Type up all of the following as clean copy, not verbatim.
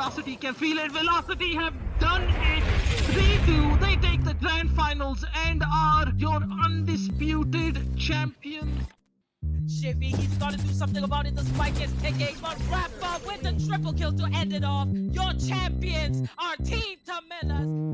Velocity can feel it. Velocity have done it. 3-2. They take the grand finals and are your undisputed champions. Shiffy, he's got to do something about it. The spike is ticking, but Rafa with the triple kill to end it off. Your champions are Team Tamelas.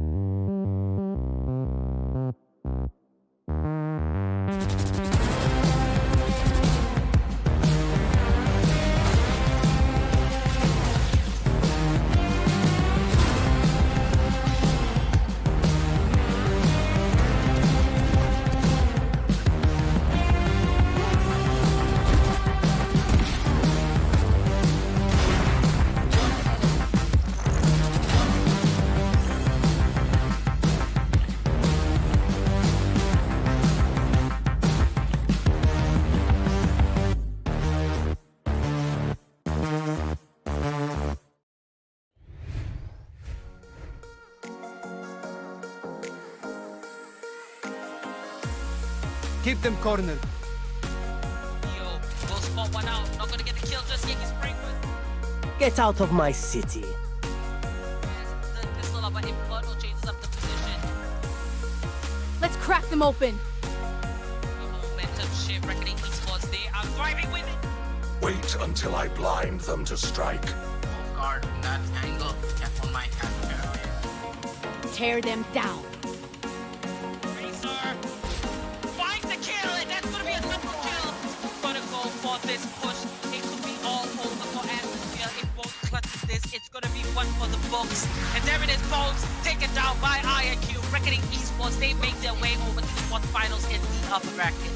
Keep them cornered. Yo, we'll spot one out. Not gonna get the kill just yet. He's sprinkled. Get out of my city. The pistol up, but Infernal changes up the position. Let's crack them open. Momentum shift, Reckoning Esports. They are driving with it. Wait until I blind them to strike. Guard from that angle. Kept on my hand. Tear them down. Razor finds the kill, and that's gonna be a double kill. Gonna go for this push. It could be all over for Atmosphere. It won't clutch this. It's gonna be one for the books. And there it is, Bones, taken down by IQ. Reckoning Esports, they make their way over to the quarterfinals in the upper bracket.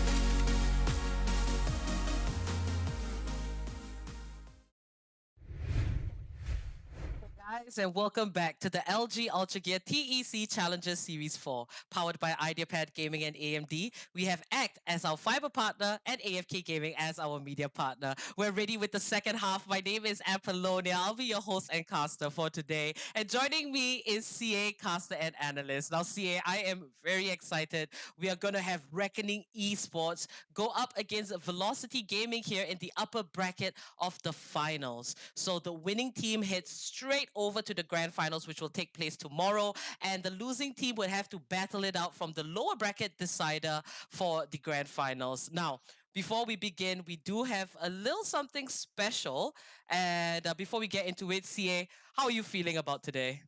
Guys, and welcome back to the LG Ultragear TEC Challengers Series 4, powered by Ideapad Gaming and AMD. We have ACT as our fiber partner and AFK Gaming as our media partner. We're ready with the second half. My name is Apollonia. I'll be your host and caster for today. And joining me is CA, caster and analyst. Now, CA, I am very excited. We are going to have Reckoning Esports go up against Velocity Gaming here in the upper bracket of the finals. So the winning team heads straight over to the grand finals, which will take place tomorrow, and the losing team would have to battle it out from the lower bracket decider for the grand finals. Now, before we begin, we do have a little something special, and before we get into it, CA, how are you feeling about today?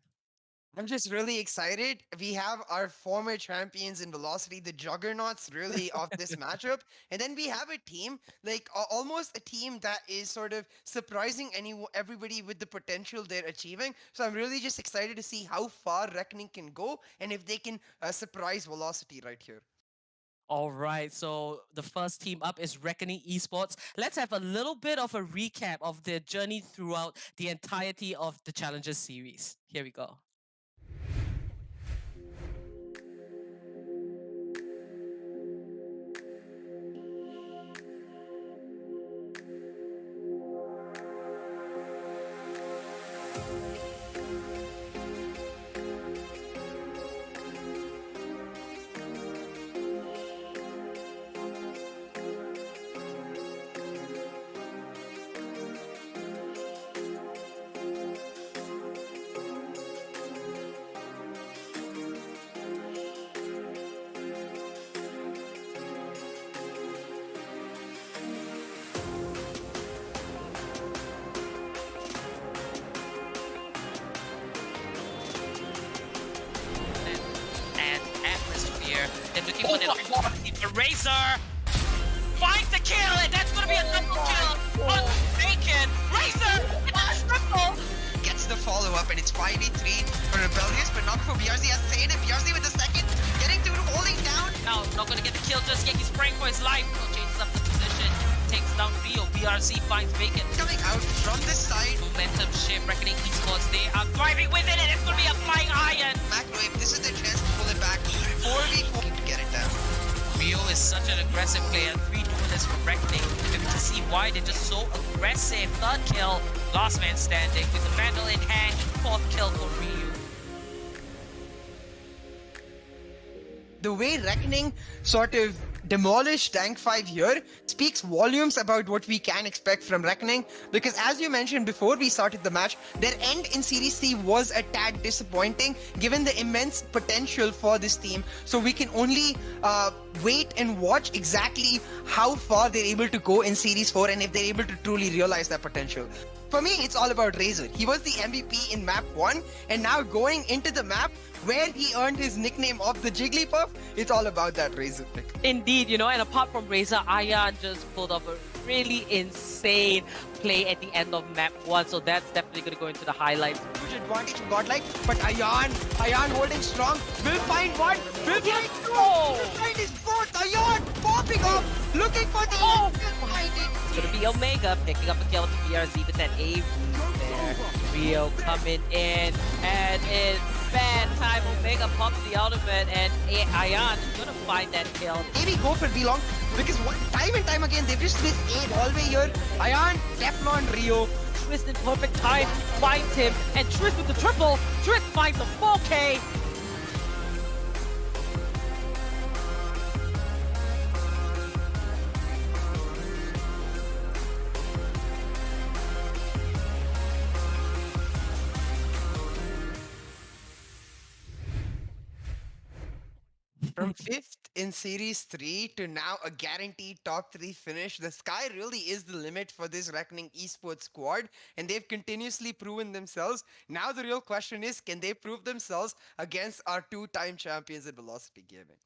I'm just really excited. We have our former champions in Velocity, the juggernauts, really of this matchup. And then we have a team, like almost a team that is sort of surprising everybody with the potential they're achieving. So I'm really just excited to see how far Reckoning can go and if they can surprise Velocity right here. All right, so the first team up is Reckoning Esports. Let's have a little bit of a recap of their journey throughout the entirety of the Challengers series. Here we go. They're looking for the Razor finds the kill, and that's gonna be a double kill on Bacon. Razor triple Gets the follow-up, and it's 5v3 for Rebellious, but not for BRZ. As Zayden, BRZ with the second, getting through, holding down. Now, not gonna get the kill just yet. He's praying for his life. So changes up the position, takes down Rio. BRZ finds Bacon. Coming out from this side. Momentum shift, Reckoning Esports. They are driving with it, and it's gonna be a flying iron. Macwave, this is their chance to pull it back. 4v4 to get it down. Rio is such an aggressive player. 3 duelists for Reckoning. Maybe to see why they're just so aggressive. Third kill, last man standing with the Vandal in hand. 4th kill for Rio. The way Reckoning sort of demolish Tank 5 here speaks volumes about what we can expect from Reckoning, because as you mentioned before we started the match, their end in Series 3 was a tad disappointing given the immense potential for this team. So we can only wait and watch exactly how far they're able to go in Series 4 and if they're able to truly realize that potential. For me, it's all about Razor. He was the MVP in map 1, and now going into the map where he earned his nickname of the Jigglypuff, it's all about that Razor pick. Indeed, you know, and apart from Razor, Ayan just pulled off a really insane play at the end of map 1, so that's definitely going to go into the highlights. Huge advantage to Godlike, but Ayan holding strong, will find one, will find two, will find his fourth, Ayan popping up, looking for the will find it. It's going to be Omega picking up a kill with the BRZ with that A there. Rio coming in, and in bad time, Omega pops the ultimate, and Ayan is going to find that kill. Maybe go for V-Long, because time and time again, they've just missed A hallway here. Ayan, Teflon, Rio. Twist in perfect time, finds him, and Twist with the triple. Twist finds a 4K. From 5th in Series 3 to now a guaranteed top 3 finish, the sky really is the limit for this Reckoning Esports squad, and they've continuously proven themselves. Now the real question is, can they prove themselves against our 2-time champions at Velocity Gaming?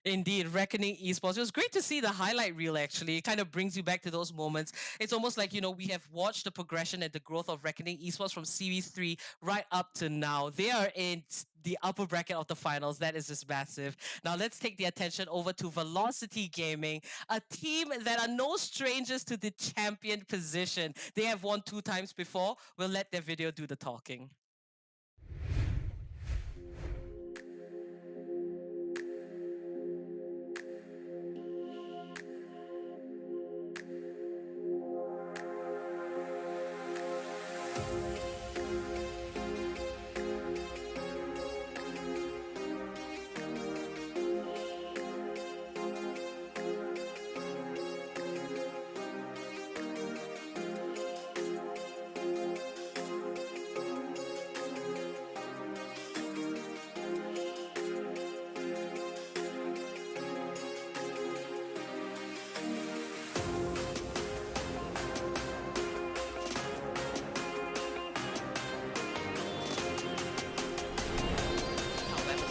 Indeed, Reckoning Esports. It was great to see the highlight reel, actually. It kind of brings you back to those moments. It's almost like, you know, we have watched the progression and the growth of Reckoning Esports from Series 3 right up to now. They are in the upper bracket of the finals. That is just massive. Now, let's take the attention over to Velocity Gaming, a team that are no strangers to the champion position. They have won 2 times before. We'll let their video do the talking.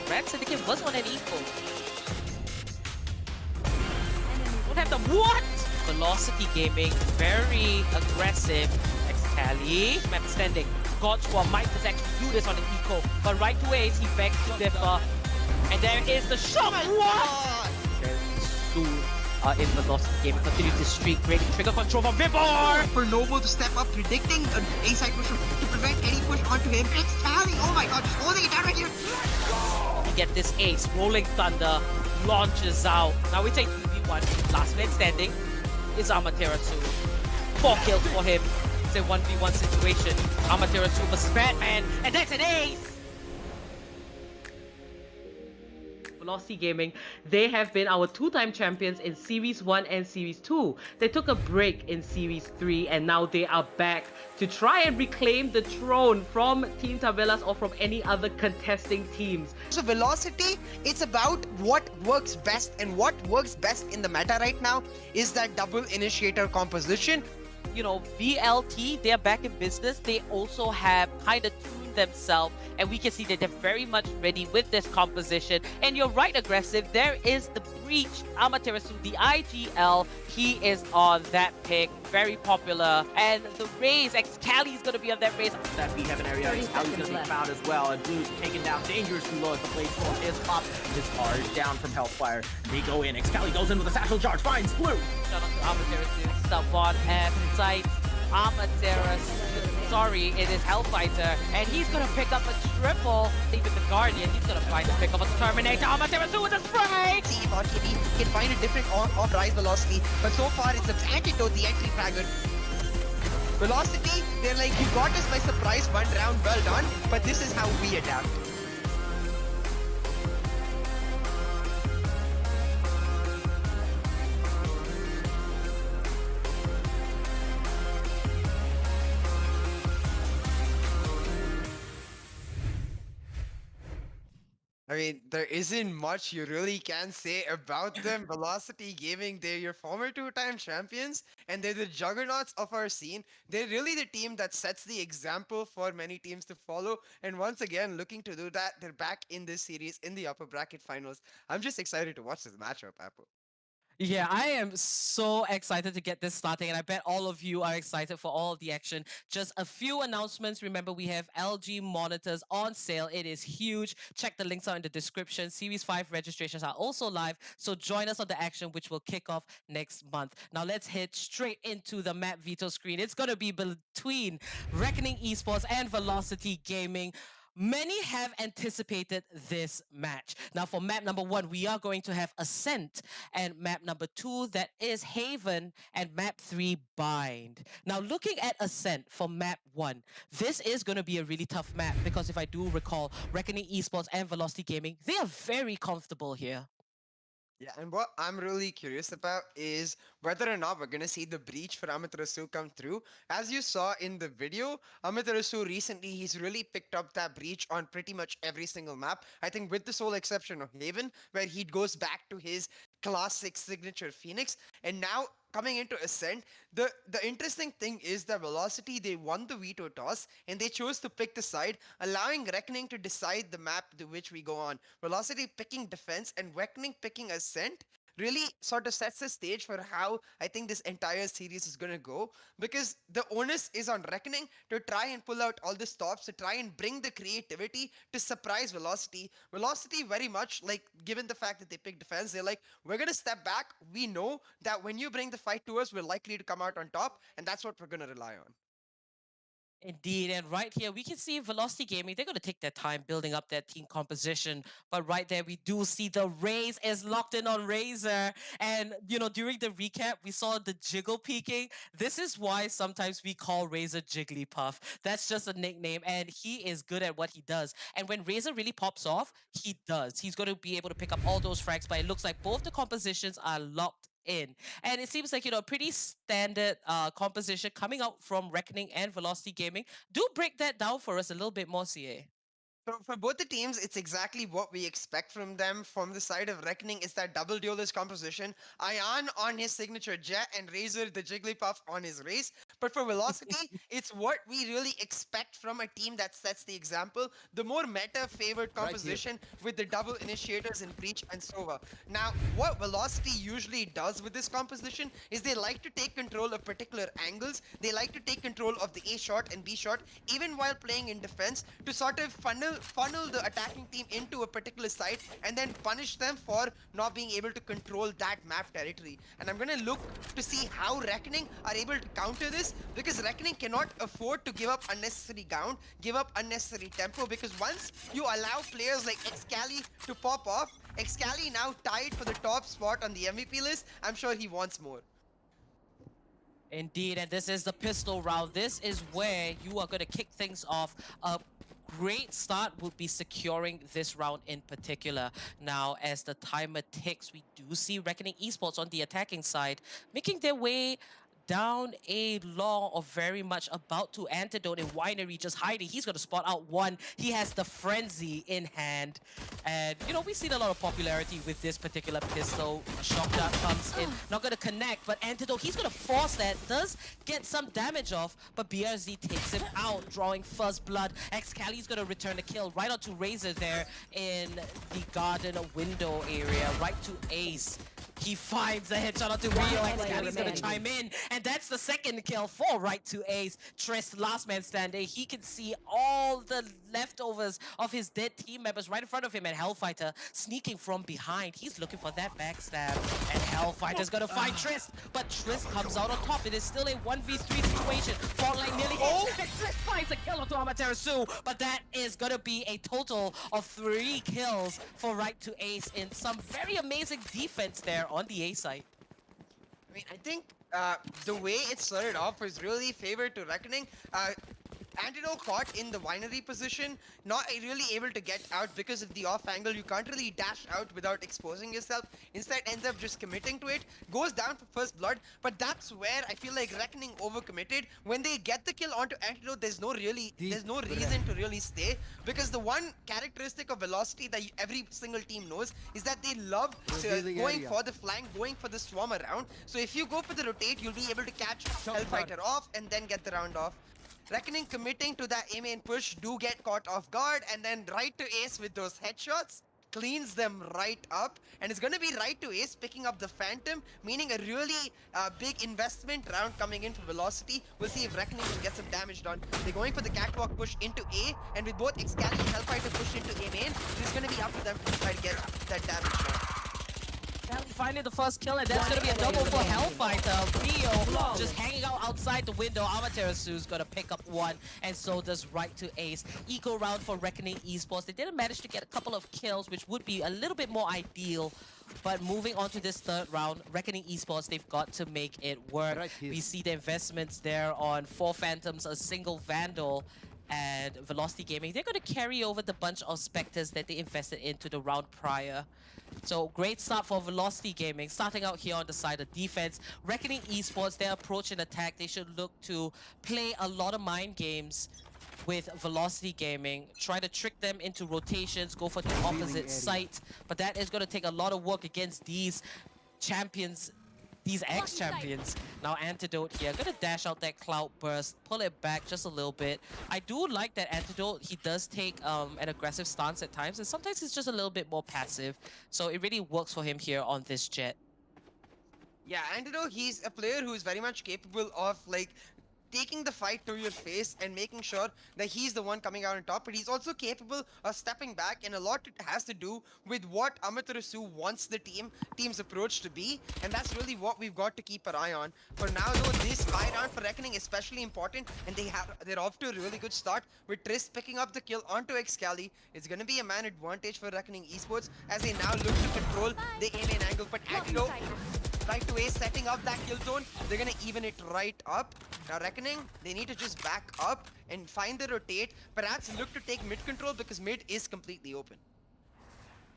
Red Syndicate was on an equal. Don't have the what? Velocity Gaming, very aggressive. Excali, map extending. God Squad might just actually do this on an eco, but right away he begs to differ. And there is the shot. What? Very soon. In Velocity Gaming, continue to streak, creating trigger control from Vibor! For Noble to step up, predicting an A-side push to prevent any push onto him. It's Tally! Oh my god, just holding it down right here! We get this ace, Rolling Thunder, launches out. Now we take 2v1, last man standing is Amaterasu. 4 kills for him. It's a 1v1 situation. Amaterasu versus Batman, and that's an ace! Velocity Gaming, they have been our 2-time champions in Series 1 and Series 2. They took a break in Series 3 and now they are back to try and reclaim the throne from Team Tabelas or from any other contesting teams. So Velocity, it's about what works best, and what works best in the meta right now is that double initiator composition. You know, VLT, they're back in business. They also have kind of tuned themselves, and we can see that they're very much ready with this composition. And you're right, aggressive. There is the Breach, Amaterasu, the IGL. He is on that pick, very popular. And the Raze, Excali is going to be on that Raze. That we have an area. Excali's going to be found as well, and Blue's taken down dangerously low as the blade storm is popped. His card down from Hellfire. They go in. Excali goes in with a satchel charge, finds Blue. Shout out to Amaterasu, Savon at sight. Amaterasu, sorry, it is Hellfighter, and he's gonna pick up a triple. Even the Guardian, he's gonna find a pick up a Terminator. Amaterasu with a spray! See if RKB can find a different on-rise velocity, but so far it's an antidote, the entry fragment. Velocity, they're like, you got us by surprise, 1 round, well done, but this is how we adapt. I mean, there isn't much you really can say about them. Velocity Gaming, they're your former two-time champions, and they're the juggernauts of our scene. They're really the team that sets the example for many teams to follow. And once again, looking to do that, they're back in this series in the upper bracket finals. I'm just excited to watch this matchup, Apple. Yeah, I am so excited to get this starting, and I bet all of you are excited for all of the action. Just a few announcements. Remember, we have LG monitors on sale. It is huge. Check the links out in the description. Series 5 registrations are also live, so join us on the action, which will kick off next month. Now, let's head straight into the map veto screen. It's going to be between Reckoning Esports and Velocity Gaming. Many have anticipated this match. Now, for map number 1, we are going to have Ascent, and map number 2, that is Haven, and map 3, Bind. Now, looking at Ascent for map 1, this is going to be a really tough map because if I do recall, Reckoning Esports and Velocity Gaming, they are very comfortable here. Yeah, and what I'm really curious about is whether or not we're going to see the breach for Amaterasu come through. As you saw in the video, Amaterasu recently, he's really picked up that breach on pretty much every single map. I think with the sole exception of Haven, where he goes back to his classic signature Phoenix. And now coming into Ascent, the interesting thing is that Velocity, they won the veto toss and they chose to pick the side, allowing Reckoning to decide the map to which we go on. Velocity picking defense and Reckoning picking Ascent really sort of sets the stage for how I think this entire series is going to go, because the onus is on Reckoning to try and pull out all the stops, to try and bring the creativity to surprise Velocity. Velocity very much, like, given the fact that they pick defense, they're like, we're going to step back. We know that when you bring the fight to us, we're likely to come out on top, and that's what we're going to rely on. Indeed, and right here we can see Velocity Gaming, they're going to take their time building up their team composition, but right there we do see the Raze is locked in on Razor, and you know, during the recap we saw the jiggle peeking. This is why sometimes we call Razor Jigglypuff. That's just a nickname, and he is good at what he does, and when Razor really pops off, he does. He's going to be able to pick up all those frags, but it looks like both the compositions are locked in, and it seems like, you know, pretty standard composition coming out from Reckoning and Velocity Gaming. Do break that down for us a little bit more, CA. For both the teams, it's exactly what we expect from them. From the side of Reckoning, it's that double duelist composition. Ion on his signature Jet and Razor the Jigglypuff on his Race. But for Velocity, it's what we really expect from a team that sets the example. The more meta-favored composition with the double initiators in Breach and Sova. Now, what Velocity usually does with this composition is they like to take control of particular angles. They like to take control of the A shot and B shot, even while playing in defense, to sort of funnel the attacking team into a particular site and then punish them for not being able to control that map territory. And I'm gonna look to see how Reckoning are able to counter this, because Reckoning cannot afford to give up unnecessary ground, give up unnecessary tempo, because once you allow players like Excali to pop off, Excali now tied for the top spot on the MVP list. I'm sure he wants more. Indeed, and this is the pistol round. This is where you are going to kick things off. A great start would be securing this round in particular. Now, as the timer ticks, we do see Reckoning Esports on the attacking side making their way down a long, or very much about to. Antidote in Winery just hiding. He's going to spot out one. He has the Frenzy in hand. And, you know, we've seen a lot of popularity with this particular pistol. Shock Dart comes in. Not going to connect, but Antidote, he's going to force that. Does get some damage off, but BRZ takes him out, drawing Fuzz Blood. Excali's going to return the kill right onto Razor there in the garden window area, right to Ace. He finds the headshot onto Rio. Excali's going to chime in, and that's the second kill for right to Ace. Trist, last man standing. He can see all the leftovers of his dead team members right in front of him, and Hellfighter sneaking from behind. He's looking for that backstab, and Hellfighter's going to find Trist, but Trist comes out on top. It is still a 1v3 situation. Faultline nearly hits, and Trist finds a kill onto Amaterasu, but that is going to be a total of 3 kills for right to Ace in some very amazing defense there on the A side. I mean, I think the way it started off was really favored to Reckoning. Antidote caught in the winery position, not really able to get out because of the off angle. You can't really dash out without exposing yourself. Instead, ends up just committing to it. Goes down for first blood, but that's where I feel like Reckoning overcommitted. When they get the kill onto Antidote, there's no reason to really stay, because the one characteristic of Velocity that every single team knows is that they love going for the flank, going for the swarm around. So if you go for the rotate, you'll be able to catch Hellfighter off and then get the round off. Reckoning committing to that A main push, do get caught off guard, and then right to ace with those headshots. Cleans them right up, and it's going to be right to ace, picking up the Phantom, meaning a really big investment round coming in for Velocity. We'll see if Reckoning can get some damage done. They're going for the catwalk push into A, and with both Excalibur and Hellfighter pushed into A main, it's going to be up to them to try to get that damage done. Finding the first kill, and that's gonna be a double for Hellfighter. Rio just hanging out outside the window. Amaterasu's gonna pick up one, and so does right to ace. Eco round for Reckoning Esports. They didn't manage to get a couple of kills, which would be a little bit more ideal. But moving on to this third round, Reckoning Esports, they've got to make it work. We see the investments there on 4 Phantoms, a single Vandal, and Velocity Gaming. They're going to carry over the bunch of Spectres that they invested into the round prior. So great start for Velocity Gaming, starting out here on the side of defense. Reckoning Esports, their approach in attack, they should look to play a lot of mind games with Velocity Gaming, try to trick them into rotations, go for the opposite site, but that is going to take a lot of work against these champions, these ex-champions. Now Antidote here, gonna dash out that Cloud Burst, pull it back just a little bit. I do like that Antidote, he does take an aggressive stance at times, and sometimes it's just a little bit more passive, so it really works for him here on this jet. Yeah, Antidote, he's a player who is very much capable of like taking the fight to your face and making sure that he's the one coming out on top, but he's also capable of stepping back, and a lot has to do with what Amaterasu wants the team's approach to be, and that's really what we've got to keep our eye on. For now though, this buy round for Reckoning is especially important, and they're off to a really good start with Trist picking up the kill onto Excalibur. It's gonna be a man advantage for Reckoning Esports as they now look to control the A main angle, but Antidote right away setting up that kill zone. They're gonna even it right up. Now Reckoning, they need to just back up and find the rotate, perhaps look to take mid control because mid is completely open.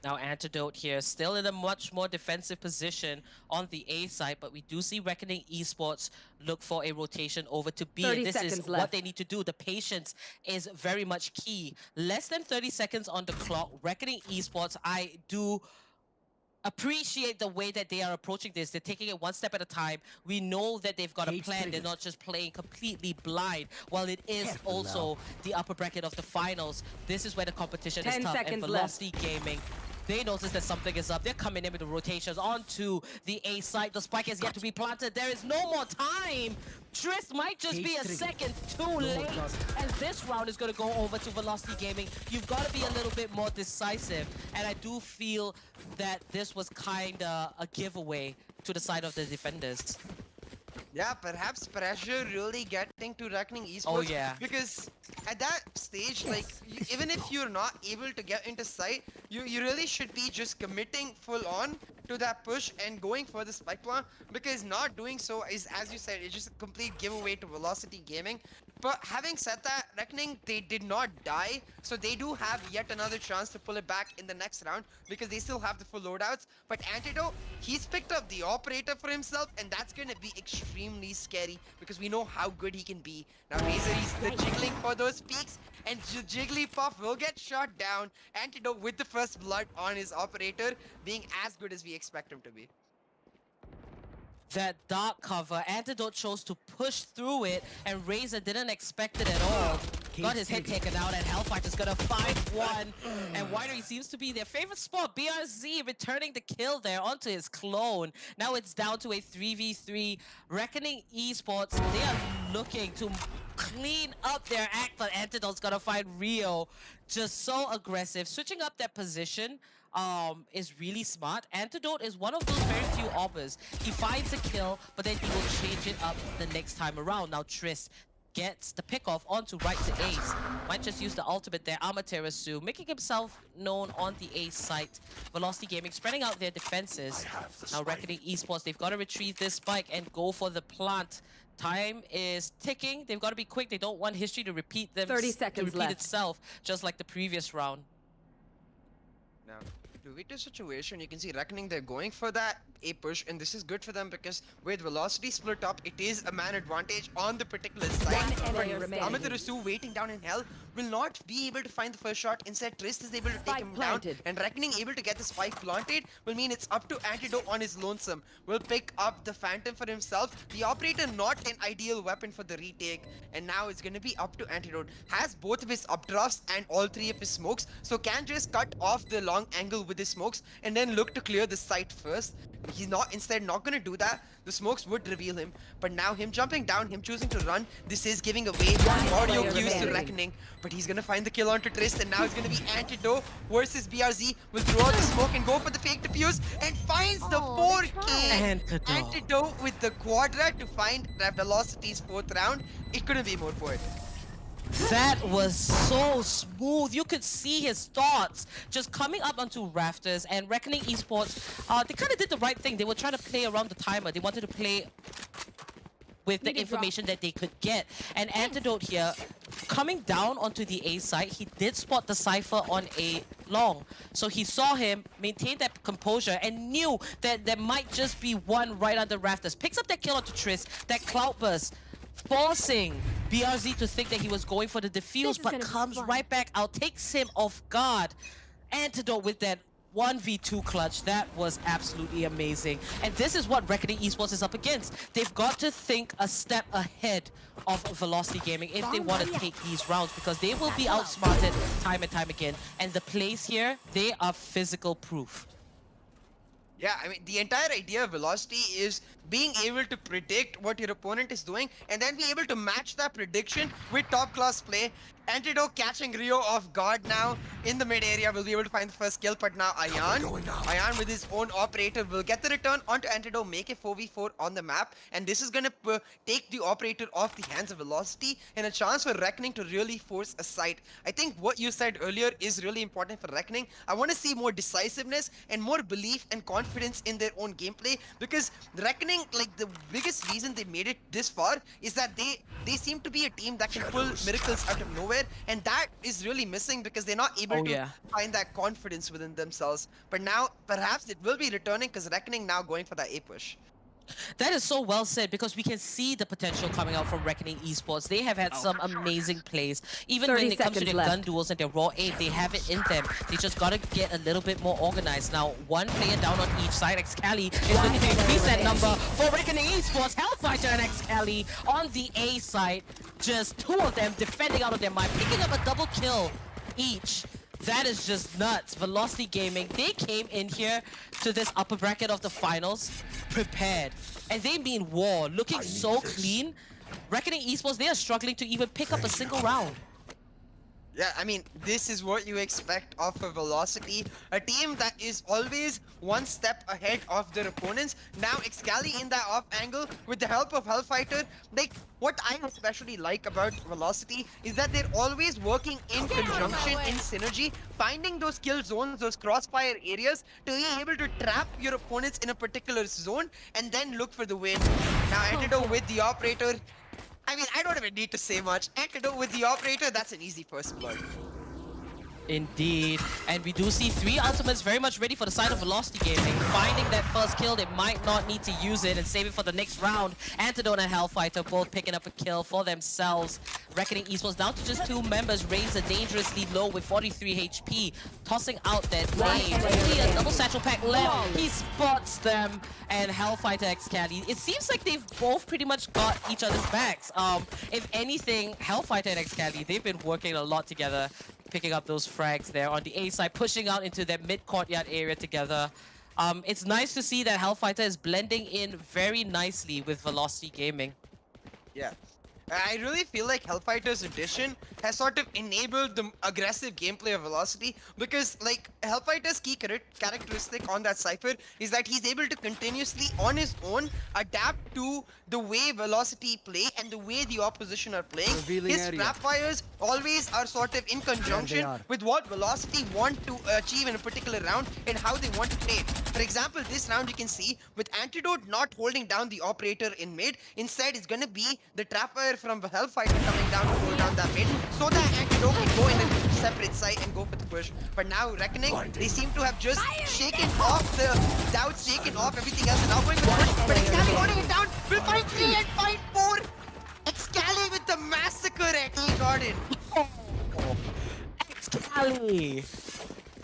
Now Antidote here, still in a much more defensive position on the A side, but we do see Reckoning Esports look for a rotation over to B, and this is what they need to do. The patience is very much key. Less than 30 seconds on the clock. Reckoning Esports, I do appreciate the way that they are approaching this. They're taking it one step at a time. We know that they've got a plan. They're not just playing completely blind. While it is also the upper bracket of the finals, this is where the competition is tough. And Velocity Gaming, they notice that something is up. They're coming in with the rotations onto the A site. The spike has yet to be planted. There is no more time. Trist might just be a second too late. And this round is going to go over to Velocity Gaming. You've got to be a little bit more decisive. And I do feel that this was kind of a giveaway to the side of the defenders. Yeah, perhaps pressure really getting to Reckoning Esports. Oh yeah. Because at that stage, like, even if you're not able to get into sight, you really should be just committing full on to that push and going for the spike plant, because not doing so is, as you said, it's just a complete giveaway to Velocity Gaming. But having said that, Reckoning, they did not die, so they do have yet another chance to pull it back in the next round because they still have the full loadouts. But Antidote, he's picked up the operator for himself, and that's going to be extremely scary because we know how good he can be. Now Razor is the jiggling for those peaks, and Jigglypuff will get shot down. Antidote with the first blood on his operator, being as good as we expect him to be. That dark cover, Antidote chose to push through it, and Razor didn't expect it at all. Got his head taken out, and Hellfighter's gonna find one. And Winery seems to be their favorite spot. BRZ returning the kill there onto his clone. Now it's down to a 3v3. Reckoning Esports, they are looking to clean up their act, but Antidote's gonna find Rio. Just so aggressive. Switching up that position is really smart. Antidote is one of those very few obbers. He finds a kill, but then he will change it up the next time around. Now Trist gets the pick off onto right to ace. Might just use the ultimate there. Amaterasu making himself known on the ace site. Velocity Gaming spreading out their defenses. Now Reckoning Esports, they've got to retrieve this spike and go for the plant. Time is ticking. They've got to be quick. They don't want history to repeat 30 seconds left. itself, just like the previous round. Now, to Vito's situation, you can see Reckoning, they're going for that A push, and this is good for them because with velocity split up, it is a man advantage on the particular side. But Amaterasu waiting down in hell will not be able to find the first shot. Instead, Trist is able to take him down, and Reckoning able to get the spike planted will mean it's up to Antidote on his lonesome. Will pick up the Phantom for himself. The Operator not an ideal weapon for the retake, and now it's going to be up to Antidote. Has both of his updrafts and all three of his smokes, so can just cut off the long angle with his smokes and then look to clear the site first. He's instead not going to do that. The smokes would reveal him, but now him jumping down, him choosing to run, this is giving away audio cues to Reckoning. But he's going to find the kill onto Trist, and now it's going to be Antidote versus BRZ. Will throw out the smoke and go for the fake defuse, and finds the 4K. Antidote with the quadra to find that Velocity's 4th round. It couldn't be more for it. That was so smooth. You could see his thoughts just coming up onto rafters, and Reckoning Esports, they kind of did the right thing. They were trying to play around the timer. They wanted to play with the information that they could get. And Antidote here, coming down onto the A side, he did spot the Cypher on A long. So he saw him, maintained that composure, and knew that there might just be one right under rafters. Picks up that kill onto Trist, that cloudburst, forcing BRZ to think that he was going for the defuse, but comes right back out, takes him off guard. Antidote with that 1v2 clutch. That was absolutely amazing. And this is what Reckoning Esports is up against. They've got to think a step ahead of Velocity Gaming if they want to take these rounds, because they will be outsmarted time and time again. And the plays here, they are physical proof. Yeah, I mean, the entire idea of Velocity is being able to predict what your opponent is doing and then be able to match that prediction with top-class play. Antidote catching Rio off guard now in the mid area will be able to find the first kill, but now Ayan with his own operator will get the return onto Antidote, make a 4v4 on the map, and this is gonna take the operator off the hands of Velocity and a chance for Reckoning to really force a sight. I think what you said earlier is really important for Reckoning. I want to see more decisiveness and more belief and confidence in their own gameplay, because Reckoning, like, the biggest reason they made it this far is that they seem to be a team that can pull miracles out of nowhere, and that is really missing because they're not able to find that confidence within themselves. But now perhaps it will be returning because Reckoning now going for that A push. That is so well said, because we can see the potential coming out from Reckoning Esports. They have had some amazing plays. Even when it comes to their gun duels and their raw aim, they have it in them. They just gotta get a little bit more organized. Now, one player down on each side. Excali is looking to increase that number for Reckoning Esports. Hellfighter and Excali on the A side. Just two of them defending out of their mind, picking up a double kill each. That is just nuts. Velocity Gaming, they came in here to this upper bracket of the finals prepared. And they mean war, looking so clean. Reckoning Esports, they are struggling to even pick up a single round. Yeah, I mean, this is what you expect of a Velocity. A team that is always one step ahead of their opponents. Now, Excali in that off angle with the help of Hellfighter. Like, what I especially like about Velocity is that they're always working in conjunction, in synergy, finding those kill zones, those crossfire areas to be able to trap your opponents in a particular zone and then look for the win. Now, Antidote with the operator. I mean, I don't even need to say much. Antidote with the operator, that's an easy first blood. Indeed. And we do see three ultimates very much ready for the side of Velocity Gaming. Finding that first kill, they might not need to use it and save it for the next round. Antidote and Hellfighter both picking up a kill for themselves. Reckoning Esports down to just two members. Razor dangerously low with 43 HP. Tossing out that nade. Only a double satchel pack left. He spots them. And Hellfighter Excali. It seems like they've both pretty much got each other's backs. If anything, Hellfighter and Excali, they've been working a lot together, picking up those frags there on the A side, pushing out into that mid-courtyard area together. It's nice to see that Hellfighter is blending in very nicely with Velocity Gaming. Yeah. I really feel like Hellfighter's addition has sort of enabled the aggressive gameplay of Velocity because like Hellfighter's key characteristic on that Cypher is that he's able to continuously on his own adapt to the way Velocity play and the way the opposition are playing. Revealing His area. trap fires always are sort of in conjunction are. with what Velocity want to achieve in a particular round and how they want to play it. For example, this round you can see with Antidote not holding down the operator in mid, instead it's gonna be the trap fire from the Hellfighter coming down to hold down that mid so that Antidote can go in a separate site and go for the push. But now Reckoning, they seem to have just shaken off the doubts, shaken off everything else and now going for the push. But Excali holding it down, will find 3 and find 4. Excali with the massacre at E Garden. Excali.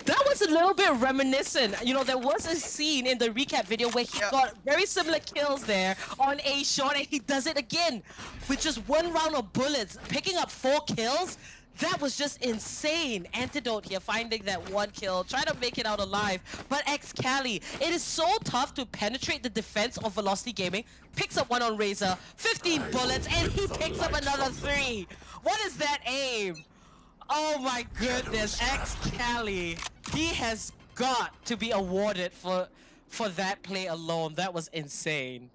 That was a little bit reminiscent. You know, there was a scene in the recap video where he got very similar kills there on A short, and he does it again with just 1 round of bullets, picking up 4 kills. That was just insane. Antidote here finding that 1 kill, trying to make it out alive. But Excali, it is so tough to penetrate the defense of Velocity Gaming. Picks up 1 on Razor, 15 bullets, and he picks up another 3. What is that aim? Oh my goodness, Excali. He has got to be awarded for that play alone. That was insane.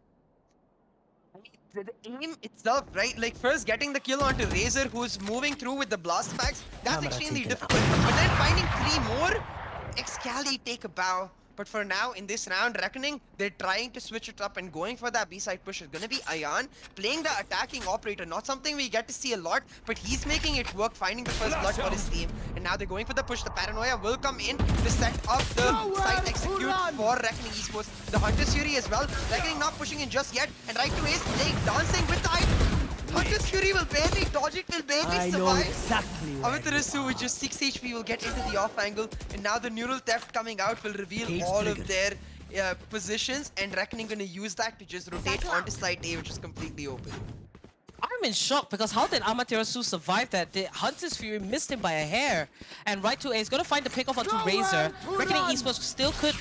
The aim itself, right? Like first getting the kill onto Razor who's moving through with the blast packs, that's extremely difficult. But then finding 3 more, Excali take a bow. But for now, in this round, Reckoning, they're trying to switch it up and going for that B-side push is going to be Ayan, playing the attacking operator. Not something we get to see a lot, but he's making it work, finding the first blood for his team. And now they're going for the push. The Paranoia will come in to set up the site execute for Reckoning Esports. The Hunter's Fury as well. Reckoning not pushing in just yet. And right to Ace, playing, dancing with the item. Hunter's Fury will barely dodge it, will barely survive. Exactly Amaterasu with just 6 HP will get into the off angle, and now the neural theft coming out will reveal all of their positions, and Reckoning gonna use that to just rotate onto side A, which is completely open. I'm in shock because how did Amaterasu survive that? The Hunter's Fury missed him by a hair. And right to A is gonna find the pickoff onto Razor. Reckoning Esports still could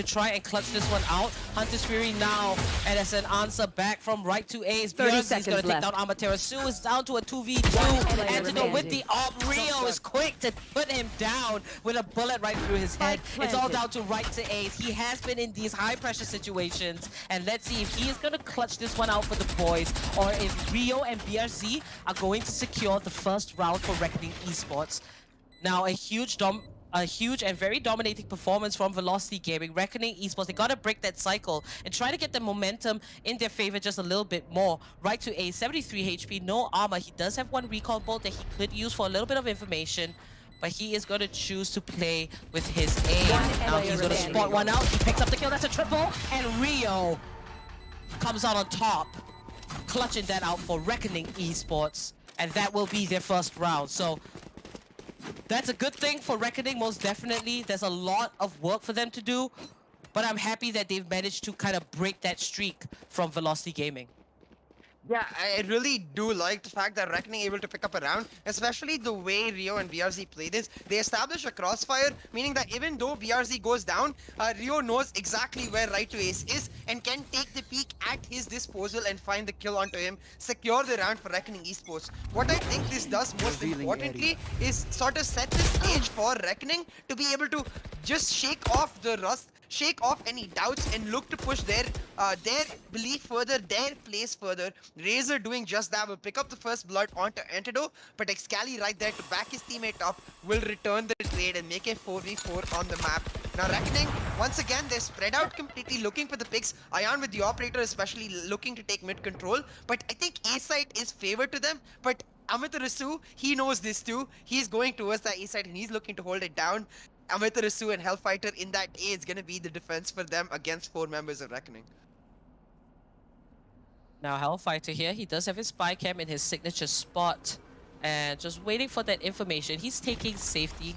try and clutch this one out. Hunter's Fury now, and as an answer back from right to Ace, Beyonce is going to take down Amaterasu. It's down to a 2v2. Antidote with the op. Rio is quick to put him down with a bullet right through his head. It's all down to right to Ace. He has been in these high pressure situations, and let's see if he is going to clutch this one out for the boys, or if Rio and BRZ are going to secure the first round for Reckoning Esports. Now, a huge and very dominating performance from Velocity Gaming. Reckoning Esports, they gotta break that cycle and try to get the momentum in their favor just a little bit more. Right to A, 73 HP, no armor. He does have 1 recall bolt that he could use for a little bit of information, but he is gonna choose to play with his aim. Now he's gonna spot 1 out. He picks up the kill, that's a triple, and Rio comes out on top, clutching that out for Reckoning Esports, and that will be their first round. So that's a good thing for Reckoning, most definitely. There's a lot of work for them to do, but I'm happy that they've managed to kind of break that streak from Velocity Gaming. Yeah, I really do like the fact that Reckoning able to pick up a round, especially the way Rio and BRZ play this. They establish a crossfire, meaning that even though BRZ goes down, Rio knows exactly where right to Ace is and can take the peak at his disposal and find the kill onto him, secure the round for Reckoning Esports. What I think this does most importantly is sort of set the stage for Reckoning to be able to just shake off the rust, shake off any doubts and look to push their belief further, their place further. Razor doing just that will pick up the first blood onto Antidote, but Excali right there to back his teammate up will return the trade and make a 4v4 on the map. Now Reckoning, once again, they're spread out completely looking for the picks. Ayan with the operator especially looking to take mid control, but I think A-side is favored to them, but Amaterasu, he knows this too. He's going towards that A-side and he's looking to hold it down. Amaterasu and Hellfighter in that A is going to be the defense for them against 4 members of Reckoning. Now Hellfighter here, he does have his spy cam in his signature spot, and just waiting for that information. He's taking safety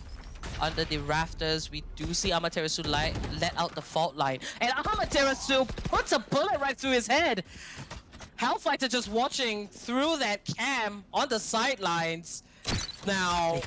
under the rafters. We do see Amaterasu let out the fault line, and Amaterasu puts a bullet right through his head. Hellfighter just watching through that cam on the sidelines. Now,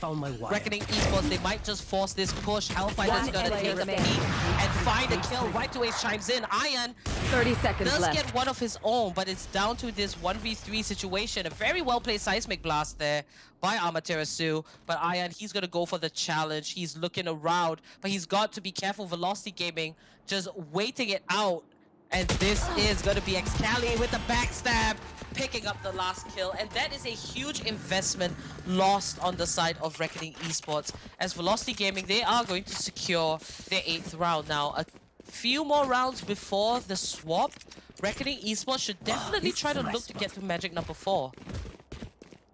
Reckoning Esports, they might just force this push. Hellfighter's gonna take the peak and find a kill. Right to Ace chimes in. Iron 30 seconds does left. get one of his own, but it's down to this 1v3 situation. A very well-played seismic blast there by Amaterasu, but Ian, he's gonna go for the challenge. He's looking around, but he's got to be careful. Velocity Gaming just waiting it out, and this is gonna be Excali with the backstab, picking up the last kill, and that is a huge investment lost on the side of Reckoning Esports, as Velocity Gaming, they are going to secure their 8th round now. A few more rounds before the swap, Reckoning Esports should definitely try to look to get to magic number 4.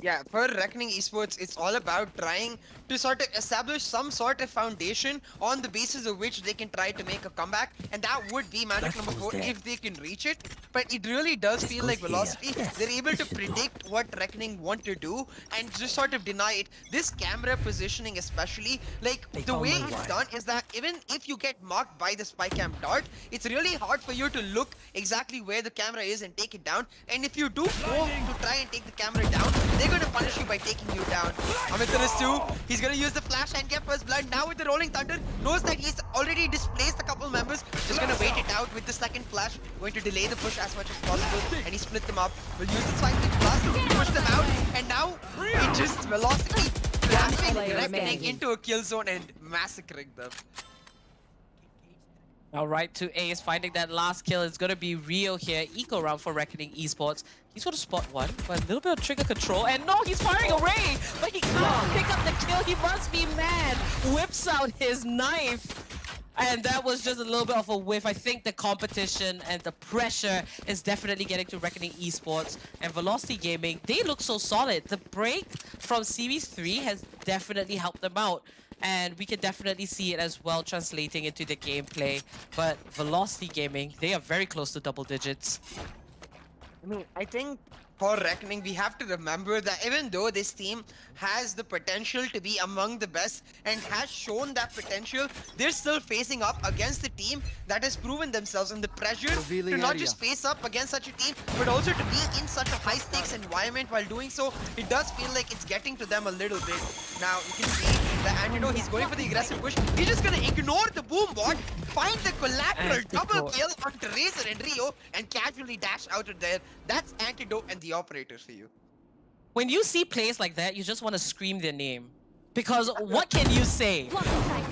Yeah, for Reckoning Esports, it's all about trying to sort of establish some sort of foundation on the basis of which they can try to make a comeback, and that would be magic number 4 if they can reach it. But it really does feel like Velocity, they're able to predict what Reckoning want to do and just sort of deny it. This camera positioning especially, like the way it's done is that even if you get marked by the spy cam dart, it's really hard for you to look exactly where the camera is and take it down. And if you do go to try and take the camera down, they're going to punish you by taking you down. Amaterasu, he's going to use the flash and get first blood. Now with the rolling thunder, knows that he's already displaced a couple members. Just going to wait it out with the second flash. Going to delay the push as much as possible. And he split them up. Will use the seismic blast to push them out. And now it just Velocity blasting Reckoning into a kill zone and massacring them. Now right to Ace, finding that last kill is going to be Rio here. Eco round for Reckoning Esports. He's going to spot one, but a little bit of trigger control. And no, he's firing away, but he can't pick up the kill. He must be mad. Whips out his knife. And that was just a little bit of a whiff. I think the competition and the pressure is definitely getting to Reckoning Esports. And Velocity Gaming, they look so solid. The break from Series 3 has definitely helped them out. And we can definitely see it as well translating into the gameplay. But Velocity Gaming, they are very close to double digits. I mean, I think for Reckoning, we have to remember that even though this team has the potential to be among the best and has shown that potential, they're still facing up against a team that has proven themselves, and the pressure to not just face up against such a team, but also to be in such a high-stakes environment while doing so, it does feel like it's getting to them a little bit. Now, you can see the Antidote, he's going for the aggressive push. He's just going to ignore the boom bot, find the collateral double kill onto Razor and Rio, and casually dash out of there. That's Antidote and the operators for you. When you see plays like that, you just want to scream their name. Because what can you say?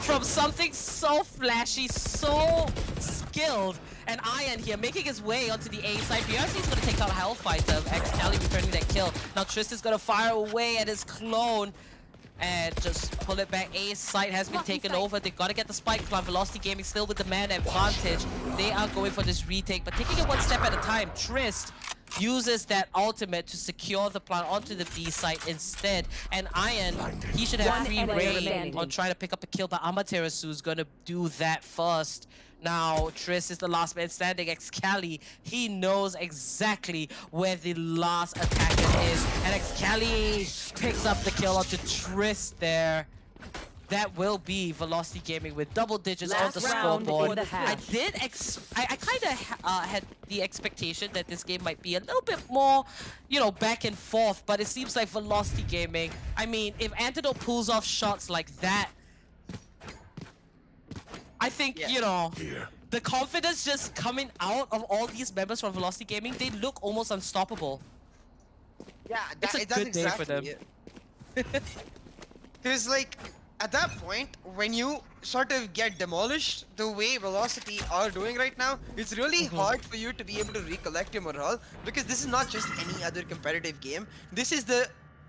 From something so flashy, so skilled, and Ian here making his way onto the A side. BRC is going to take out Hellfighter. Excali returning that kill. Now Tristan's going to fire away at his clone. And just pull it back. A's site has been taken over. They've got to get the spike plant. Velocity Gaming still with the man advantage. They are going for this retake, but taking it one step at a time. Trist uses that ultimate to secure the plant onto the B site instead. And Iron, he should have free reign on trying to pick up a kill, but Amaterasu is going to do that first. Now, Triss is the last man standing. Excali, he knows exactly where the last attacker is. And Excali picks up the kill onto Triss there. That will be Velocity Gaming with double digits on the scoreboard. I kind of had the expectation that this game might be a little bit more, you know, back and forth. But it seems like Velocity Gaming, I mean, if Antidote pulls off shots like that, I think, you know, the confidence just coming out of all these members from Velocity Gaming, they look almost unstoppable. Yeah, it's a good day for them. Because, like, at that point, when you sort of get demolished the way Velocity are doing right now, it's really hard for you to be able to recollect your morale, because this is not just any other competitive game. This is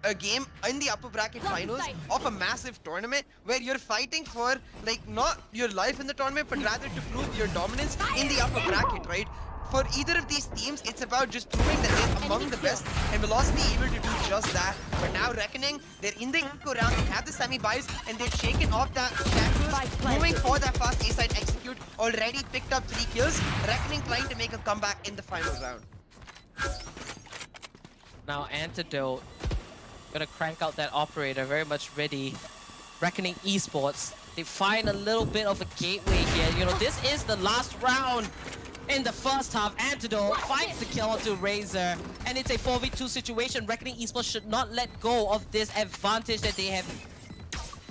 a game in the upper bracket finals of a massive tournament where you're fighting for, like, not your life in the tournament, but rather to prove your dominance in the upper bracket, right? For either of these teams, it's about just proving that they're among the best, and Velocity able to do just that. But now Reckoning, they're in the eco round, they have the semi-buys, and they've shaken off that shackles, moving for that fast A-side execute, already picked up 3 kills. Reckoning trying to make a comeback in the final round. Now Antidote gonna crank out that operator, very much ready. Reckoning Esports, they find a little bit of a gateway here. You know, this is the last round in the first half. Antidote finds the kill onto Razor, and it's a 4v2 situation. Reckoning Esports should not let go of this advantage that they have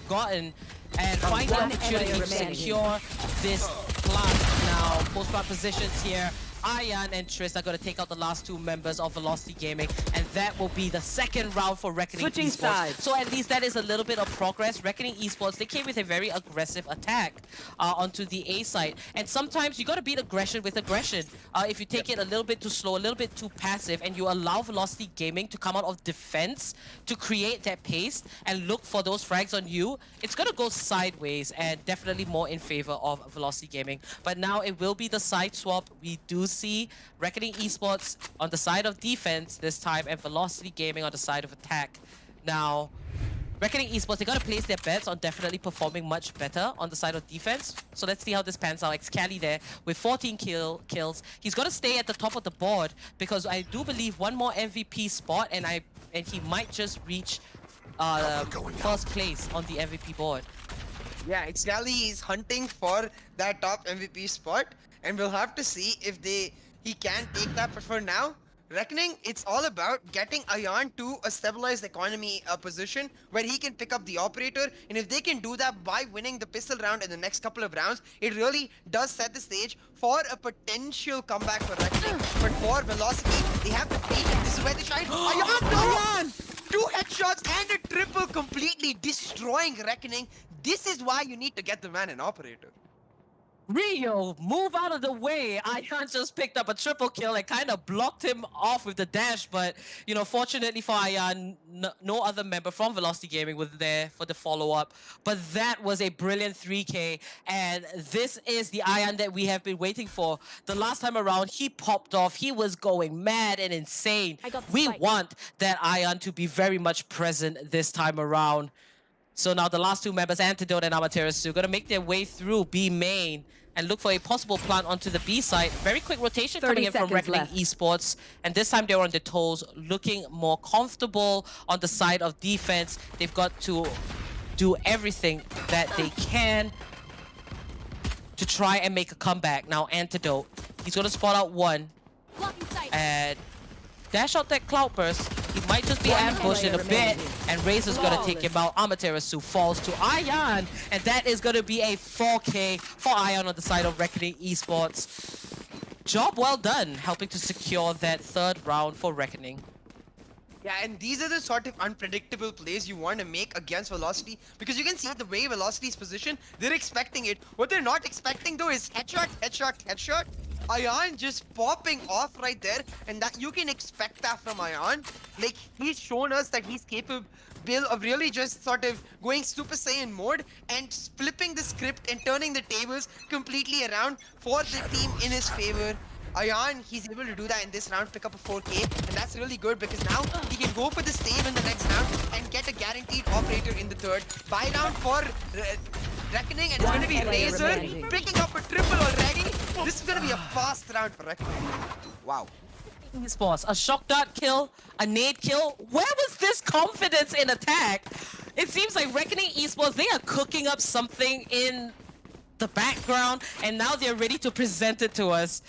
gotten and find the opportunity to secure this plant. Now, post-plant positions here Ion and Triss are going to take out the last two members of Velocity Gaming, and that will be the second round for Reckoning Switching Esports. sides. So at least that is a little bit of progress. Reckoning Esports, they came with a very aggressive attack onto the A side, and sometimes you got to beat aggression with aggression. If you take it a little bit too slow, a little bit too passive, and you allow Velocity Gaming to come out of defense to create that pace and look for those frags on you, it's going to go sideways and definitely more in favor of Velocity Gaming. But now it will be the side swap. We do see Reckoning Esports on the side of defense this time and Velocity Gaming on the side of attack. Now, Reckoning Esports, they got to place their bets on definitely performing much better on the side of defense. So let's see how this pans out. Excali there with 14 kills. He's got to stay at the top of the board because I do believe one more MVP spot and he might just reach first place on the MVP board. Yeah, Excali is hunting for that top MVP spot, and we'll have to see if he can take that. But for now, Reckoning, it's all about getting Ion to a stabilized economy position where he can pick up the operator, and if they can do that by winning the pistol round in the next couple of rounds, it really does set the stage for a potential comeback for Reckoning. But for Velocity, they have to beat him. This is where they shine. Ion! 2 headshots and a triple, completely destroying Reckoning. This is why you need to get the man an operator. Rio, move out of the way. Ion just picked up a triple kill and kind of blocked him off with the dash, but, you know, fortunately for Ion, no other member from Velocity Gaming was there for the follow-up. But that was a brilliant 3K, and this is the Ion that we have been waiting for. The last time around, he popped off. He was going mad and insane. We want that Ion to be very much present this time around. So now the last two members, Antidote and Amaterasu, going to make their way through B main and look for a possible plant onto the B side. Very quick rotation coming in from Reckoning Esports. And this time they're on their toes, looking more comfortable on the side of defense. They've got to do everything that they can to try and make a comeback. Now Antidote, he's going to spot out one and dash out that Cloudburst. He might just be ambushed in a bit, and Razor's gonna take him out. Amaterasu falls to Ion, and that is gonna be a 4K for Ion on the side of Reckoning Esports. Job well done, helping to secure that third round for Reckoning. Yeah, and these are the sort of unpredictable plays you want to make against Velocity, because you can see the way Velocity's position, they're expecting it. What they're not expecting though is headshot, headshot, headshot. Ion just popping off right there, and that you can expect that from Ion. Like, he's shown us that he's capable of really just sort of going Super Saiyan mode and flipping the script and turning the tables completely around for the team in his favor. Ion, he's able to do that in this round, pick up a 4K, and that's really good because now he can go for the save in the next round and get a guaranteed operator in the third. Buy round for Reckoning, and it's going to be Razor picking up a triple already. This is going to be a fast round for Reckoning. Wow. Esports, a shock dart kill, a nade kill. Where was this confidence in attack? It seems like Reckoning Esports, they are cooking up something in the background, and now they're ready to present it to us.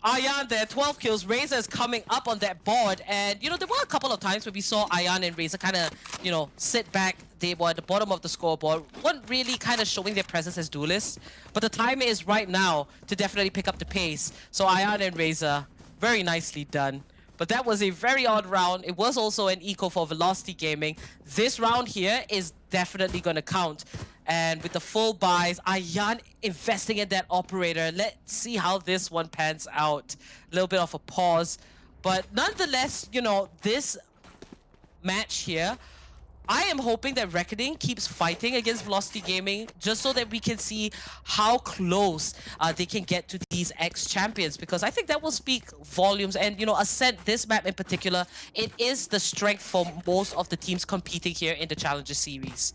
Ion there, 12 kills. Razor is coming up on that board, and you know, there were a couple of times where we saw Ion and Razor kind of, you know, sit back. They were at the bottom of the scoreboard, weren't really kind of showing their presence as duelists, but the time is right now to definitely pick up the pace. So Ion and Razor, very nicely done. But that was a very odd round. It was also an eco for Velocity Gaming. This round here is definitely going to count. And with the full buys, Ion investing in that operator. Let's see how this one pans out. A little bit of a pause. But nonetheless, you know, this match here, I am hoping that Reckoning keeps fighting against Velocity Gaming just so that we can see how close they can get to these ex-champions, because I think that will speak volumes. And, you know, Ascent, this map in particular, it is the strength for most of the teams competing here in the Challenger Series.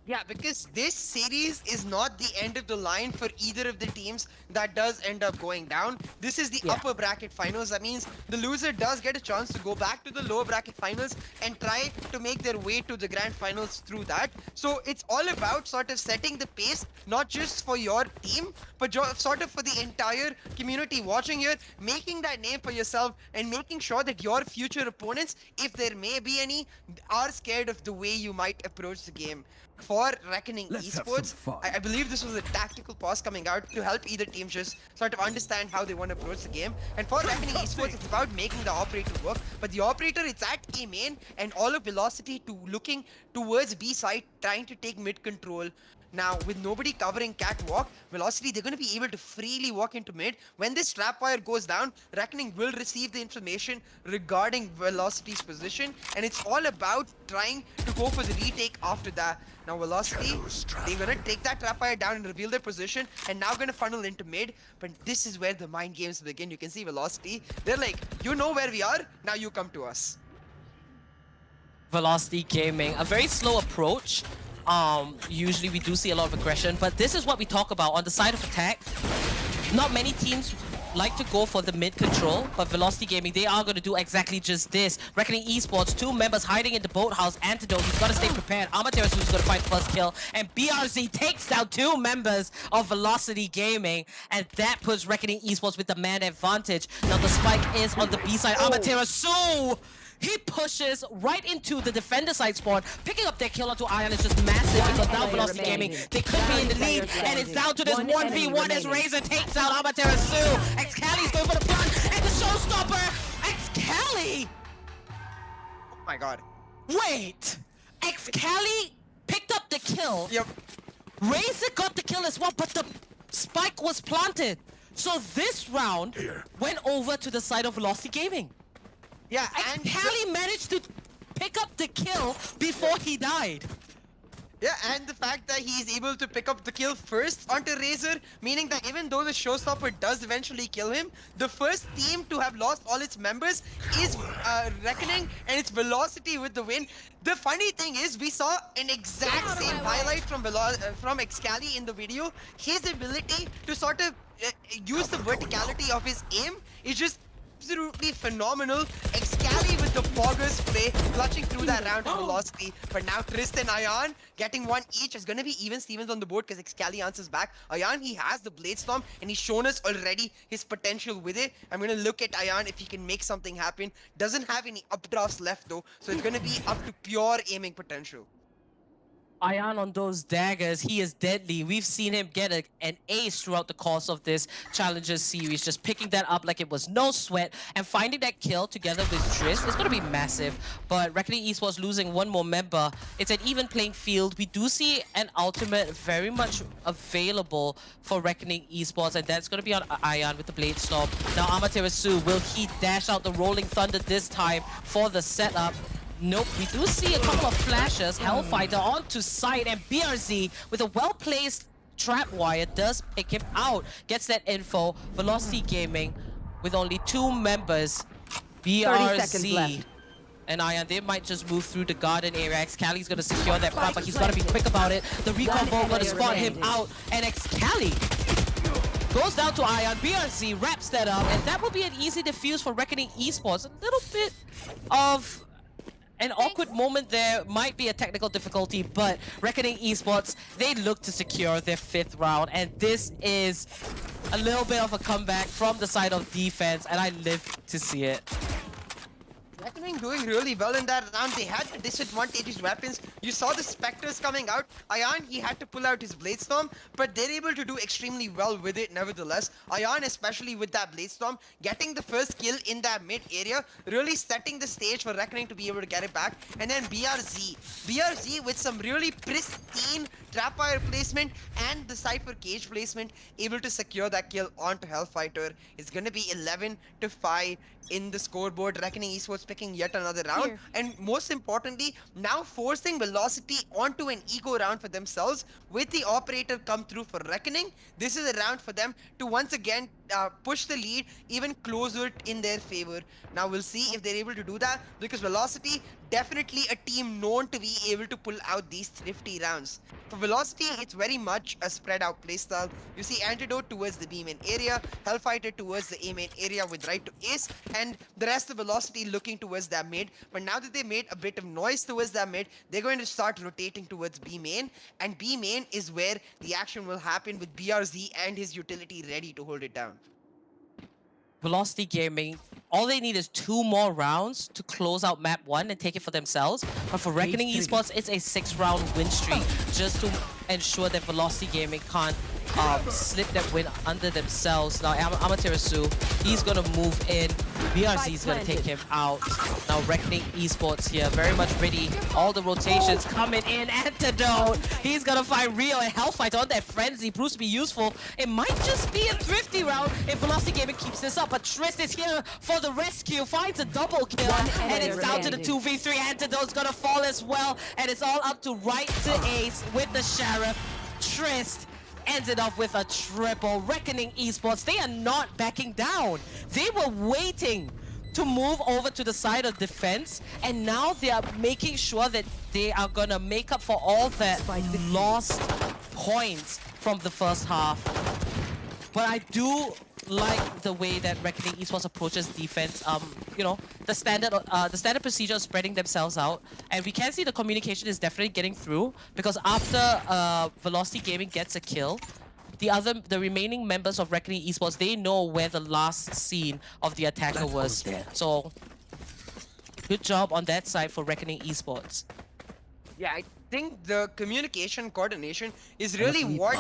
Yeah, because this series is not the end of the line for either of the teams that does end up going down. This is the upper bracket finals. That means the loser does get a chance to go back to the lower bracket finals and try to make their way to the grand finals through that. So it's all about sort of setting the pace, not just for your team, but sort of for the entire community watching here, making that name for yourself and making sure that your future opponents, if there may be any, are scared of the way you might approach the game. for Reckoning Let's have Esports, some fun. I believe this was a tactical pause coming out to help either team just sort of understand how they want to approach the game. And for Reckoning Esports, it's about making the operator work. But the operator, it's at A main, and all of Velocity to looking towards B side, trying to take mid control. Now, with nobody covering catwalk, Velocity, they're going to be able to freely walk into mid. When this trapwire goes down, Reckoning will receive the information regarding Velocity's position, and it's all about trying to go for the retake after that. Now, Velocity, they're going to take that trapwire down and reveal their position, and now going to funnel into mid. But this is where the mind games begin. You can see Velocity. They're like, you know where we are, now you come to us. Velocity Gaming, a very slow approach. Usually we do see a lot of aggression, but this is what we talk about on the side of attack. Not many teams like to go for the mid control, but Velocity Gaming, they are going to do exactly just this. Reckoning Esports, 2 members hiding in the boathouse. Antidote, he's got to stay prepared. Amaterasu is going to find first kill, and BRZ takes down 2 members of Velocity Gaming, and that puts Reckoning Esports with the man advantage. Now the spike is on the B side. Amaterasu! He pushes right into the defender side spawn, picking up their kill onto Ion is just massive because now Velocity Gaming, they could be in the lead, and it's down to this 1v1 as Razor takes out Amaterasu. Excali's going for the plunge, and the showstopper, Excali! Oh my god. Wait! Excali picked up the kill. Yep. Razor got the kill as well, but the spike was planted. So this round went over to the side of Velocity Gaming. Yeah, and Excali managed to pick up the kill before he died. yeah, and the fact that he's able to pick up the kill first onto Razor, meaning that even though the showstopper does eventually kill him, the first team to have lost all its members is Reckoning, and it's Velocity with the win. The funny thing is, we saw an exact same highlight from Excali in the video. His ability to sort of use the verticality of his aim is just absolutely phenomenal. Excali with the Fogger spray, clutching through that round of Velocity. But now Tristan, Ion getting 1 each. Is going to be even Stevens on the board because Excali answers back. Ion, he has the Blade Storm, and he's shown us already his potential with it. I'm going to look at Ion if he can make something happen. Doesn't have any updrafts left though, so it's going to be up to pure aiming potential. Ion on those daggers, he is deadly. We've seen him get an ace throughout the course of this Challengers series, just picking that up like it was no sweat, and finding that kill together with Triss is going to be massive. But Reckoning Esports losing 1 more member, it's an even playing field. We do see an ultimate very much available for Reckoning Esports, and that's going to be on Ion with the Blade Storm. Now Amaterasu, will he dash out the Rolling Thunder this time for the setup? Nope, we do see a couple of flashes. Hellfighter onto site, and BRZ with a well-placed trap wire does pick him out. Gets that info. Velocity Gaming with only 2 members. BRZ and Ion, they might just move through the garden area. Excali's gonna secure that front, but he's gotta be quick about it. The recon ball gonna spot him out, and Excali goes down to Ion. BRZ wraps that up, and that will be an easy defuse for Reckoning Esports. A little bit of an awkward moment there, might be a technical difficulty, but Reckoning Esports, they look to secure their 5th round, and this is a little bit of a comeback from the side of defense, and I live to see it. Reckoning doing really well in that round. They had disadvantaged weapons. You saw the Spectres coming out. Ion, he had to pull out his Blade Storm, but they're able to do extremely well with it nevertheless. Ion, especially with that Blade Storm, getting the first kill in that mid area, really setting the stage for Reckoning to be able to get it back. And then BRZ with some really pristine trapwire placement and the Cypher cage placement, able to secure that kill onto Hellfighter. It's going to be 11-5 in the scoreboard. Reckoning Esports picking yet another round, and most importantly, now forcing Velocity onto an eco round for themselves with the operator come through for Reckoning. This is a round for them to once again push the lead even closer in their favor. Now we'll see if they're able to do that, because Velocity, definitely a team known to be able to pull out these thrifty rounds. For Velocity, it's very much a spread out playstyle. You see Antidote towards the B main area, Hellfighter towards the A main area with right to ace, and the rest of Velocity looking towards that mid. But now that they made a bit of noise towards that mid, they're going to start rotating towards B main, and B main is where the action will happen with BRZ and his utility ready to hold it down. Velocity Gaming all they need is 2 more rounds to close out map 1 and take it for themselves. But for Reckoning Esports, it's a 6-round win streak just to ensure that Velocity Gaming can't slip that win under themselves. Now Amaterasu, he's gonna move in. BRZ is gonna take him out. Now Reckoning Esports here, very much ready. All the rotations coming in. Antidote, he's gonna find Rio and Hellfighter on that frenzy. Proves to be useful. It might just be a thrifty round if Velocity Gaming keeps this up. But Trist is here for the rescue, finds a double kill, and it's down to the 2v3. Antidote's gonna fall as well, and it's all up to right to Ace with the Sheriff. Trist ends it off with a triple. Reckoning Esports, they are not backing down. They were waiting to move over to the side of defense, and now they are making sure that they are gonna make up for all that lost points from the first half. But I do like the way that Reckoning Esports approaches defense. You know, the standard procedure of spreading themselves out, and we can see the communication is definitely getting through, because after Velocity Gaming gets a kill, the remaining members of Reckoning Esports, they know where the last scene of the attacker was. So good job on that side for Reckoning Esports. Yeah, I think the communication coordination is really what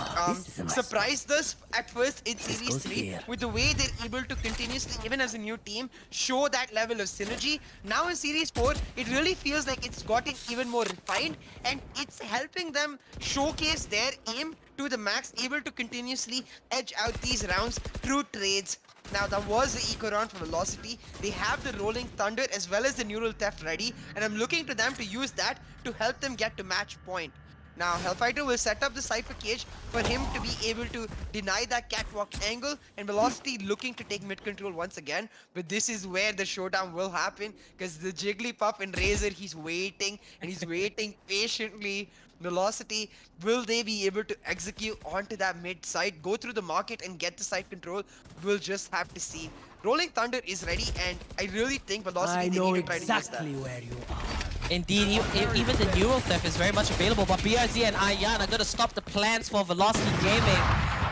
surprised us at first in Series 3, with the way they're able to continuously, even as a new team, show that level of synergy. Now in Series 4, it really feels like it's gotten even more refined, and it's helping them showcase their aim to the max, able to continuously edge out these rounds through trades. Now that was the eco round for Velocity. They have the Rolling Thunder as well as the Neural Theft ready, and I'm looking to them to use that to help them get to match point. Now Hellfighter will set up the Cypher Cage for him to be able to deny that catwalk angle, and Velocity looking to take mid control once again. But this is where the showdown will happen, because the Jigglypuff and Razor, he's waiting and he's waiting patiently. Velocity, will they be able to execute onto that mid side, go through the market and get the side control? We'll just have to see. Rolling Thunder is ready, and I really think Velocity, they need to try to use that. Exactly where you are. Indeed, even the Neural Theft is very much available, but BRZ and Ayan are going to stop the plans for Velocity Gaming.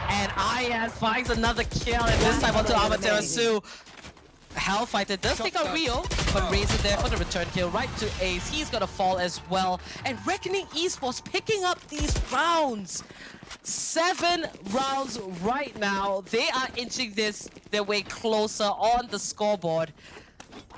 And Ayan finds another kill, and this time onto Amaterasu. Hellfighter does take a Rio, but Razor there for the return kill right to Ace. He's gonna fall as well. And Reckoning Esports picking up these rounds. 7 rounds right now. They are inching their way closer on the scoreboard.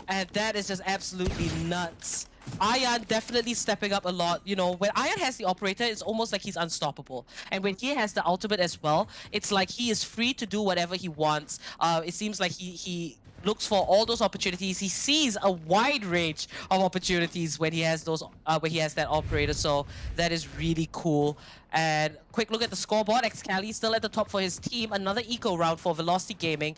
And that is just absolutely nuts. Ayan definitely stepping up a lot. You know, when Ayan has the operator, it's almost like he's unstoppable. And when he has the ultimate as well, it's like he is free to do whatever he wants. It seems like he looks for all those opportunities. He sees a wide range of opportunities when he has those when he has that operator. So that is really cool. And quick look at the scoreboard. Excali still at the top for his team. Another eco round for Velocity Gaming.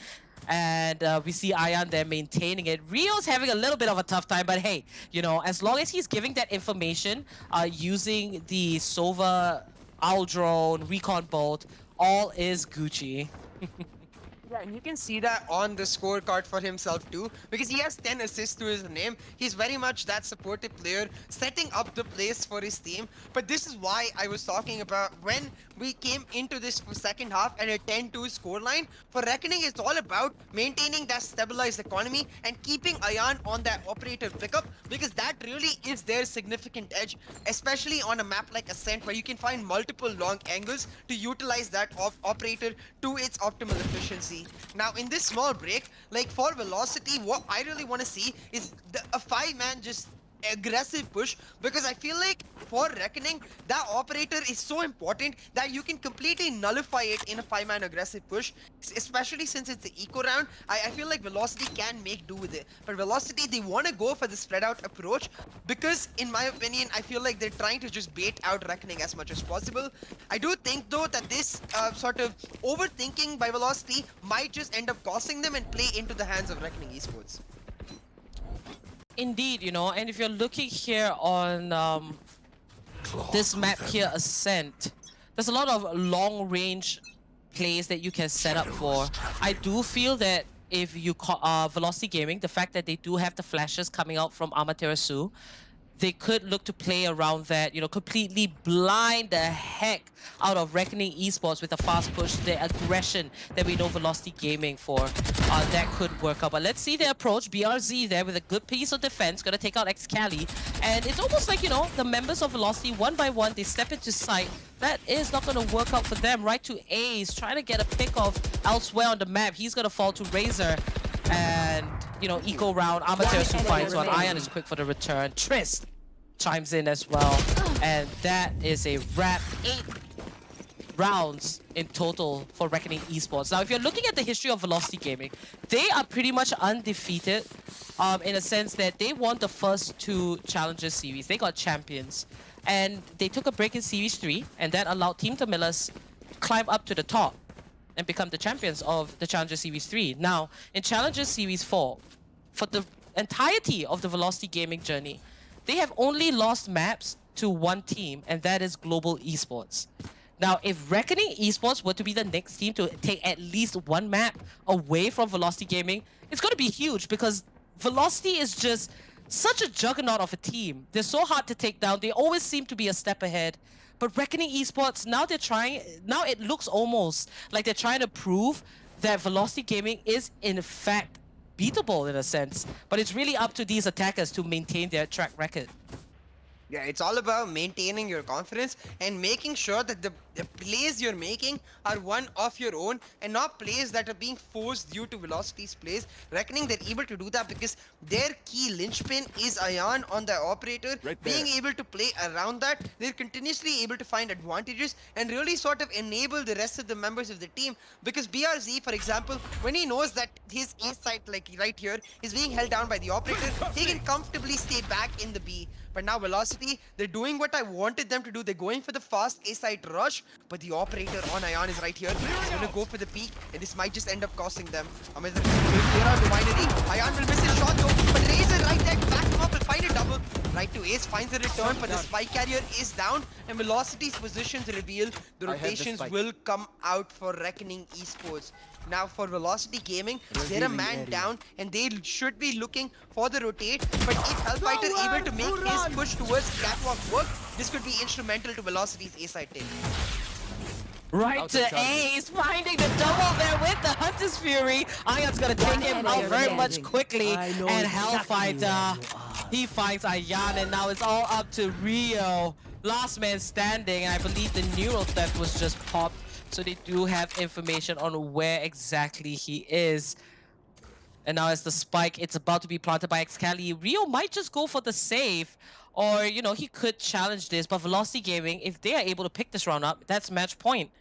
And we see Ayan there maintaining it. Rio's having a little bit of a tough time, but hey, you know, as long as he's giving that information using the Sova, Owl Drone, Recon Bolt, all is Gucci. Yeah, and you can see that on the scorecard for himself too, because he has 10 assists to his name. He's very much that supportive player, setting up the place for his team. But this is why I was talking about when we came into this second half at a 10-2 scoreline. For Reckoning, it's all about maintaining that stabilized economy and keeping Ayan on that operator pickup, because that really is their significant edge, especially on a map like Ascent, where you can find multiple long angles to utilize that operator to its optimal efficiency. Now in this small break, like for Velocity, what I really want to see is a 5-man just aggressive push, because I feel like for Reckoning, that operator is so important that you can completely nullify it in a 5-man aggressive push, especially since it's the eco round. I feel like Velocity can make do with it, but Velocity, they want to go for the spread out approach, because in my opinion, I feel like they're trying to just bait out Reckoning as much as possible. I do think though that this sort of overthinking by Velocity might just end up costing them and play into the hands of Reckoning Esports. Indeed, you know, and if you're looking here on this map here, Ascent, there's a lot of long-range plays that you can set up for. I do feel that if you Velocity Gaming, the fact that they do have the flashes coming out from Amaterasu, they could look to play around that, you know, completely blind the heck out of Reckoning Esports with a fast push, the aggression that we know Velocity Gaming for. That could work out. But let's see their approach. BRZ there with a good piece of defense, gonna take out Excali. And it's almost like, you know, the members of Velocity, one by one, they step into sight. That is not gonna work out for them. Right to Ace, trying to get a pick off elsewhere on the map. He's gonna fall to Razor. And, you know, eco round, Amaterasu finds one. Ion is quick for the return. Trist chimes in as well. And that is a wrap. 8 rounds in total for Reckoning Esports. Now, if you're looking at the history of Velocity Gaming, they are pretty much undefeated in a sense that they won the first 2 Challenger series. They got champions. And they took a break in Series 3, and that allowed Team Tamilus climb up to the top and become the champions of the Challenger Series 3. Now, in Challenger Series 4, for the entirety of the Velocity Gaming journey, they have only lost maps to one team, and that is Global Esports. Now, if Reckoning Esports were to be the next team to take at least one map away from Velocity Gaming, it's going to be huge because Velocity is just such a juggernaut of a team. They're so hard to take down. They always seem to be a step ahead. But Reckoning Esports, now it looks almost like they're trying to prove that Velocity Gaming is in fact beatable in a sense. But it's really up to these attackers to maintain their track record. Yeah, it's all about maintaining your confidence and making sure that the plays you're making are one of your own and not plays that are being forced due to Velocity's plays. Reckoning they're able to do that because their key linchpin is Ion on the operator. Being able to play around that, they're continuously able to find advantages and really sort of enable the rest of the members of the team. Because BRZ, for example, when he knows that his A site, like right here, is being held down by the operator, he can comfortably stay back in the B. But now Velocity, they're doing what I wanted them to do. They're going for the fast A-side rush, but the operator on Ion is right here. He's gonna go for the peak, and this might just end up costing them. Amit will clear out the binary. Ion will miss his shot though, but Razor right there to back him up and find a double. Right to Ace, finds a return, but the spike carrier is down, and Velocity's positions reveal. The rotations will come out for Reckoning Esports. Now for Velocity Gaming, they're a man down and they should be looking for the rotate. But if Hellfighter able to make his push towards Catwalk work, this could be instrumental to Velocity's A-side take. Right to Ace, finding the double there with the Hunter's Fury. Ion's gonna take him out very much quickly. And Hellfighter, he finds Ion, and now it's all up to Rio. Last man standing, and I believe the neural theft was just popped. So they do have information on where exactly he is. And now as the spike, it's about to be planted by Excali. Rio might just go for the save. Or, you know, he could challenge this. But Velocity Gaming, if they are able to pick this round up, that's match point.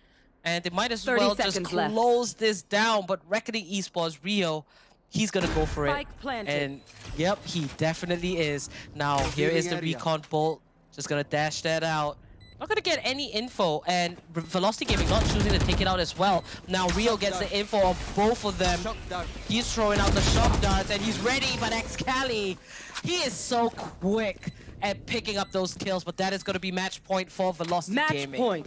And they might as well just close this down. But Reckoning Esports, Rio, he's going to go for it. And, yep, he definitely is. Now, here is the recon bolt. Just going to dash that out. Not gonna get any info, and Velocity Gaming not choosing to take it out as well. Now Rio gets the info on both of them. He's throwing out the shock darts, and he's ready, but Excali, he is so quick at picking up those kills, but that is gonna be match point for Velocity Gaming.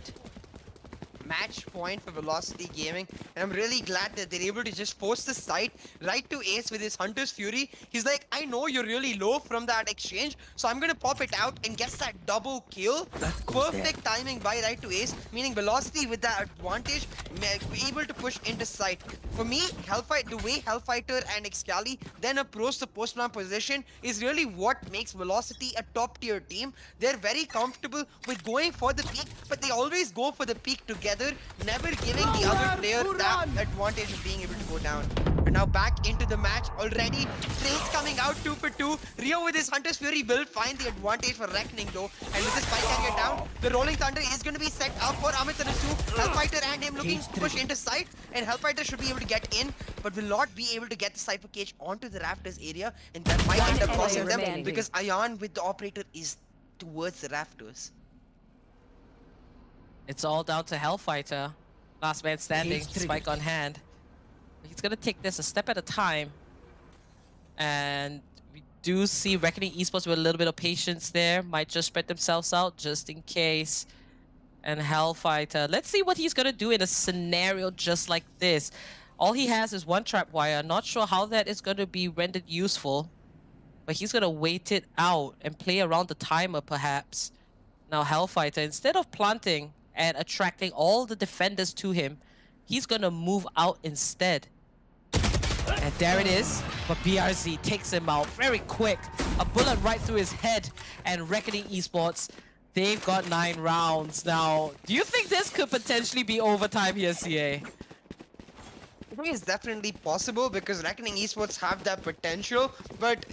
Match point for Velocity Gaming, and I'm really glad that they're able to just force the site right to Ace with his Hunter's Fury. He's like, I know you're really low from that exchange, so I'm gonna pop it out and gets that double kill. Perfect timing by right to Ace, meaning Velocity with that advantage, able to push into site. For me, the way Hellfighter and Excali then approach the post-plant position is really what makes Velocity a top-tier team. They're very comfortable with going for the peak, but they always go for the peak together, never giving the other player that advantage of being able to go down. But now back into the match already. Trades coming out 2 for 2. Rio with his Hunter's Fury will find the advantage for Reckoning though. And with his spike carrier down, the Rolling Thunder is going to be set up for Amaterasu. Hellfighter and him looking to push into site. And Hellfighter should be able to get in, but will not be able to get the Cypher Cage onto the Rafters area. And that might end up costing them because Ion with the operator is towards the Rafters. It's all down to Hellfighter. Last man standing, spike on hand. He's gonna take this a step at a time. And we do see Reckoning Esports with a little bit of patience there. Might just spread themselves out just in case. And Hellfighter, let's see what he's gonna do in a scenario just like this. All he has is one trap wire. Not sure how that is gonna be rendered useful. but he's gonna wait it out and play around the timer perhaps. Now Hellfighter, instead of planting and attracting all the defenders to him, he's gonna move out instead. And there it is, but BRZ takes him out very quick. A bullet right through his head, and Reckoning Esports, they've got 9 rounds. Now, do you think this could potentially be overtime here, CA? I think it's definitely possible because Reckoning Esports have that potential, but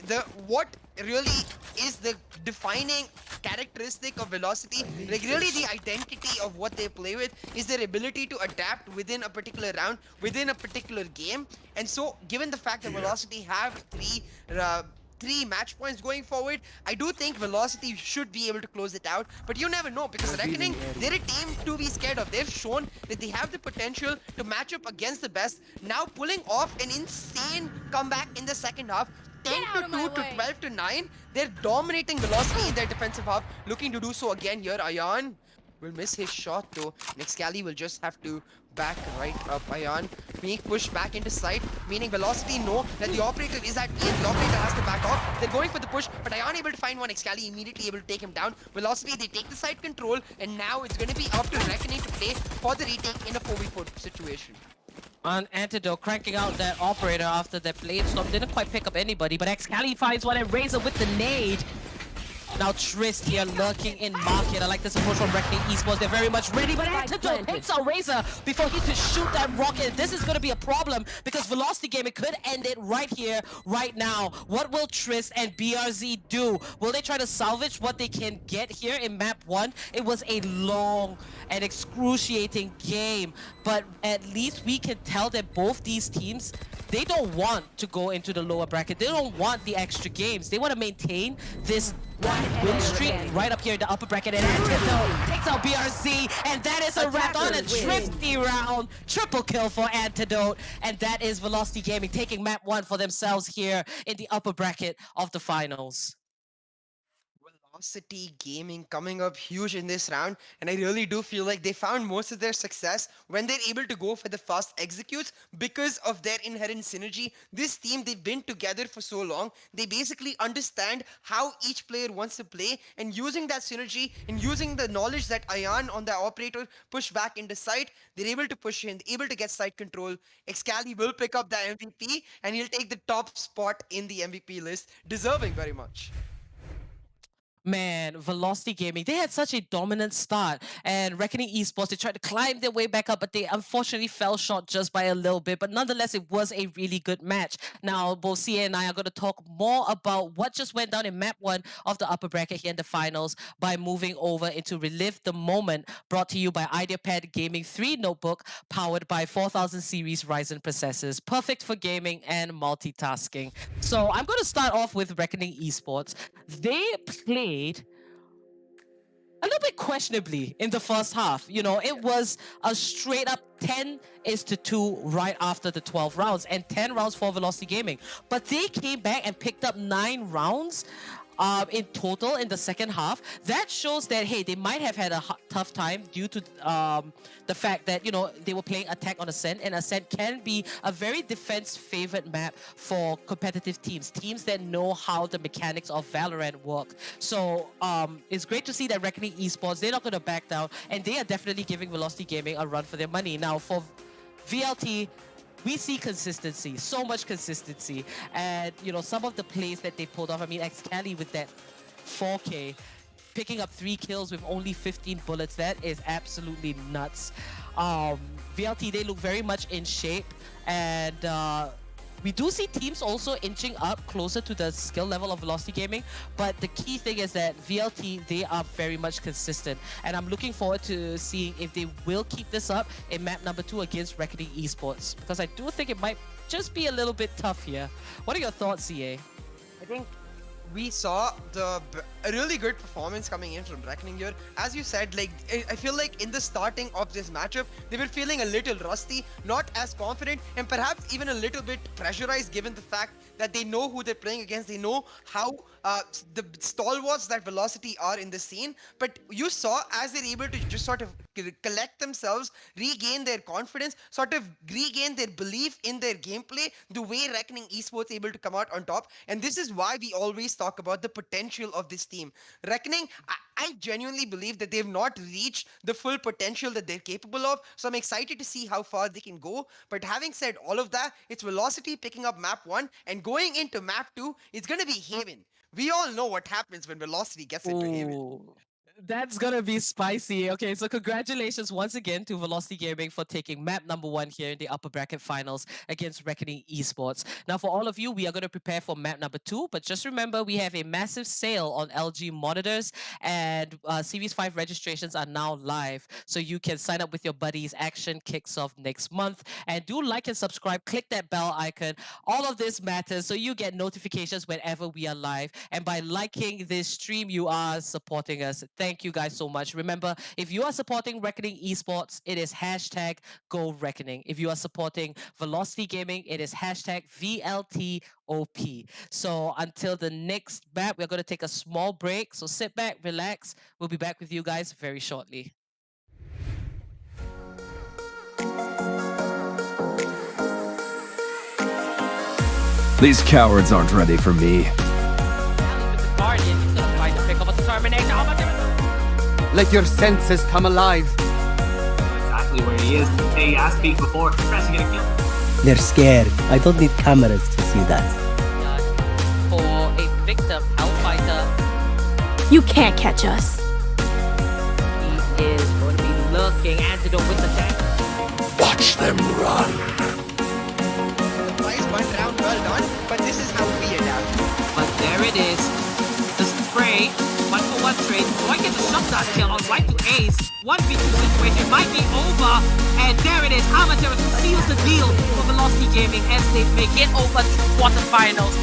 what really is the defining characteristic of Velocity, like really the identity of what they play with, is their ability to adapt within a particular round, within a particular game. And so, given the fact that Velocity have three match points going forward, I do think Velocity should be able to close it out, but you never know because Reckoning, they're a team to be scared of. They've shown that they have the potential to match up against the best, now pulling off an insane comeback in the second half. 10-2 to 12-9. They're dominating Velocity in their defensive half, looking to do so again here. Ayan will miss his shot though. Nexcali will just have to back right up. Ayan being pushed back into sight, meaning Velocity know that the operator is at E and the operator has to back off. They're going for the push, but Ayan able to find one. Nexcali immediately able to take him down. Velocity, they take the side control, and now it's going to be up to Reckoning to play for the retake in a 4v4 situation. On Antidote cranking out that operator after that blade storm didn't quite pick up anybody, but Excali finds one and Razor with the nade. Now Trist here lurking in market. I like this approach from Reckoning Esports. They're very much ready, but Antidote hits our Razor before he could shoot that rocket. This is going to be a problem because Velocity Gaming could end it right here, right now. What will Trist and BRZ do? Will they try to salvage what they can get here in map 1? It was a long and excruciating game, but at least we can tell that both these teams, they don't want to go into the lower bracket. They don't want the extra games. They want to maintain this win streak right up here in the upper bracket. And Antidote takes out BRZ, and that is a wrap on a Trifty round. Triple kill for Antidote, and that is Velocity Gaming taking map 1 for themselves here in the upper bracket of the finals. Velocity Gaming coming up huge in this round, and I really do feel like they found most of their success when they're able to go for the fast executes because of their inherent synergy. This team, they've been together for so long, they basically understand how each player wants to play, and using that synergy and using the knowledge that Ayan on the operator push back into site, they're able to push in, able to get site control. Excali will pick up the MVP, and he'll take the top spot in the MVP list, deserving very much. Man, Velocity Gaming, they had such a dominant start, and Reckoning Esports, they tried to climb their way back up, but they unfortunately fell short just by a little bit. But nonetheless, it was a really good match. Now, both CA and I are going to talk more about what just went down in map 1 of the upper bracket here in the finals by moving over into Relive the Moment, brought to you by Ideapad Gaming 3 notebook, powered by 4000 Series Ryzen Processors, perfect for gaming and multitasking. So I'm going to start off with Reckoning Esports. They played a little bit questionably in the first half. You know, it was a straight up 10-2 right after the 12 rounds and 10 rounds for Velocity Gaming. But they came back and picked up 9 rounds in total in the second half. That shows that, hey, they might have had a tough time due to the fact that, you know, they were playing attack on Ascent, and Ascent can be a very defense-favored map for competitive teams that know how the mechanics of Valorant work. So it's great to see that Reckoning Esports, they're not going to back down, and they are definitely giving Velocity Gaming a run for their money. Now, for VLT, we see consistency, so much consistency, and you know, some of the plays that they pulled off. I mean, Excali with that 4K, picking up 3 kills with only 15 bullets, that is absolutely nuts. VLT, they look very much in shape, and we do see teams also inching up closer to the skill level of Velocity Gaming, but the key thing is that VLT, they are very much consistent, and I'm looking forward to seeing if they will keep this up in map number 2 against Reckoning Esports, because I do think it might just be a little bit tough here. What are your thoughts, CA? I think we saw a really good performance coming in from Reckoning here. As you said, like, I feel like in the starting of this matchup, they were feeling a little rusty, not as confident, and perhaps even a little bit pressurized given the fact that they know who they're playing against. They know how the stalwarts that Velocity are in the scene. But you saw as they're able to just sort of collect themselves, regain their confidence, sort of regain their belief in their gameplay, the way Reckoning Esports able to come out on top. And this is why we always talk about the potential of this team. Reckoning, I genuinely believe that they've not reached the full potential that they're capable of. So I'm excited to see how far they can go. But having said all of that, it's Velocity picking up map 1 and going into map 2. It's going to be Haven. We all know what happens when Velocity gets into Haven. Ooh, that's gonna be spicy. Okay, so congratulations once again to Velocity Gaming for taking map number 1 here in the upper bracket finals against Reckoning Esports. Now, for all of you, we are going to prepare for map number 2, but just remember we have a massive sale on LG monitors, and Series 5 registrations are now live, so you can sign up with your buddies. Action kicks off next month, and do like and subscribe. Click that bell icon. All of this matters, so you get notifications whenever we are live. And by liking this stream, you are supporting us. Thank you guys so much. Remember, if you are supporting Reckoning Esports, it is hashtag Go Reckoning. If you are supporting Velocity Gaming, it is hashtag VLTOP. So until the next map, we're going to take a small break. So sit back, relax. We'll be back with you guys very shortly. These cowards aren't ready for me. Guardian, he's going to try to pick up a Terminator. Let your senses come alive. Exactly where he is. Hey, I speak before. Pressing gonna kill. They're scared. I don't need cameras to see that. For a victim, Hellfighter. You can't catch us. He is going to be looking. Antidote with the tank. Watch them run. Nice one round, well done. But this is how we adapt. But there it is. The spray. 1-for-1 trade. Going to get the shotgun kill on right to Ace. 1v2 situation might be over. And there it is. Amateur seals the deal for Velocity Gaming as they make it over to quarterfinals.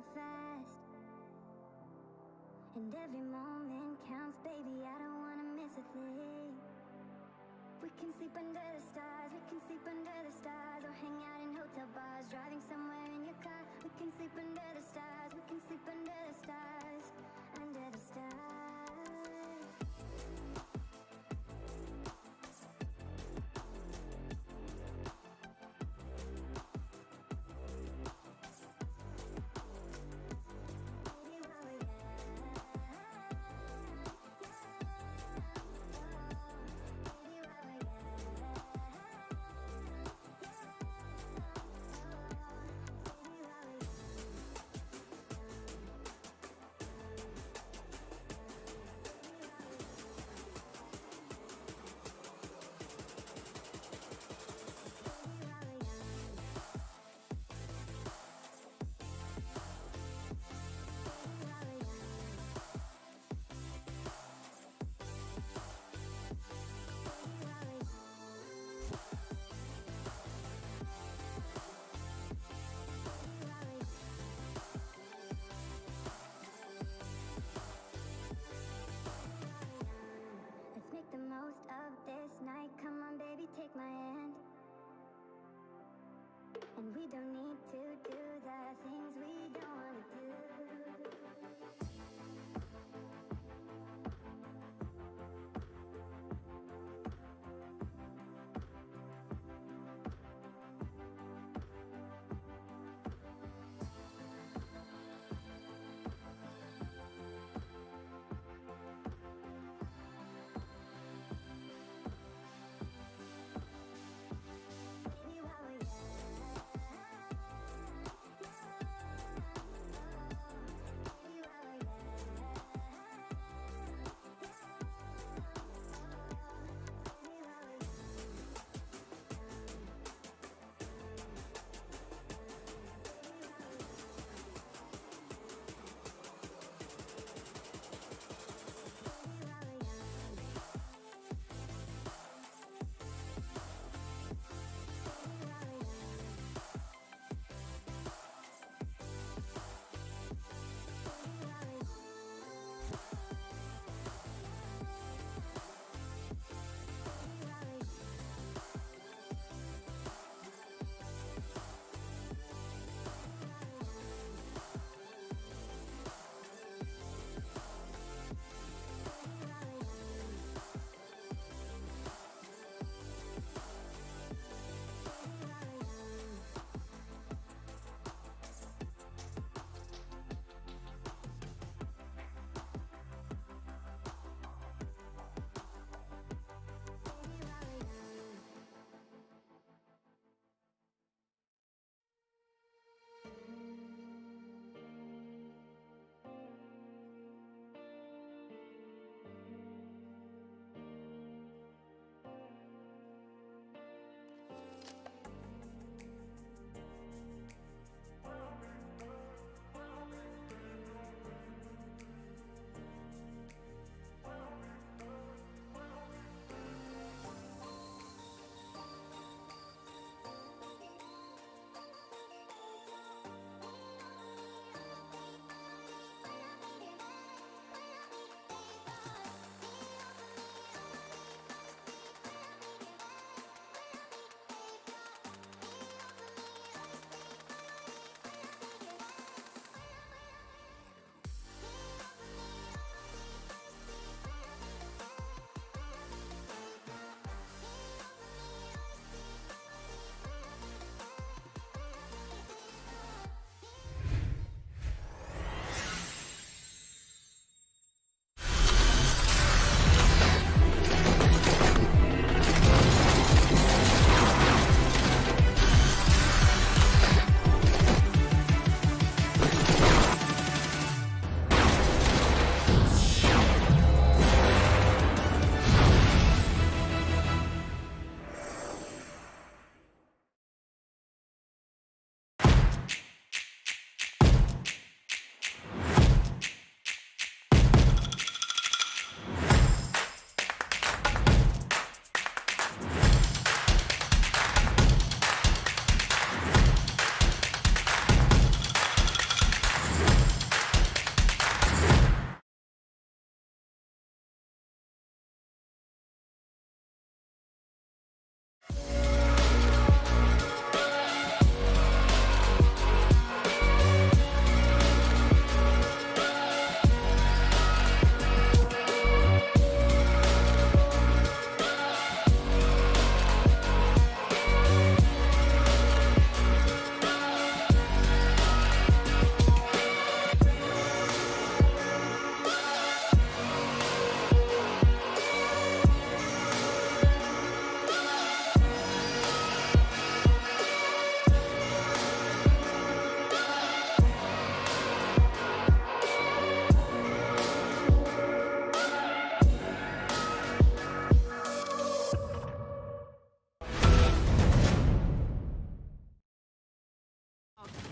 so fast. And every moment counts, baby, I don't wanna miss a thing. We can sleep under the stars, we can sleep under the stars, or hang out in hotel bars, driving somewhere in your car. We can sleep under the stars, we can sleep under the stars, under the stars.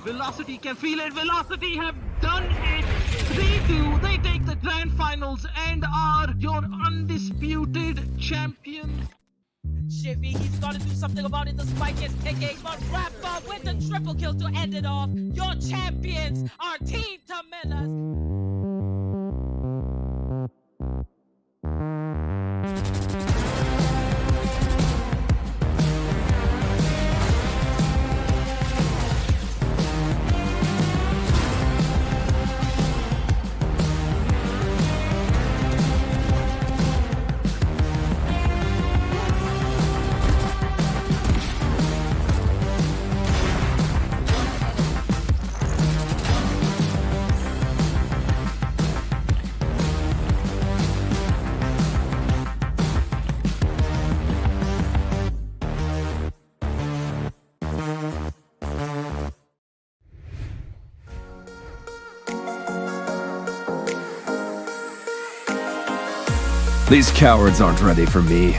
Velocity can feel it. Velocity have done it. They do. They take the grand finals and are your undisputed champions. Shivy, he's got to do something about it. The spike is ticking, but Rappa with the triple kill to end it off. Your champions are Team Tamelas. These cowards aren't ready for me.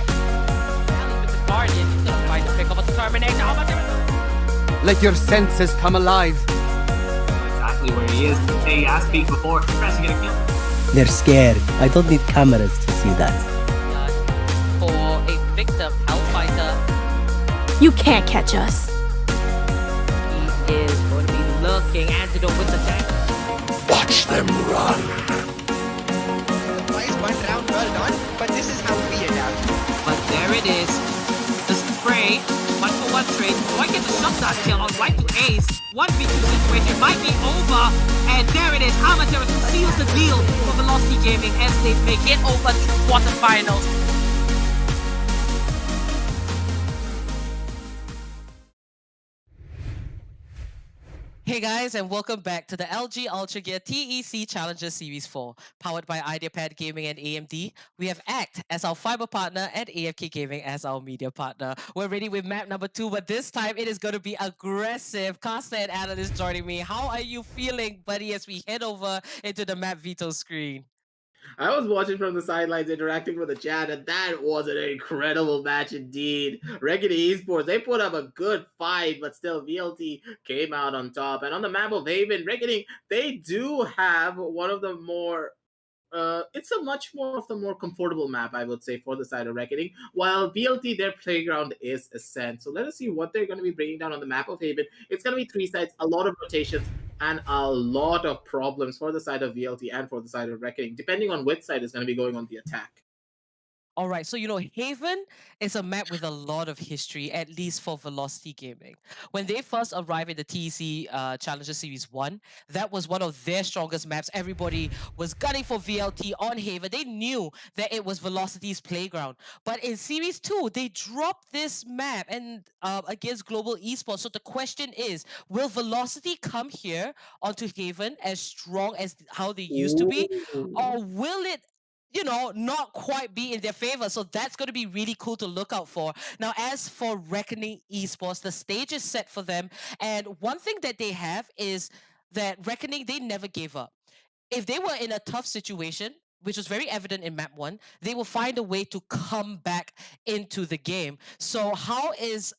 Let your senses come alive. Exactly where he is. Hey, as peak before, pressing it again. They're scared. I don't need cameras to see that. For a victim, Hellfighter, You can't catch us. he is going to be looking. Antidote with the tank. Watch them run. Nice one round, well done. But this is how we adapt. But there it is. The spray. 1-for-1 trade. Do I get the shot kill on right to ace? 1v2 situation might be over. And there it is. Amateur seals the deal for Velocity Gaming as they make it over to quarterfinals. Hey guys, and welcome back to the LG Ultragear TEC Challenger Series 4, powered by Ideapad Gaming and AMD. We have ACT as our fiber partner and AFK Gaming as our media partner. We're ready with map number 2, but this time it is going to be aggressive. Caster and Alan is joining me. How are you feeling, buddy, as we head over into the map veto screen? I was watching from the sidelines, interacting with the chat, and that was an incredible match indeed. Reckoning Esports, they put up a good fight, but still VLT came out on top. And on the map of Haven, Reckoning, they do have one of the more it's a much more of the more comfortable map, I would say, for the side of Reckoning. While VLT, their playground is Ascent. So let us see what they're going to be bringing down on the map of Haven. It's going to be 3 sides, a lot of rotations, and a lot of problems for the side of VLT and for the side of Reckoning, depending on which side is going to be going on the attack. All right, so Haven is a map with a lot of history, at least for Velocity Gaming. When they first arrived in the TEC Challenger Series 1, that was one of their strongest maps. Everybody was gunning for VLT on Haven. They knew that it was Velocity's playground. But in Series 2, they dropped this map and against Global Esports. So the question is, will Velocity come here onto Haven as strong as how they used to be? Or will it not quite be in their favor? So that's going to be really cool to look out for. Now, as for Reckoning Esports, the stage is set for them. And one thing that they have is that Reckoning, they never gave up. If they were in a tough situation, which was very evident in map 1, they will find a way to come back into the game. So how is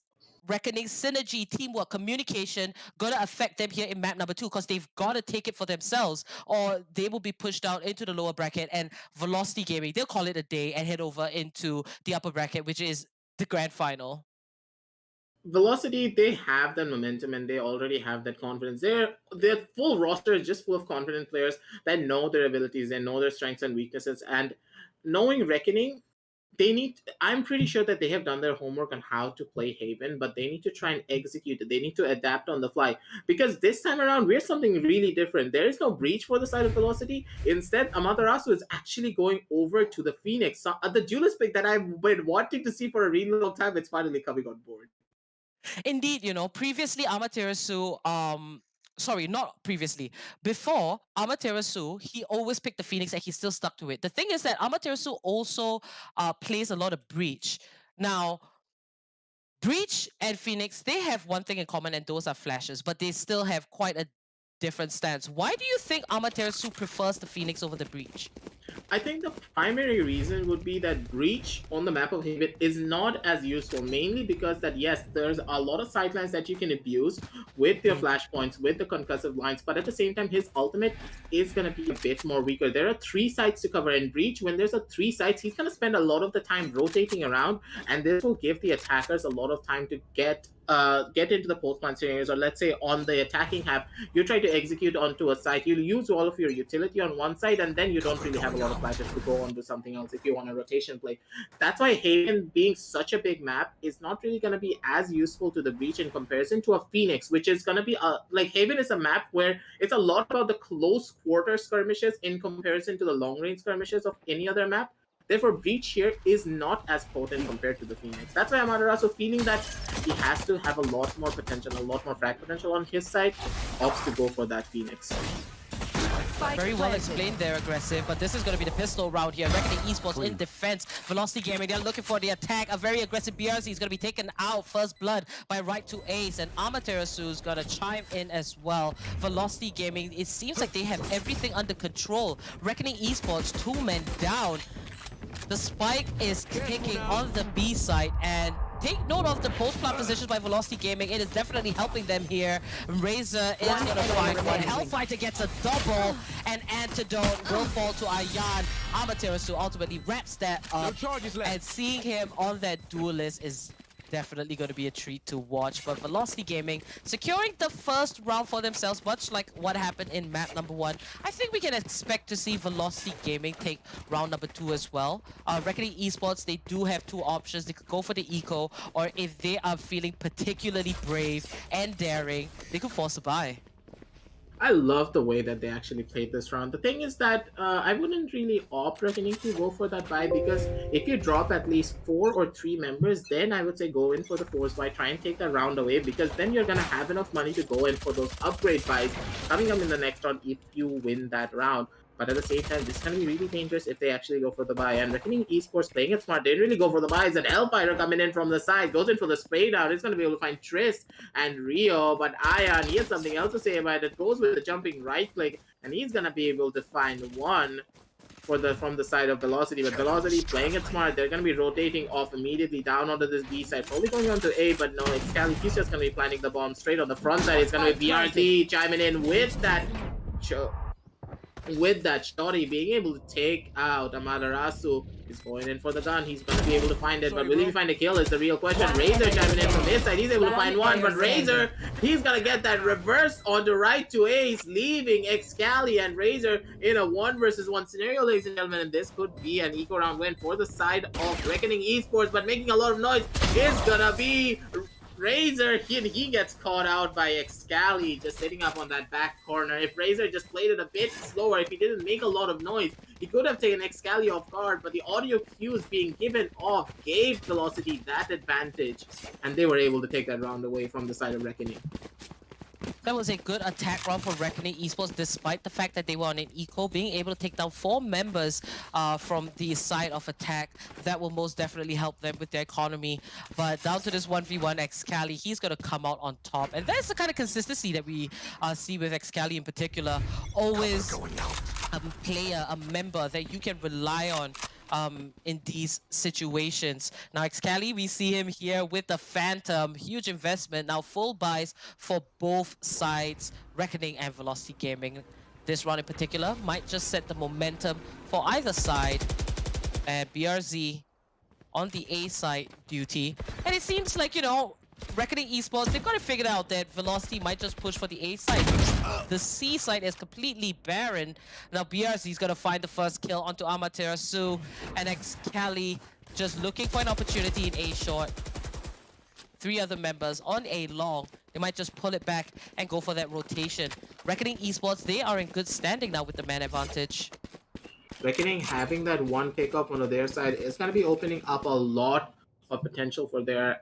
Reckoning synergy, teamwork, communication going to affect them here in map number 2? Because they've got to take it for themselves, or they will be pushed down into the lower bracket, and Velocity Gaming, they'll call it a day and head over into the upper bracket, which is the grand final. Velocity, they have that momentum and they already have that confidence. Their full roster is just full of confident players that know their abilities, they know their strengths and weaknesses. And knowing Reckoning, I'm pretty sure that they have done their homework on how to play Haven, but they need to try and execute it. They need to adapt on the fly, because this time around we're something really different. There is no breach for the side of Velocity. Instead, Amaterasu is actually going over to the Phoenix. So, the duelist pick that I've been wanting to see for a really long time, it's finally coming on board. Indeed, previously Amaterasu, sorry, not previously. Before, Amaterasu, he always picked the Phoenix and he still stuck to it. The thing is that Amaterasu also plays a lot of Breach. Now, Breach and Phoenix, they have one thing in common, and those are flashes, but they still have quite a different stance. Why do you think Amaterasu prefers the Phoenix over the Breach? I think the primary reason would be that Breach on the map of Haven is not as useful, mainly because that yes, there's a lot of sidelines that you can abuse with your flashpoints, with the concussive lines, but at the same time, his ultimate is going to be a bit more weaker. There are 3 sites to cover in Breach. When there's a 3 sites, he's going to spend a lot of the time rotating around, and this will give the attackers a lot of time to get into the post-plant scenarios, or let's say on the attacking half, you try to execute onto a site, you'll use all of your utility on one side, and then you don't really have a lot of flashes to go on to something else if you want a rotation play. That's why Haven, being such a big map, is not really going to be as useful to the Breach in comparison to a Phoenix, which is going to be like Haven is a map where it's a lot about the close quarter skirmishes in comparison to the long range skirmishes of any other map. Therefore, Breach here is not as potent compared to the Phoenix. That's why Amaterasu, feeling that he has to have a lot more potential, a lot more frag potential on his side, opts to go for that Phoenix. Very well explained there, Aggressive, but this is going to be the pistol round here. Reckoning Esports in defense. Velocity Gaming, they're looking for the attack. A very aggressive BRZ is going to be taken out. First blood by Right to Ace, and Amaterasu is going to chime in as well. Velocity Gaming, it seems like they have everything under control. Reckoning Esports, 2 men down. The spike is taking on the B side, and take note of the post-plant positions by Velocity Gaming. It is definitely helping them here. Razor is going to find one. Hellfighter gets a double, and Antidote will fall to Ayan. Amaterasu ultimately wraps that up, and seeing him on that duelist is definitely going to be a treat to watch. But Velocity Gaming securing the first round for themselves, much like what happened in map number 1. I think we can expect to see Velocity Gaming take round number 2 as well. Reckoning Esports, they do have 2 options. They could go for the eco, or if they are feeling particularly brave and daring, they could force a buy. I love the way that they actually played this round. The thing is that I wouldn't really opt Reckoning to go for that buy, because if you drop at least 4 or 3 members, then I would say go in for the force buy, try and take that round away, because then you're going to have enough money to go in for those upgrade buys coming up in the next round if you win that round. But at the same time, this is going to be really dangerous if they actually go for the buy. And Reckoning Esports playing it smart, they didn't really go for the buys. And Hellfighter coming in from the side, goes in for the spray down. He's going to be able to find Triss and Rio. But Ayan, he has something else to say about it. Goes with the jumping right click, and he's going to be able to find one from the side of Velocity. But Velocity playing it smart, they're going to be rotating off immediately down onto this B side. Probably going on to A, but no, it's Cali. He's just going to be planting the bomb straight on the front side. It's going to be BRZ chiming in with that shotty, being able to take out Amaterasu. Is going in for the gun. He's going to be able to find it, but will he find a kill is the real question. Razor chiming in from his side. He's able to find one, but Razor, he's going to get that reverse on the Right to Ace, leaving Excali and Razor in a 1 versus 1 scenario, ladies and gentlemen. And this could be an eco round win for the side of Reckoning Esports, but making a lot of noise is going to be Razor. He gets caught out by Excali, just sitting up on that back corner. If Razor just played it a bit slower, if he didn't make a lot of noise, he could have taken Excali off guard, but the audio cues being given off gave Velocity that advantage, and they were able to take that round away from the side of Reckoning. That was a good attack round for Reckoning Esports, despite the fact that they were on an eco, being able to take down 4 members from the side of attack. That will most definitely help them with their economy. But down to this 1v1, Excali, he's going to come out on top. And that's the kind of consistency that we see with Excali in particular. Always a player, a member that you can rely on in these situations. Now Excali, we see him here with the Phantom, huge investment. Now full buys for both sides, Reckoning and Velocity Gaming. This round in particular might just set the momentum for either side. And BRZ on the A side duty. And it seems like, you know, Reckoning Esports, they've got to figure out that Velocity might just push for the A side. The C side is completely barren. Now BRZ is going to find the first kill onto Amaterasu, and Excali just looking for an opportunity in A short. 3 other members on A long. They might just pull it back and go for that rotation. Reckoning Esports, they are in good standing now with the man advantage. Reckoning having that 1 pickup on their side is going to be opening up a lot of potential for their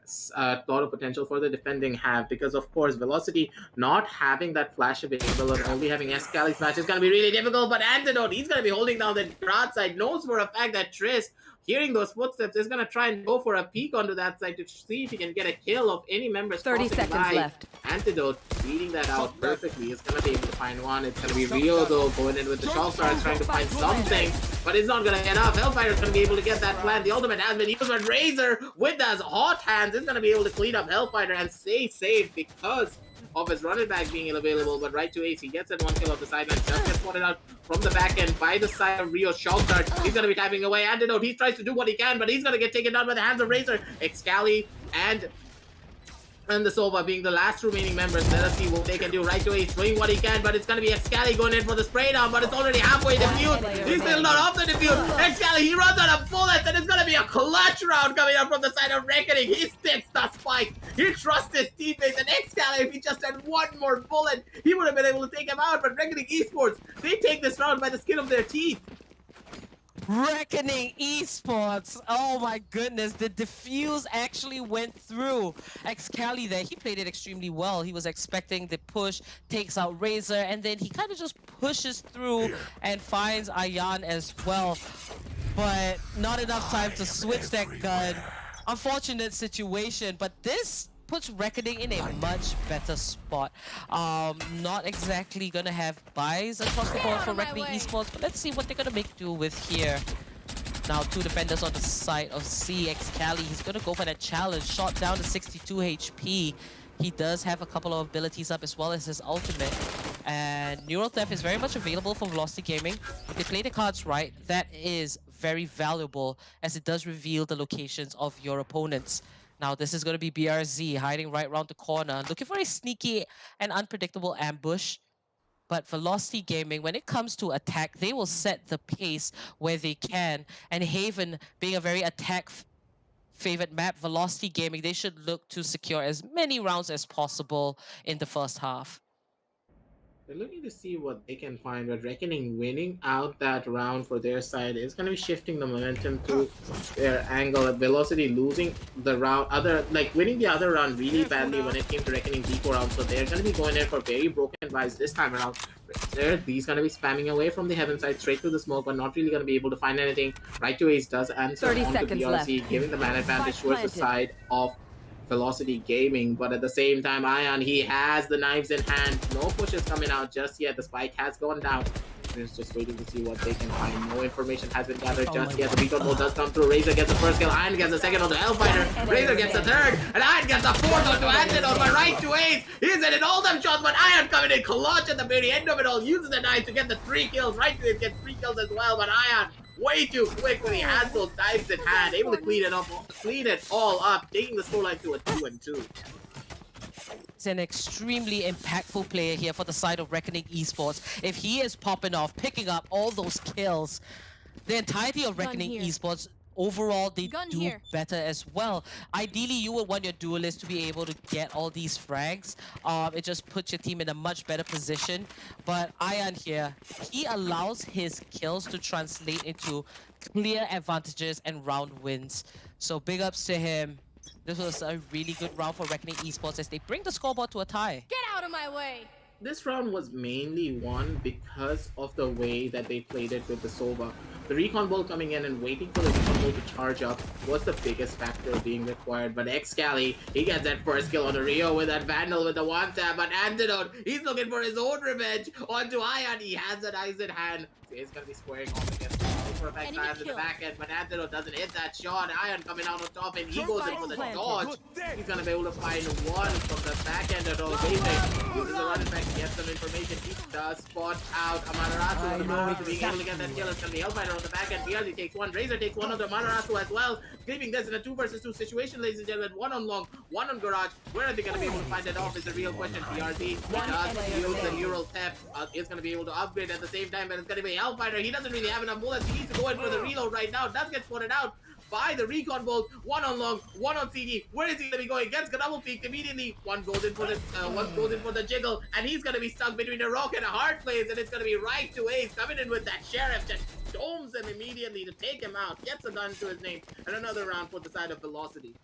potential for the defending half, because of course Velocity not having that flash available and only having Excali's flash is going to be really difficult. But Antidote, he's going to be holding down the broad side, knows for a fact that Triss, hearing those footsteps, is going to try and go for a peek onto that side to see if he can get a kill of any members 30 crossing seconds by. left. Antidote beating that out perfectly. Is going to be able to find one. It's going to be Rio though going in with the Shock Stars trying to find something, but it's not going to get enough. Hellfighter's going to be able to get that plant. The ultimate has been used, but Razor with those hot hands is going to be able to clean up Hellfighter and stay safe because of his running back being available. But right to Ace, he gets that one kill off the sideline. Just gets spotted out from the back end by the side of Rio. Shock Dart. He's going to be tapping away. Antidote, he tries to do what he can, but he's going to get taken down by the hands of Razor. Excali and the Sova being the last remaining members. Let us see what they can do. Right to Ace doing what he can, but it's going to be Excali going in for the spray down, but it's already halfway defused. He's still not off the defuse. Excali, he runs out of bullets, and it's going to be a clutch round coming up from the side of Reckoning. He sticks the spike. He trusts his teammates, and Excali, if he just had one more bullet, he would have been able to take him out. But Reckoning Esports, they take this round by the skin of their teeth. Reckoning Esports. Oh my goodness, the defuse actually went through. Excali there, he played it extremely well. He was expecting the push, takes out Razor, and then he kind of just pushes through and finds Ayan as well. But not enough time to switch that gun. Unfortunate situation, but this puts Reckoning in a much better spot. Not exactly gonna have buys across the board for Reckoning Esports, but let's see what they're gonna make do with here. Now 2 defenders on the side of Excali. He's gonna go for that challenge. Shot down to 62 HP. He does have a couple of abilities up as well as his ultimate. And Neural Theft is very much available for Velocity Gaming. If they play the cards right, that is very valuable as it does reveal the locations of your opponents. Now this is going to be BRZ hiding right around the corner, looking for a sneaky and unpredictable ambush. But Velocity Gaming, when it comes to attack, they will set the pace where they can. And Haven being a very attack-favored map, Velocity Gaming, they should look to secure as many rounds as possible in the first half. They're looking to see what they can find, but Reckoning winning out that round for their side is going to be shifting the momentum to their angle. Velocity losing the round, winning the other round really badly when it came to Reckoning D4 round, so they're going to be going in for very broken vibes this time around. He's going to be spamming away from the heaven side straight to the smoke, but not really going to be able to find anything. Right to Ace does answer 30 onto seconds BRC, left. giving the man advantage towards the side of Velocity Gaming, but at the same time, Ion, he has the knives in hand. No pushes coming out just yet. The spike has gone down. They're just waiting to see what they can find. No information has been gathered just yet. The recon ball does come through. Razor gets the first kill. Ion gets the second on the Hellfighter. Razor gets the third. And Ion gets the fourth onto Antidote. But right to Ace. He's in all them shots, but Ion coming in clutch at the very end of it all. Uses the knife to get the 3 kills. Right to Ace gets 3 kills as well, but Ion way too quick when he has those knives in hand, able to clean it all up, taking the scoreline to a 2-2. He's an extremely impactful player here for the side of Reckoning Esports. If he is popping off, picking up all those kills, the entirety of Reckoning Esports, overall, they do better as well. Ideally, you would want your duelist to be able to get all these frags. It just puts your team in a much better position. But Ion here, he allows his kills to translate into clear advantages and round wins. So big ups to him. This was a really good round for Reckoning Esports as they bring the scoreboard to a tie. Get out of my way! This round was mainly won because of the way that they played it with the Sova. The recon ball coming in and waiting for the recon ball to charge up was the biggest factor being required. But Excali, he gets that first kill on the Rio with that Vandal with the one tap. But Antidote, he's looking for his own revenge onto Ion. He has that eyes in hand. He's going to be squaring off against perfect Ion in the back end, but Antidote doesn't hit that shot. Ion coming out on top, and he goes in for the dodge. He's going to be able to find one from the back end at all. Basic uses the running back to get some information. He does spot out Amaterasu. Being able to get that kill. It's going to be Hellfighter on the back end. BRZ takes one. Razor takes one of the Amaterasu as well. Leaving this in a 2 versus 2 situation, ladies and gentlemen. One on long, one on garage. Where are they going to be able to find it off is the real question. BRZ does use the neural theft. Is going to be able to upgrade at the same time, but it's going to be Hellfighter. He doesn't really have enough bullets. He needs to go in for the reload right now. Does get spotted out by the recon bolt. One on long, one on CD. Where is he gonna be going? Gets double peeked immediately. One goes in for the jiggle, and he's gonna be stuck between a rock and a hard place, and it's gonna be right to Ace coming in with that sheriff. Just domes him immediately to take him out. Gets a gun to his name, and another round for the side of Velocity.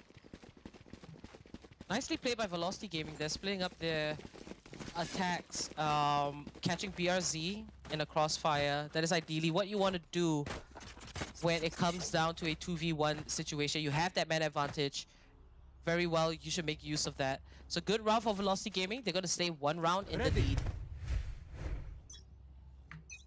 Nicely played by Velocity Gaming. They're splitting up their attacks, catching BRZ in a crossfire. That is ideally what you want to do when it comes down to a 2v1 situation. You have that man advantage. Very well, you should make use of that. So good round for Velocity Gaming. They're going to stay 1 round in the lead.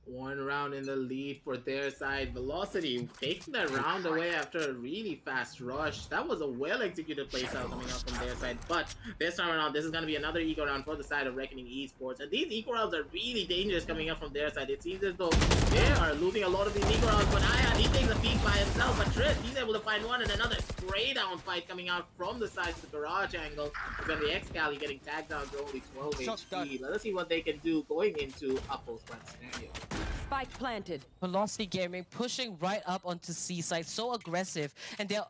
1 round in the lead for their side. Velocity taking that round away after a really fast rush. That was a well-executed play style coming out from their side. But this time around, this is going to be another eco round for the side of Reckoning Esports. And these eco rounds are really dangerous coming out from their side. It seems as though they are losing a lot of these eco rounds. But Ion, he takes a peek by himself. But Tris, he's able to find one. And another spray down fight coming out from the side of the garage angle. It's going to be Excali getting tagged down to only 12 HP. Let us see what they can do going into a post-plant scenario. Spike planted. Velocity Gaming pushing right up onto C side, so aggressive, and they're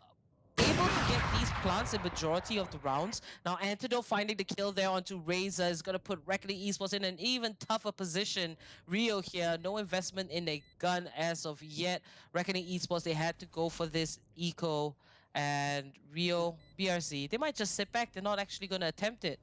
able to get these plants in majority of the rounds. Now Antidote finding the kill there onto Razor is going to put Reckoning Esports in an even tougher position. Rio here, no investment in a gun as of yet. Reckoning Esports, they had to go for this eco, and Rio, BRC, they might just sit back. They're not actually going to attempt it.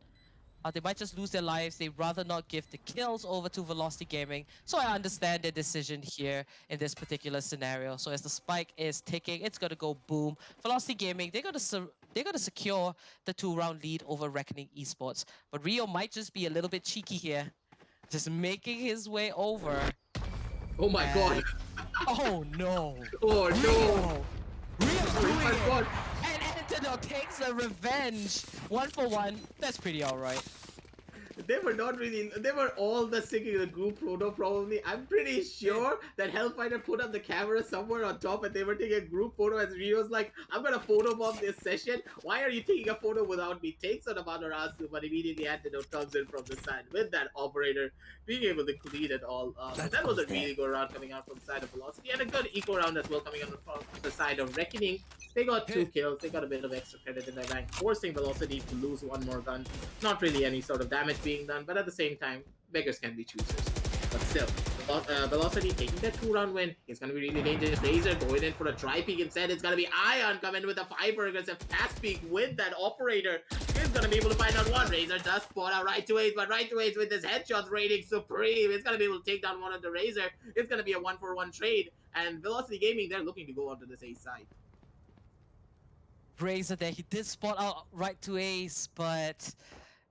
They might just lose their lives. They'd rather not give the kills over to Velocity Gaming. So I understand their decision here in this particular scenario. So as the spike is ticking, it's going to go boom. Velocity Gaming, they're going to secure the 2-round lead over Reckoning Esports. But Rio might just be a little bit cheeky here. Just making his way over. Oh my god. Oh no. Oh no. Rio's doing it. And Antidote takes the revenge. 1 for 1. That's pretty alright. They were not really, they were all the singing the group photo probably. I'm pretty sure that Hellfighter put up the camera somewhere on top and they were taking a group photo as Rio's like, I'm gonna photobomb this session. Why are you taking a photo without me? Takes on Amaterasu, but immediately Antidote comes in from the side with that operator being able to clean it all up. And that was a really good round coming out from the side of Velocity and a good eco round as well coming out from the side of Reckoning. They got 2 kills, they got a bit of extra credit in their rank, forcing Velocity to lose 1 more gun. Not really any sort of damage being done, but at the same time, beggars can be choosers. But still, Velocity taking that 2-round win is going to be really dangerous. Razor going in for a try peek instead. It's going to be Ion coming with a 5-aggressive fast peek with that operator. He's going to be able to find out one. Razor does spot out right to Ace, but right to Ace with his headshots rating supreme. It's going to be able to take down one of the Razor. It's going to be a 1-for-1 trade. And Velocity Gaming, they're looking to go onto this Ace side. Razor there, he did spot out right to Ace, but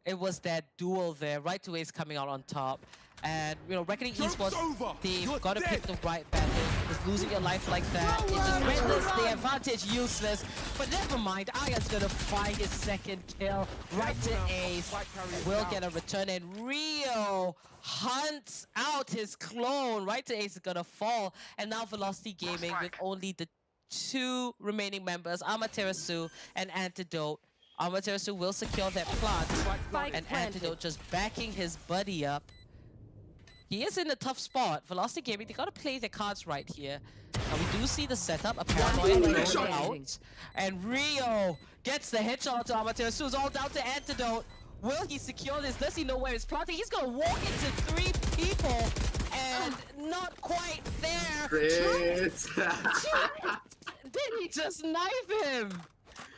it was that duel there, right to Ace coming out on top. And, you know, Reckoning Esports, they've got to pick the right battle, because losing your life like that, it just renders the advantage useless. But never mind, Ion's going to find his 2nd kill right to Ace. Will get a return, and Rio hunts out his clone. Right to Ace is going to fall, and now Velocity Gaming with only the 2 remaining members, Amaterasu and Antidote. Amaterasu will secure that plant, and Antidote just backing his buddy up. He is in a tough spot. Velocity Gaming, they gotta play their cards right here. Now we do see the setup, a paranoid thrown out, and Rio gets the headshot to Amaterasu. It's all down to Antidote. Will he secure this? Does he know where it's planting? He's gonna walk into 3 people, and not quite there. Tris. Did he just knife him?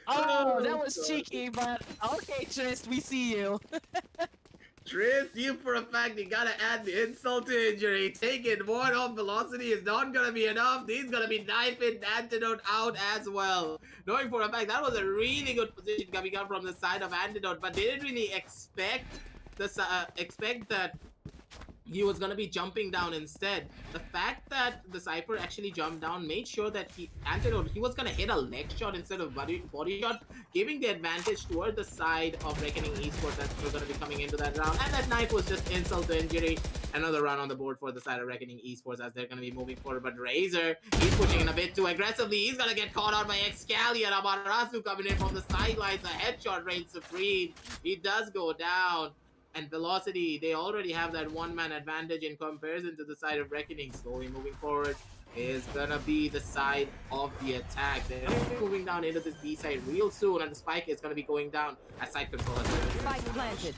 Oh, that was cheeky, but okay, Tris, we see you. Tris, you for a fact, you gotta add the insult to injury. Taking 1 off Velocity is not gonna be enough. He's gonna be knifing Antidote out as well. Knowing for a fact, that was a really good position coming out from the side of Antidote, but they didn't really expect that he was going to be jumping down instead. The fact that the Cypher actually jumped down made sure that Antidote, he was going to hit a leg shot instead of body shot, giving the advantage toward the side of Reckoning Esports as we're going to be coming into that round. And that knife was just insult to injury. Another round on the board for the side of Reckoning Esports as they're going to be moving forward. But Razor, he's pushing in a bit too aggressively. He's going to get caught out by Excali and Amaterasu coming in from the sidelines. A headshot reigns supreme. He does go down. And Velocity, they already have that 1-man advantage in comparison to the side of Reckoning. Slowly moving forward is gonna be the side of the attack. They're moving down into this B side real soon, and the spike is gonna be going down as side control has been spike planted.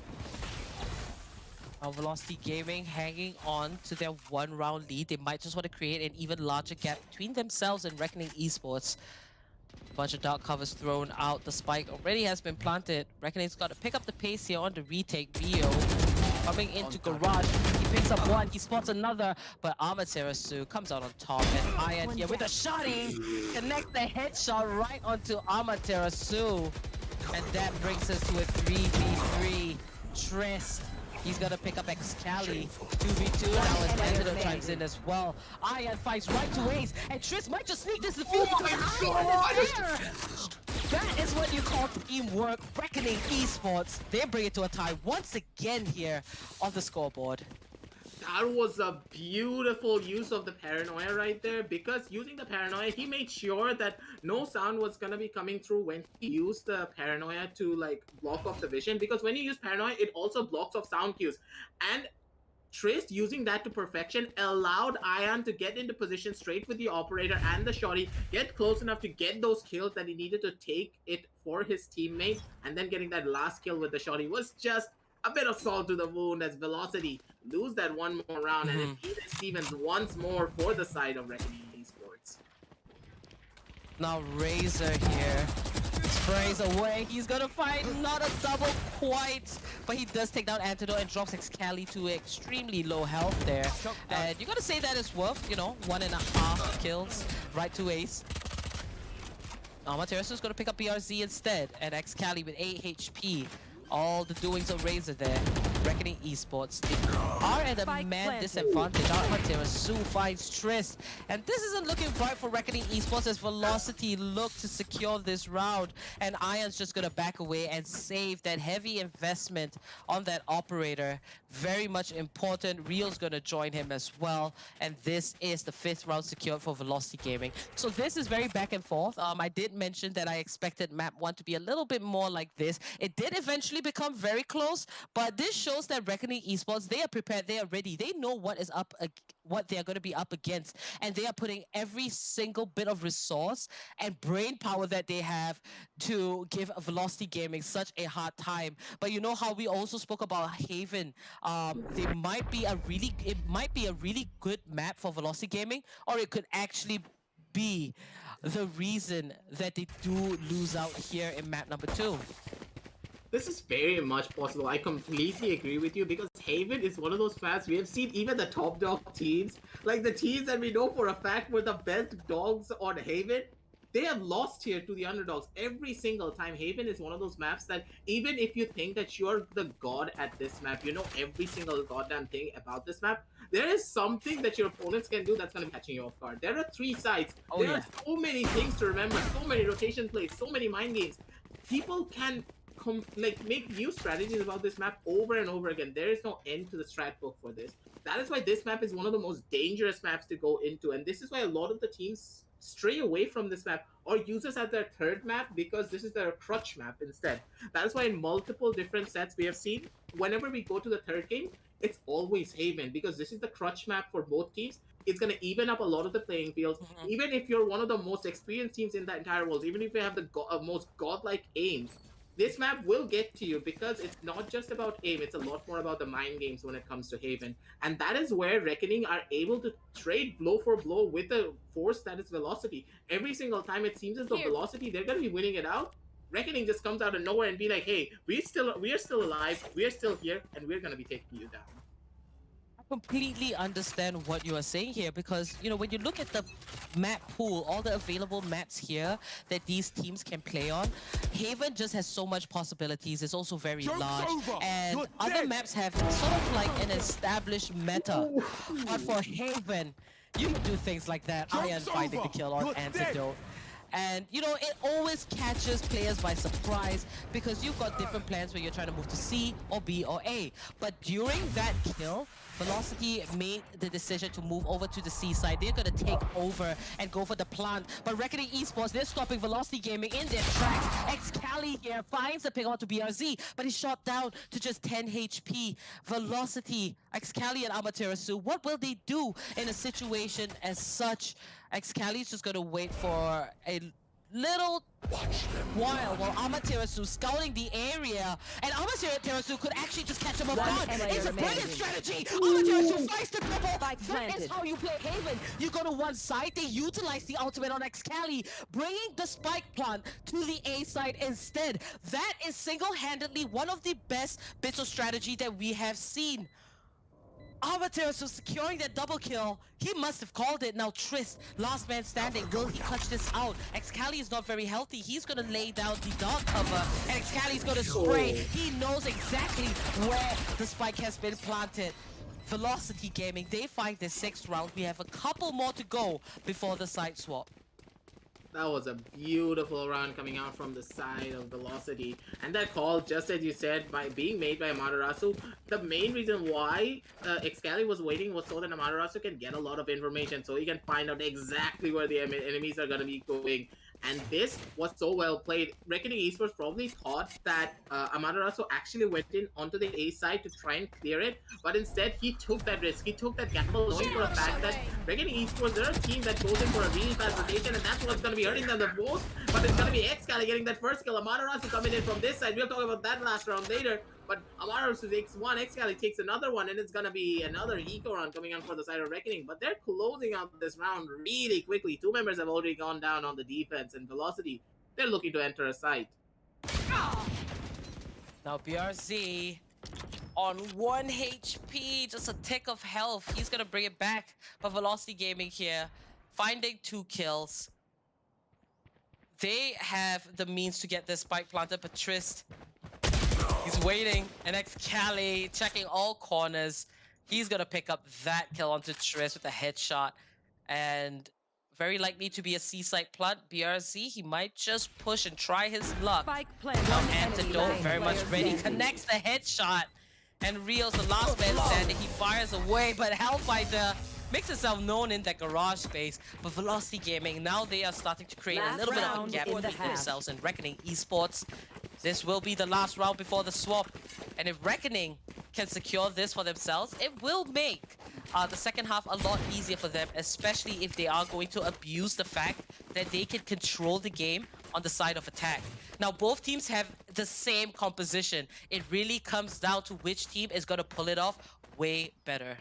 Velocity Gaming hanging on to their 1-round lead. They might just want to create an even larger gap between themselves and Reckoning Esports. Bunch of dark covers thrown out. The spike already has been planted. Reckoning's got to pick up the pace here on the retake. Rio coming into garage. He picks up one, he spots another, but Amaterasu comes out on top, and Ian here with a shotty connects the headshot right onto Amaterasu. And that brings us to a 3v3. Trist, he's gonna pick up Excali. 2v2 now as Antidote chimes in as well. Ian fights right to Ace, and Trist might just sneak this defeat because Ian is there! That is what you call teamwork. Reckoning Esports, they bring it to a tie once again here on the scoreboard. That was a beautiful use of the paranoia right there, because using the paranoia, he made sure that no sound was gonna be coming through when he used the paranoia to like block off the vision, because when you use paranoia, it also blocks off sound cues. And Trist, using that to perfection, allowed Ian to get into position straight with the operator and the shotty, get close enough to get those kills that he needed to take it for his teammate, and then getting that last kill with the shotty was just a bit of salt to the wound as Velocity lose that one more round, and it even Stevens once more for the side of Reckoning Esports. Now Razor here sprays away. He's gonna fight, not a double quite, but he does take down Antidote and drops Excali to extremely low health there. And you gotta say that is worth, you know, 1.5 kills right to Ace. Amaterasu is gonna pick up BRZ instead, and Excali with 8 HP. All the doings of Razor there. Reckoning Esports, they are at a man disadvantage. Amaterasu finds Trist, and this isn't looking bright for Reckoning Esports as Velocity look to secure this round, and Ion's just gonna back away and save that heavy investment on that operator. Very much important. Real's gonna join him as well, and this is the 5th round secured for Velocity Gaming. So this is very back and forth. I did mention that I expected map 1 to be a little bit more like this. It did eventually become very close, but this shows that Reckoning Esports, they are prepared, they are ready, they know what is up, what they are going to be up against, and they are putting every single bit of resource and brain power that they have to give Velocity Gaming such a hard time. But you know how we also spoke about Haven, it might be a really good map for Velocity Gaming, or it could actually be the reason that they do lose out here in map number 2. This is very much possible. I completely agree with you, because Haven is one of those maps we have seen even the top dog teams, like the teams that we know for a fact were the best dogs on Haven, they have lost here to the underdogs every single time. Haven is one of those maps that even if you think that you're the god at this map, you know every single goddamn thing about this map, there is something that your opponents can do that's going to be catching you off guard. There are 3 sides. There are so many things to remember, so many rotation plays, so many mind games. People can make new strategies about this map over and over again. There is no end to the strat book for this. That is why this map is one of the most dangerous maps to go into, and this is why a lot of the teams stray away from this map or use this as their 3rd map, because this is their crutch map instead. That is why in multiple different sets we have seen, whenever we go to the 3rd game, it's always Haven, because this is the crutch map for both teams. It's going to even up a lot of the playing fields. Even if you're one of the most experienced teams in the entire world, even if you have the most godlike aims, this map will get to you, because it's not just about aim, it's a lot more about the mind games when it comes to Haven. And that is where Reckoning are able to trade blow for blow with the force that is Velocity. Every single time it seems as though Velocity, they're going to be winning it out. Reckoning just comes out of nowhere and be like, hey, we are still alive, we are still here, and we're going to be taking you down. Completely understand what you are saying here, because you know when you look at the map pool, all the available maps here that these teams can play on, Haven just has so much possibilities. It's also very large, and other maps have sort of like an established meta. But for Haven, you can do things like that. Iron finding the kill on Antidote. And you know, it always catches players by surprise, because you've got different plans where you're trying to move to C or B or A. But during that kill, Velocity made the decision to move over to the C side. They're gonna take over and go for the plant. But Reckoning Esports, they're stopping Velocity Gaming in their tracks. Excali here finds the pick out to BRZ, but he's shot down to just 10 HP. Velocity, Excali and Amaterasu, what will they do in a situation as such? Excali's just gonna wait for a little while Amaterasu scouting the area, and Amaterasu could actually just catch him off guard. It's a brilliant strategy. Amaterasu finds the triple. That is how you play Haven. You go to one side, they utilize the ultimate on Excali, bringing the spike plant to the A side instead. That is single-handedly one of the best bits of strategy that we have seen. Amaterasu securing that double kill. He must have called it. Now Trist, last man standing. Will he clutch this out? Excali is not very healthy. He's gonna lay down the dog cover, and Excali's gonna spray. He knows exactly where the spike has been planted. Velocity Gaming, they fight the 6th round. We have a couple more to go before the side swap. That was a beautiful round coming out from the side of Velocity. And that call, just as you said, by being made by Amaterasu, the main reason why Excali was waiting was so that Amaterasu can get a lot of information, so he can find out exactly where the enemies are going to be going. And this was so well played. Reckoning Esports probably thought that Amaterasu actually went in onto the A side to try and clear it, but instead he took that risk. He took that gamble, knowing for a fact that Reckoning Esports, they're a team that goes in for a really fast rotation, and that's what's going to be hurting them the most. But it's going to be Excali getting that first kill. Amaterasu coming in from this side. We'll talk about that last round later. But Amaterasu takes one, Excali takes another one, and it's gonna be another eco round coming on for the side of Reckoning. But they're closing out this round really quickly. 2 members have already gone down on the defense, and Velocity, they're looking to enter a site. Now BRZ on 1 HP, just a tick of health. He's gonna bring it back. But Velocity Gaming here, finding 2 kills. They have the means to get this spike planted, but Trist, he's waiting, and Excali checking all corners. He's gonna pick up that kill onto Trist with a headshot, and very likely to be a C-side plant. BRZ, he might just push and try his luck. Now Antidote, very much ready, connects the headshot, and Rio's the last man standing. He fires away, but Hellfighter makes itself known in that garage space. But Velocity Gaming, now they are starting to create a little bit of a gap between themselves and Reckoning Esports. This will be the last round before the swap. And if Reckoning can secure this for themselves, it will make the second half a lot easier for them, especially if they are going to abuse the fact that they can control the game on the side of attack. Now, both teams have the same composition. It really comes down to which team is going to pull it off way better.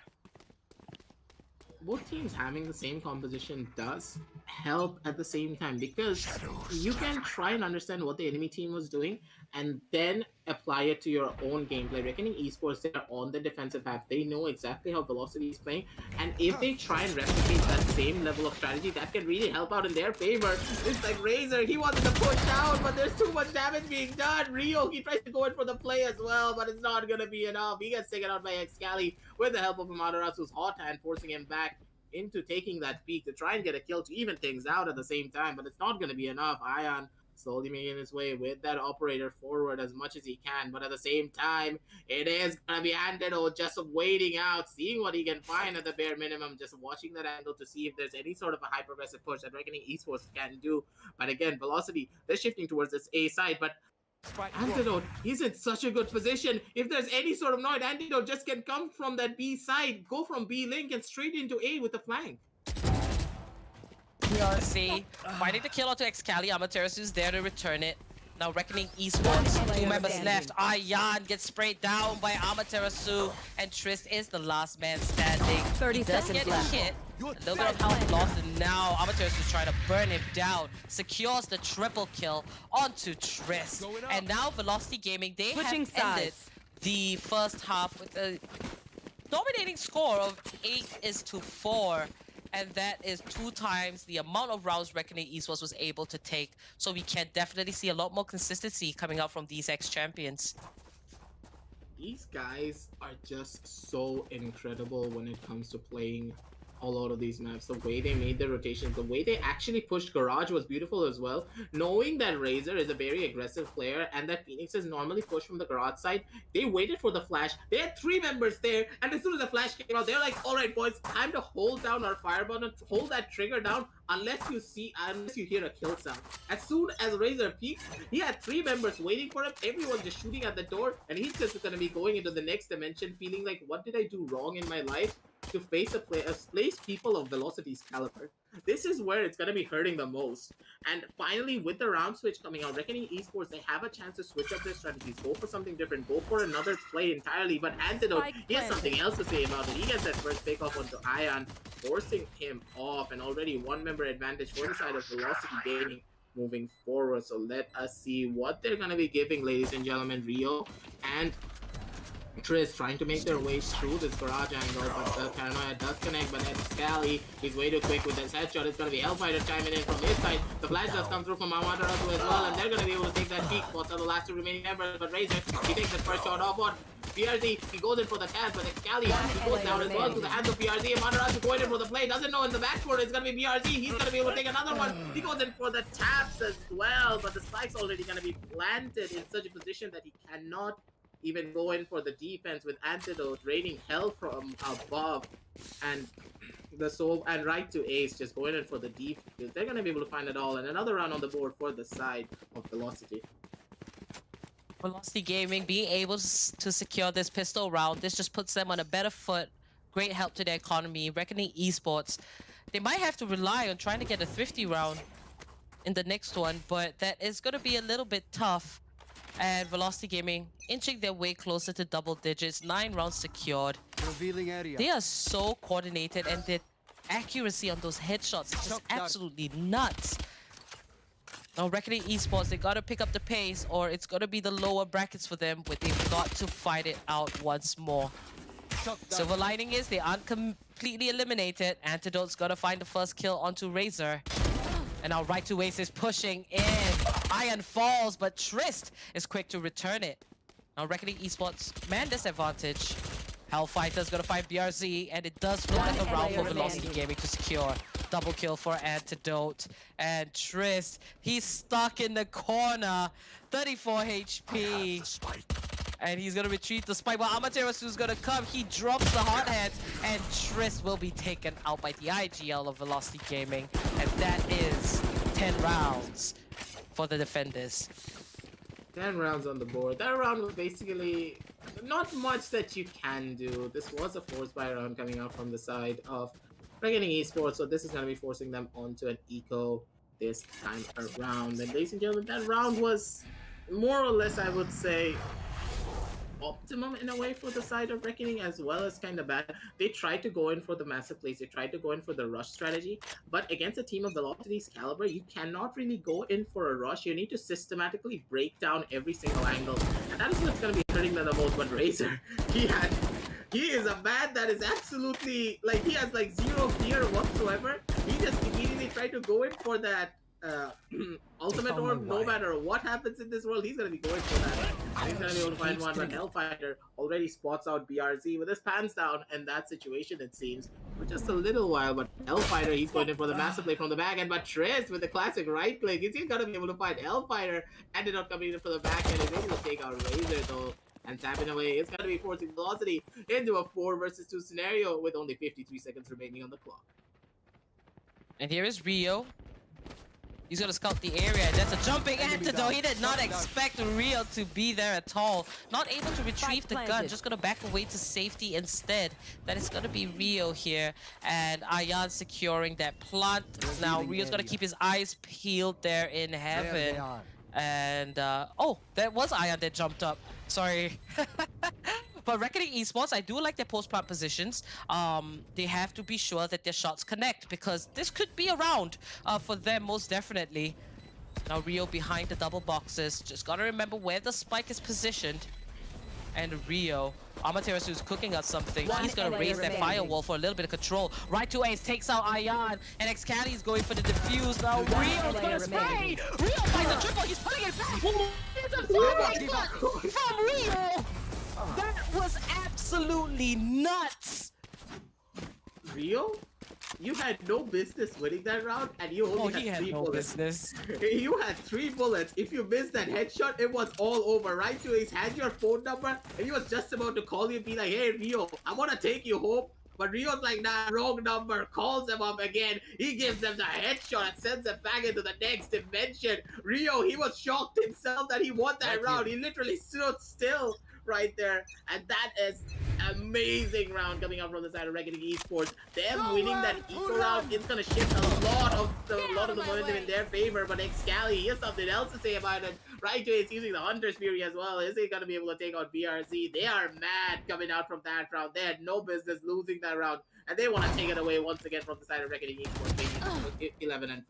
Both teams having the same composition does help at the same time, because you can try and understand what the enemy team was doing and then apply it to your own gameplay. Reckoning Esports, they're on the defensive half. They know exactly how Velocity is playing, and if they try and replicate that same level of strategy, that can really help out in their favor. It's like Razor, he wanted to push out, but there's too much damage being done. Rio, he tries to go in for the play as well, but it's not gonna be enough. He gets taken out by Excali with the help of Amaterasu's hot hand, forcing him back into taking that peak to try and get a kill to even things out at the same time, but it's not going to be enough. Ion slowly making his way with that operator forward as much as he can, but at the same time, it is going to be Antidote just waiting out, seeing what he can find at the bare minimum, just watching that angle to see if there's any sort of a high progressive push that Reckoning Esports can do. But again, Velocity, they're shifting towards this A side, but Antidote, he's in such a good position. If there's any sort of noise, Antidote just can come from that B side, go from B link and straight into A with the flank. BRZ fighting the kill onto Excali. Amaterasu is there to return it. Now Reckoning Esports, 2 members left. Ayan gets sprayed down by Amaterasu, and Trist is the last man standing. 30 seconds left. Hit. A little bit of health lost, and now Amaterasu is trying to burn him down. Secures the triple kill onto Trist. And now Velocity Gaming, they have ended the first half with a dominating score of 8-4. And that is 2 times the amount of rounds Reckoning Esports was able to take. So we can definitely see a lot more consistency coming out from these ex-champions. These guys are just so incredible when it comes to playing a lot of these maps. The way they made the rotations, the way they actually pushed Garage was beautiful as well. Knowing that Razor is a very aggressive player and that Phoenix is normally pushed from the Garage side, they waited for the flash. They had 3 members there, and as soon as the flash came out, they're like, all right, boys, time to hold down our fire button, hold that trigger down unless you hear a kill sound. As soon as Razor peaks, he had 3 members waiting for him, everyone just shooting at the door, and he's just gonna be going into the next dimension feeling like, what did I do wrong in my life to face people of Velocity's caliber? This is where it's going to be hurting the most. And finally, with the round switch coming out, Reckoning Esports, they have a chance to switch up their strategies, go for something different, go for another play entirely. But Antidote, he has something else to say about it. He gets that first pick off onto Ion, forcing him off, and already 1 member advantage for the side of Velocity Gaming moving forward. So let us see what they're going to be giving, ladies and gentlemen. Rio and Triss trying to make their way through this garage angle, but the paranoia does connect, but then Scally, he's way too quick with this headshot. It's gonna be Hellfighter chiming in from his side. The flash does come through from Amaterasu as well, and they're gonna be able to take that peak. Spots are the last two remaining members, but Razor, he takes the first shot off on PRZ. He goes in for the tap, but Scally, he goes down as well to the hands of PRZ. Amaterasu going in for the play, doesn't know in the backcourt it's gonna be PRZ. He's gonna be able to take another one. He goes in for the taps as well, but the spike's already gonna be planted in such a position that he cannot even go in for the defense with Antidote raining hell from above, and the soul and right to ace just going in for the defense. They're gonna be able to find it all, and another round on the board for the side of Velocity. Velocity Gaming being able to secure this pistol round, this just puts them on a better foot. Great help to their economy. Reckoning Esports, they might have to rely on trying to get a thrifty round in the next one, but that is going to be a little bit tough. And Velocity Gaming inching their way closer to double digits. 9 rounds secured. Revealing area. They are so coordinated, and their accuracy on those headshots is just absolutely nuts. Now, Reckoning Esports, they got to pick up the pace, or it's going to be the lower brackets for them, where they've got to fight it out once more. Silver lining is they aren't completely eliminated. Antidote's got to find the first kill onto Razor. And now right to ace is pushing in. Iron falls, but Trist is quick to return it. Now Reckoning Esports, man disadvantage. Hellfighter's gonna find BRZ, and it does look like a round for Velocity Gaming to secure. Double kill for Antidote. And Trist, he's stuck in the corner. 34 HP. And he's gonna retrieve the spike, but Amaterasu's gonna come. He drops the hot hands, and Trist will be taken out by the IGL of Velocity Gaming. And that is 10 rounds for the defenders. 10 rounds on the board. That round was basically not much that you can do. This was a force buy round coming out from the side of Reckoning Esports, so this is gonna be forcing them onto an eco this time around. And ladies and gentlemen, that round was more or less, I would say, optimum in a way for the side of Reckoning, as well as kind of bad. They tried to go in for the massive plays, they tried to go in for the rush strategy, but against a team of Velocity's caliber, you cannot really go in for a rush. You need to systematically break down every single angle, and that is what's going to be hurting them the most. But Razor, he is a man that is absolutely, like, he has like zero fear whatsoever. He just immediately tried to go in for that ultimate orb. No matter what happens in this world, he's gonna be going for that. And he's gonna be able to find one, but Hellfighter already spots out BRZ with his pants down in that situation, it seems, for just a little while. But Hellfighter, he's going in for the massive play from the back end, but Triss with the classic right click, is he gonna be able to find Hellfighter? Ended up coming in for the back end, is able to take out Razor though, and tapping away. It's gonna be forcing Velocity into a 4 versus 2 scenario with only 53 seconds remaining on the clock. And here is Rio. He's gonna scout the area. That's a jumping Antidote. He did not expect Rio to be there at all. Not able to retrieve the gun. Just gonna back away to safety instead. That is gonna be Rio here. And Ayan securing that plant. Now Rio's gonna keep his eyes peeled there in heaven. And oh, that was Ayan that jumped up. Sorry. But Reckoning Esports, I do like their post-plant positions. They have to be sure that their shots connect, because this could be a round for them, most definitely. Now Rio behind the double boxes. Just gotta remember where the spike is positioned. And Rio, Amaterasu is cooking up something. He's gonna raise that firewall for a little bit of control. Right to ace, takes out Ayan, and Xcali is going for the defuse. Now Rio's gonna spray! Rio finds a triple, he's putting it back! It's a from Rio! That was absolutely nuts! Rio? You had no business winning that round, and you only had 3 bullets. You had 3 bullets. If you missed that headshot, it was all over. Right to ace, had your phone number, and he was just about to call you and be like, hey Rio, I want to take you home. But Rio's like, nah, wrong number, calls him up again. He gives him the headshot and sends him back into the next dimension. Rio, he was shocked himself that he won that round. He literally stood still right there, and that is amazing round coming out from the side of Reckoning Esports. Them winning that eco round, it's gonna shift a lot of the momentum in their favor. But Xcali, he has something else to say about it. Right to it's using the Hunter's Fury as well. Is he gonna be able to take out BRZ? They are mad coming out from that round. They had no business losing that round, and they want to take it away once again from the side of Reckoning Esports, making 11-5.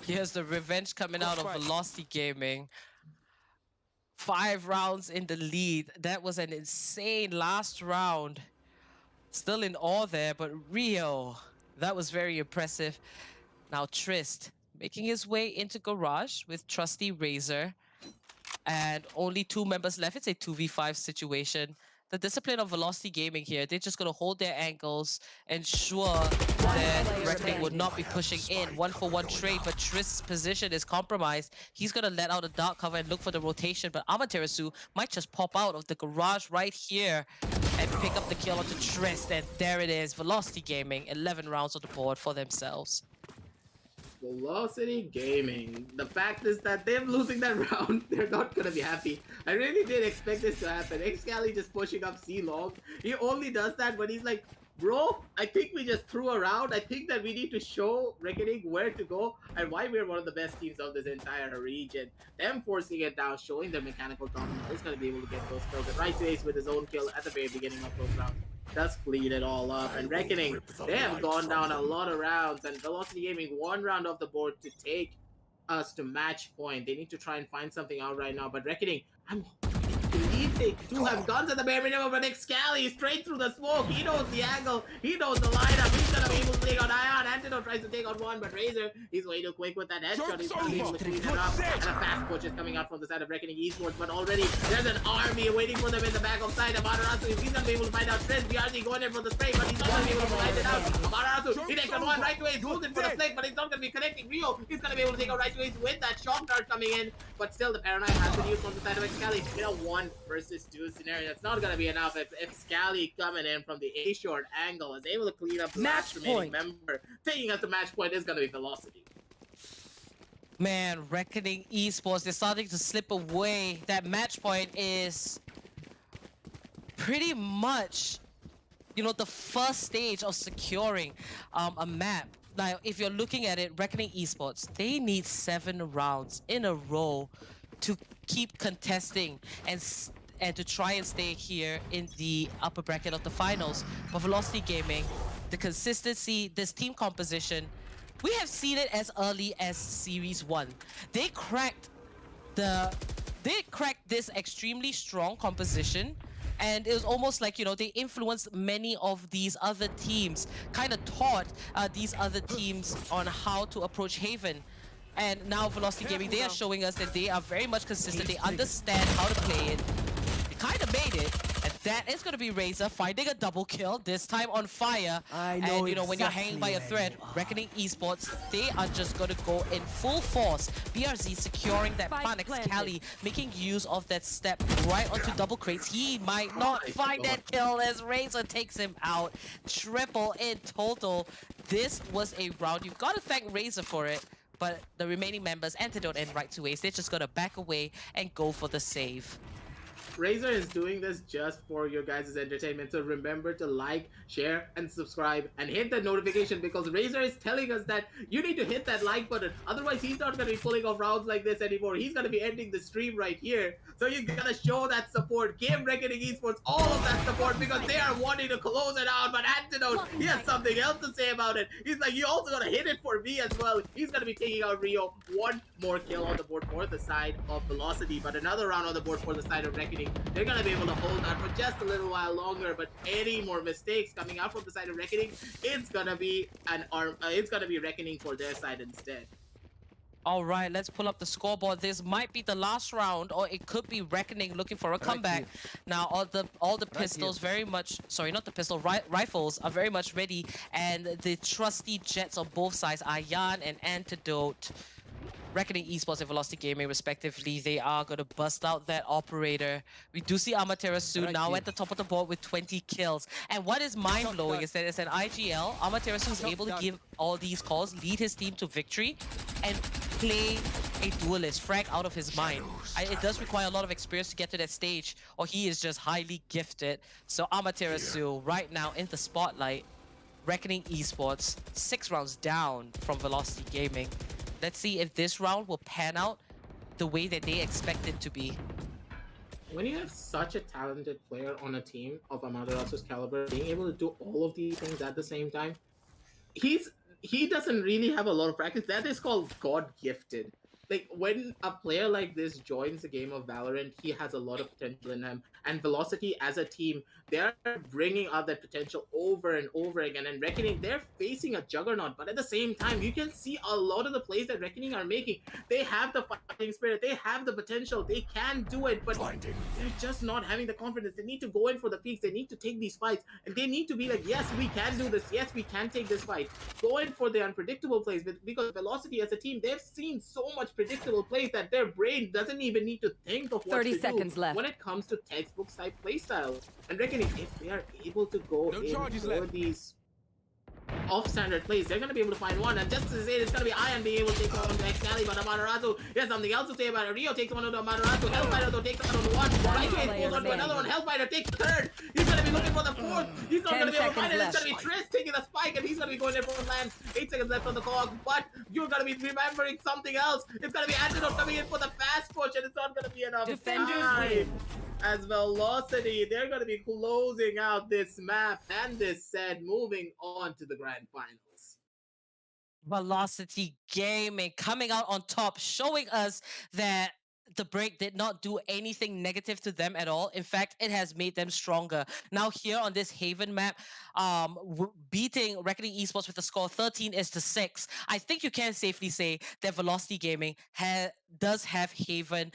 Here's the revenge coming out of Velocity Gaming. 5 rounds in the lead. That was an insane last round. Still in awe there, but Rio, that was very impressive. Now Trist making his way into Garage with trusty Razor. And only 2 members left. It's a 2v5 situation. The discipline of Velocity Gaming here, they're just going to hold their ankles, ensure that Reckoning would not be pushing in. 1-for-1 trade, but Trist's position is compromised. He's going to let out a dark cover and look for the rotation, but Amaterasu might just pop out of the garage right here and pick up the kill onto Trist. And there it is, Velocity Gaming, 11 rounds on the board for themselves. Velocity Gaming. The fact is that them losing that round, they're not gonna be happy. I really did expect this to happen. Xcali just pushing up C-Long. He only does that when he's like, bro, I think we just threw around. I think that we need to show Reckoning where to go and why we're one of the best teams of this entire region. Them forcing it down, showing their mechanical dominance is gonna be able to get those kills. And right to Ace with his own kill at the very beginning of those rounds does clean it all up. And Reckoning, they have gone down a lot of rounds, and Velocity Gaming 1 round off the board to take us to match point. They need to try and find something out right now, but Reckoning, I believe they do have guns at the bare minimum, but Xcali straight through the smoke. He knows the angle, he knows the lineup. He's gonna be able to take out Ion. Antidote tries to take out one, but Razor, he's way too quick with that headshot. He's gonna be able to clean it up. And a fast push is coming out from the side of Reckoning Esports, but already there's an army waiting for them in the back of side. Amaterasu, he's gonna be able to find out Trent. BRZ going in for the spray, but he's not gonna be able to find it out. Amaterasu, he takes on one right to Ace, goes in for the flick, but he's not gonna be connecting. Rio, he's gonna be able to take out right to Ace with that shock dart coming in, but still the Paranoia has been used on the side of Xcali. You know, 1 versus 2 scenario. It's not gonna be enough if Scally coming in from the A short angle is able to clean up the last remaining member. Taking us to match point is gonna be Velocity. Man, Reckoning Esports, they're starting to slip away. That match point is pretty much, you know, the first stage of securing a map. Now, if you're looking at it, Reckoning Esports, they need 7 rounds in a row to keep contesting and to try and stay here in the upper bracket of the finals. But Velocity Gaming, the consistency, this team composition, we have seen it as early as Series 1. They cracked this extremely strong composition, and it was almost like, you know, they influenced many of these other teams, kind of taught these other teams on how to approach Haven. And now Velocity Gaming, they are showing us that they are very much consistent. They understand how to play it. Kind of made it, and that is going to be Razor finding a double kill, this time on fire. And you know, when you're hanging by a thread, Reckoning Esports, they are just going to go in full force. BRZ securing that plant. Xcali making use of that step right onto double crates. He might not find that kill as Razor takes him out. Triple in total. This was a round. You've got to thank Razor for it, but the remaining members, Antidote and Right to Ace, they're just going to back away and go for the save. Razor is doing this just for your guys' entertainment, so remember to like, share, and subscribe, and hit that notification, because Razor is telling us that you need to hit that like button. Otherwise, he's not going to be pulling off rounds like this anymore. He's going to be ending the stream right here. So you gotta show that support. Give Reckoning Esports all of that support, because they are wanting to close it out. But Antidote, he has something else to say about it. He's like, you also gotta hit it for me as well. He's gonna be taking out Rio. 1 more kill on the board for the side of Velocity, but another round on the board for the side of Reckoning. They're gonna be able to hold that for just a little while longer, but any more mistakes coming out from the side of Reckoning, it's gonna be Reckoning for their side instead. All right, let's pull up the scoreboard. This might be the last round, or it could be Reckoning looking for a comeback. Now, all the pistols very much, sorry, not the pistol, rifles are very much ready, and the trusty jets on both sides, Ayan and Antidote, Reckoning Esports and Velocity Gaming respectively, they are going to bust out that operator. We do see Amaterasu now at the top of the board with 20 kills. And what is mind-blowing is that it's an IGL. Amaterasu is able to give all these calls, lead his team to victory, and play a duelist, frag out of his mind. It does require a lot of experience to get to that stage, or he is just highly gifted. So Amaterasu right now in the spotlight. Reckoning Esports, 6 rounds down from Velocity Gaming. Let's see if this round will pan out the way that they expect it to be. When you have such a talented player on a team of Amaterasu's caliber, being able to do all of these things at the same time, he doesn't really have a lot of practice. That is called God-gifted. like when a player like this joins the game of Valorant, he has a lot of potential in him. And Velocity as a team, they're bringing out that potential over and over again. And Reckoning, they're facing a juggernaut, but at the same time, you can see a lot of the plays that Reckoning are making. They have the fighting spirit, they have the potential, they can do it, but they're just not having the confidence. They need to go in for the peaks, they need to take these fights, and they need to be like, yes, we can do this, yes, we can take this fight. Go in for the unpredictable plays, because Velocity as a team, they've seen so much predictable plays that their brain doesn't even need to think of what 30 to do seconds left. when it comes to textbook type playstyles. And Reckoning, if they are able to go in for these off-standard plays, they're going to be able to find one. And just to say, it's going to be Ion being able to take on Excalibur, but Amaterasu, there's something else to say about it. Rio takes one on Amaterasu, Hellfighter though takes one on one, Right goes on to another one, Hellfighter takes the third, he's going to be looking for the fourth, he's not going to be able to find it, it's going to be Triss taking the spike, and he's going to be going there for land. 8 seconds left on the clock, but you're going to be remembering something else. It's going to be Antidote coming in for the fast push, and it's not going to be enough time. As Velocity, they're going to be closing out this map and this set, moving on to the grand finals. Velocity Gaming coming out on top, showing us that the break did not do anything negative to them at all. In fact, it has made them stronger. Now here on this Haven map, beating Reckoning Esports with a score 13-6, I think you can safely say that Velocity Gaming does have Haven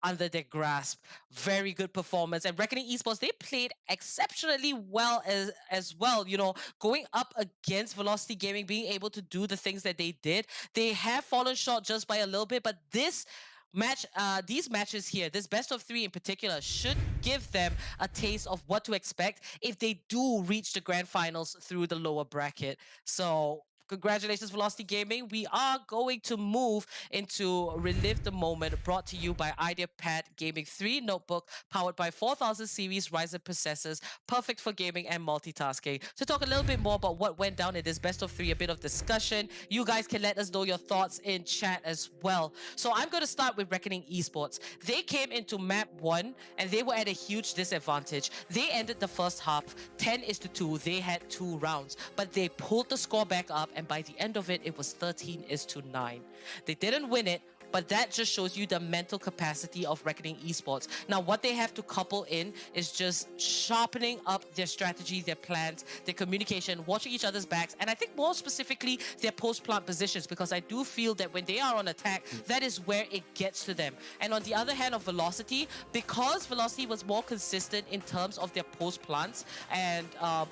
under their grasp. Very good performance. And Reckoning Esports, they played exceptionally well as well. You know, going up against Velocity Gaming, being able to do the things that they did. They have fallen short just by a little bit, but this match, these matches here, this best of 3 in particular, should give them a taste of what to expect if they do reach the grand finals through the lower bracket. So congratulations, Velocity Gaming. We are going to move into Relive the Moment, brought to you by Ideapad Gaming 3 notebook, powered by 4000 series Ryzen processors, perfect for gaming and multitasking. To talk a little bit more about what went down in this best of 3, a bit of discussion, you guys can let us know your thoughts in chat as well. So I'm going to start with Reckoning Esports. They came into map 1 and they were at a huge disadvantage. They ended the first half 10-2. They had 2 rounds, but they pulled the score back up, and by the end of it, it was 13-9. They didn't win it, but that just shows you the mental capacity of Reckoning Esports. Now, what they have to couple in is just sharpening up their strategy, their plans, their communication, watching each other's backs, and I think more specifically, their post-plant positions, because I do feel that when they are on attack, that is where it gets to them. And on the other hand of Velocity, because Velocity was more consistent in terms of their post-plants and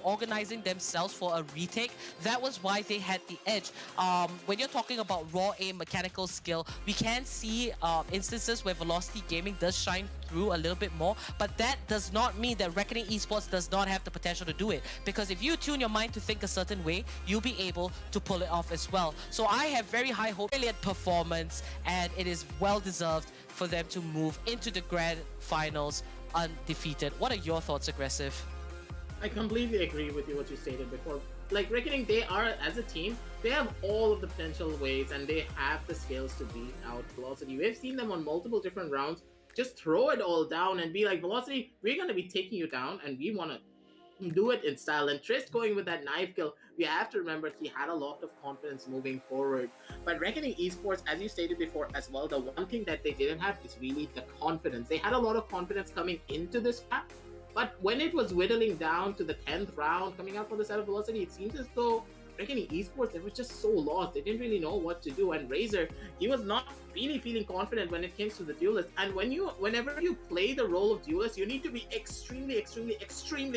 organizing themselves for a retake, that was why they had the edge. When you're talking about raw aim, mechanical skill, we can see instances where Velocity Gaming does shine through a little bit more, but that does not mean that Reckoning Esports does not have the potential to do it, because if you tune your mind to think a certain way, you'll be able to pull it off as well. So I have very high hope. Brilliant performance, and it is well deserved for them to move into the grand finals undefeated. What are your thoughts, Aggressive? I completely agree with you what you stated before. Like Reckoning, they are, as a team, they have all of the potential ways and they have the skills to beat out Velocity. We've seen them on multiple different rounds just throw it all down and be like, Velocity, we're going to be taking you down and we want to do it in style. And Trist going with that knife kill, we have to remember he had a lot of confidence moving forward. But Reckoning Esports, as you stated before as well, the one thing that they didn't have is really the confidence. They had a lot of confidence coming into this map, but when it was whittling down to the 10th round, coming out for the side of Velocity, it seems as though Reckoning Esports, they were just so lost. They didn't really know what to do. And Razor, he was not really feeling confident when it came to the duelist. And whenever you play the role of duelist, you need to be extremely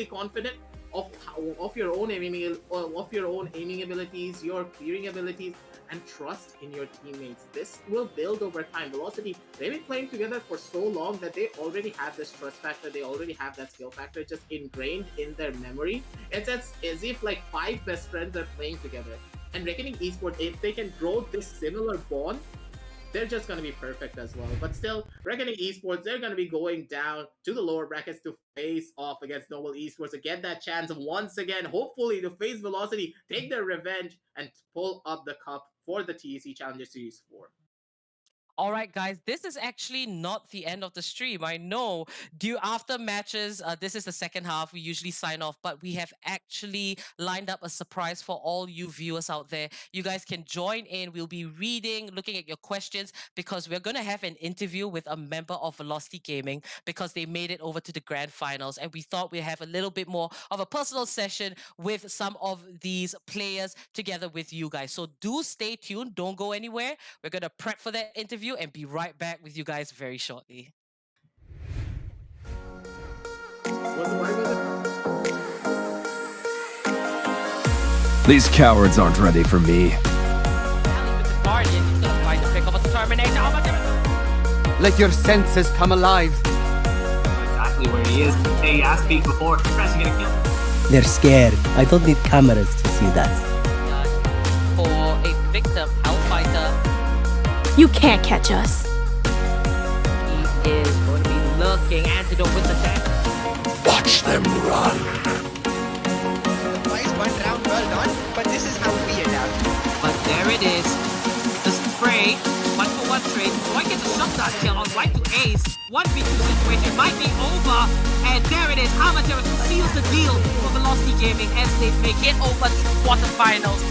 confident of your own aiming abilities, your clearing abilities, and trust in your teammates. This will build over time. Velocity, they've been playing together for so long that they already have this trust factor, they already have that skill factor just ingrained in their memory. It's as if like 5 best friends are playing together. And Reckoning Esports, if they can grow this similar bond, they're just going to be perfect as well. But still, Reckoning Esports, they're going to be going down to the lower brackets to face off against Noble Esports to get that chance once again, hopefully to face Velocity, take their revenge, and pull up the cup for the TEC Challenger Series 4. All right, guys, this is actually not the end of the stream. I know due after matches, this is the second half. We usually sign off, but we have actually lined up a surprise for all you viewers out there. You guys can join in. We'll be reading, looking at your questions, because we're going to have an interview with a member of Velocity Gaming because they made it over to the grand finals. And we thought we'd have a little bit more of a personal session with some of these players together with you guys. So do stay tuned. Don't go anywhere. We're going to prep for that interview and be right back with you guys very shortly. These cowards aren't ready for me. Guardian is gonna find the pick up a Terminator. Oh my God. Let your senses come alive. Exactly where he is. Hey, asked Pete before. Pressing gonna kill. They're scared. I don't need cameras to see that. For a victim, Hellfighter. You can't catch us. He is going to be looking. Antidote with the tech. Watch them run. Nice one round, well done. But this is how we adapt. But there it is. The spray. 1-for-1 trade. Do I get the shot kill on right to ace? 1v2 situation might be over. And there it is. Amateurus seals the deal for Velocity Gaming as they make it over to quarterfinals.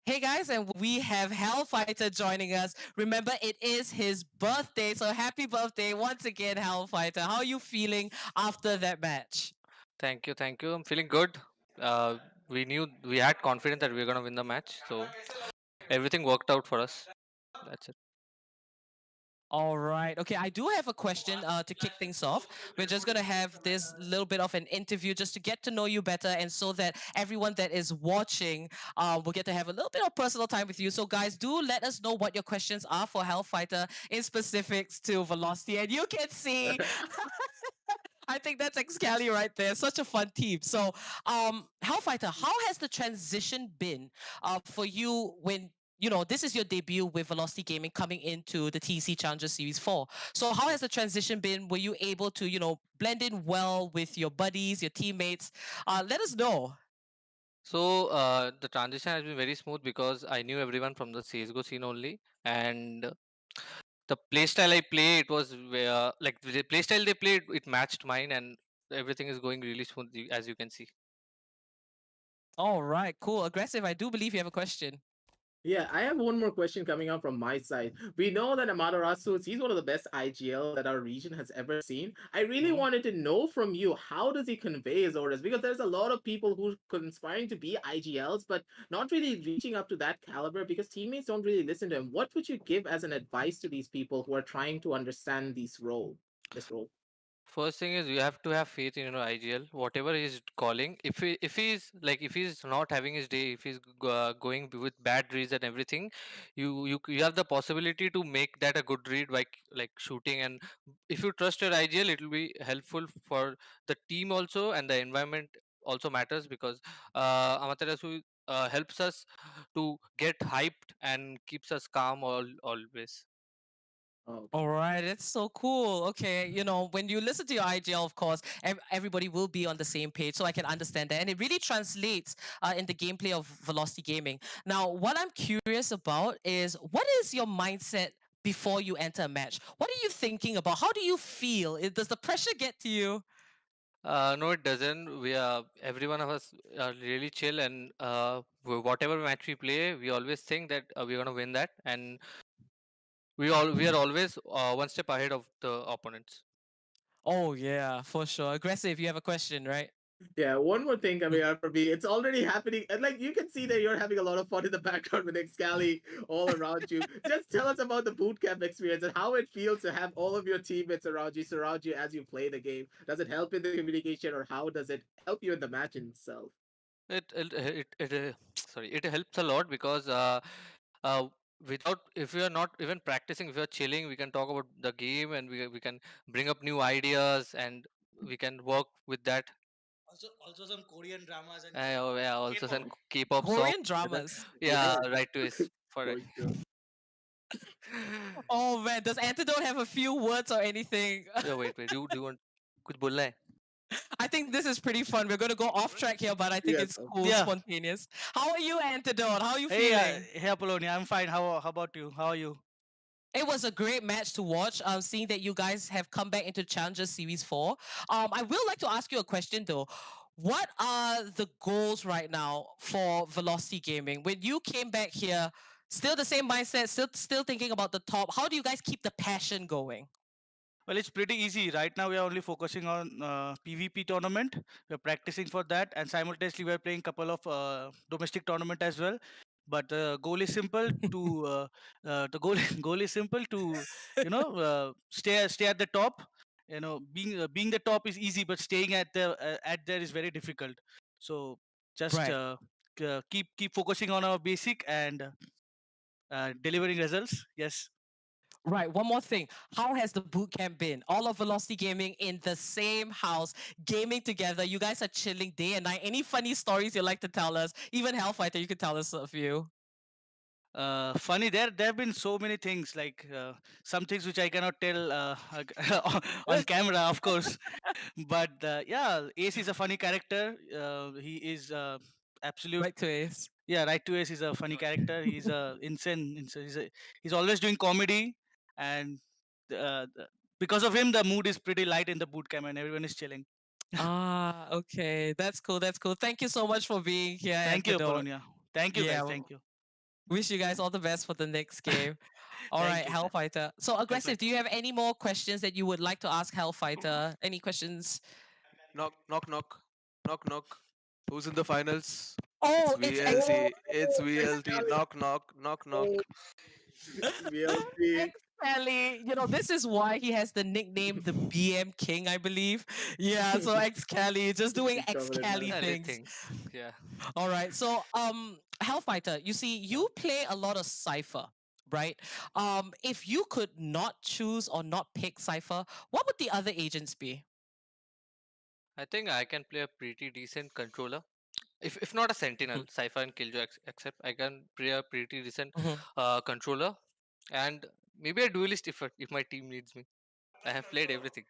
Hey guys, and we have Hellfighter joining us. Remember, it is his birthday, so happy birthday once again, Hellfighter. How are you feeling after that match? Thank you, thank you. I'm feeling good. We had confidence that we are gonna win the match, so everything worked out for us. That's it. All right. Okay, I do have a question to kick things off. We're just going to have this little bit of an interview just to get to know you better and so that everyone that is watching will get to have a little bit of personal time with you. So, guys, do let us know what your questions are for Hellfighter in specifics to Velocity. And you can see. I think that's Excali right there. Such a fun team. So, Hellfighter, how has the transition been for you when this is your debut with Velocity Gaming coming into the TEC Challenger Series 4. So how has the transition been? Were you able to, blend in well with your buddies, your teammates? Let us know. So the transition has been very smooth because I knew everyone from the CS:GO scene only, and the playstyle I play, it was like the playstyle they played, it matched mine, and everything is going really smooth as you can see. All right, cool. Aggressive, I do believe you have a question. Yeah, I have one more question coming up from my side. We know that Amaterasu, he's one of the best IGL that our region has ever seen. I really wanted to know from you, how does he convey his orders? Because there's a lot of people who are conspiring to be IGLs, but not really reaching up to that caliber because teammates don't really listen to him. What would you give as an advice to these people who are trying to understand this role? First thing is you have to have faith in IGL. Whatever he's calling, if he's not having his day, if he's going with bad reads and everything, you have the possibility to make that a good read by like shooting. And if you trust your IGL, it will be helpful for the team also, and the environment also matters because Amaterasu helps us to get hyped and keeps us calm always. All right, it's so cool. Okay, when you listen to your IGL, of course, everybody will be on the same page, so I can understand that. And it really translates in the gameplay of Velocity Gaming. Now, what I'm curious about is what is your mindset before you enter a match? What are you thinking about? How do you feel? Does the pressure get to you? No, it doesn't. We are every one of us are really chill, and whatever match we play, we always think that we're gonna win that, and we are always one step ahead of the opponents. Oh yeah, for sure. Aggressive. You have a question, right? Yeah, one more thing coming out for me. It's already happening. And like you can see that you're having a lot of fun in the background with Excali all around you. Just tell us about the bootcamp experience and how it feels to have all of your teammates around you, surround you as you play the game. Does it help in the communication or how does it help you in the match itself? Sorry, it helps a lot because uh, without if we are not even practicing, if we are chilling, we can talk about the game, and we can bring up new ideas, and we can work with that. Also some Korean dramas and Yeah, also some K-pop songs. Korean dramas. Yeah, right to is for it. Oh man, does Antidote have a few words or anything? Yeah, wait. Do you want कुछ बोलना है? I think this is pretty fun. We're going to go off track here, but I think it's cool, spontaneous. How are you, Antidote? How are you feeling? Hey, Apollonia, I'm fine. How about you? How are you? It was a great match to watch. Seeing that you guys have come back into Challenger Series 4. I will like to ask you a question though. What are the goals right now for Velocity Gaming? When you came back here, still the same mindset, still thinking about the top. How do you guys keep the passion going? Well, it's pretty easy. Right now, we are only focusing on PvP tournament. We're practicing for that, and simultaneously, we're playing a couple of domestic tournament as well. But the goal is simple to goal is simple to stay at the top. Being the top is easy, but staying at there is very difficult. So just keep focusing on our basic and delivering results. Yes. Right, one more thing. How has the boot camp been? All of Velocity Gaming in the same house, gaming together. You guys are chilling day and night. Any funny stories you'd like to tell us? Even Hellfighter, you could tell us a few. Funny, there have been so many things, like some things which I cannot tell on camera, of course. But yeah, Ace is a funny character. He is absolute right to Ace. Yeah, right to Ace is a funny character. He's insane. He's always doing comedy, and because of him, the mood is pretty light in the boot camp, and everyone is chilling. Okay, that's cool. That's cool. Thank you so much for being here. Thank you, Antidote. Apollonia. Thank you, guys. Thank you. Wish you guys all the best for the next game. All Thank right, you. Hellfighter. So aggressive. Do you have any more questions that you would like to ask Hellfighter? Any questions? Knock, knock, knock, knock, knock. Who's in the finals? Oh, It's it's VLT. It's VLT. Knock, knock, knock, knock. VLT. Kelly, you know, this is why he has the nickname the BM King, I believe. Yeah, so X Kelly, just doing X Kelly things. Yeah. All right. So Hellfighter, you see, you play a lot of Cypher, right? If you could not choose or not pick Cypher, what would the other agents be? I think I can play a pretty decent controller. If not a Sentinel, Cypher and Killjoy except I can play a pretty decent controller and maybe a duelist if my team needs me. I have played everything.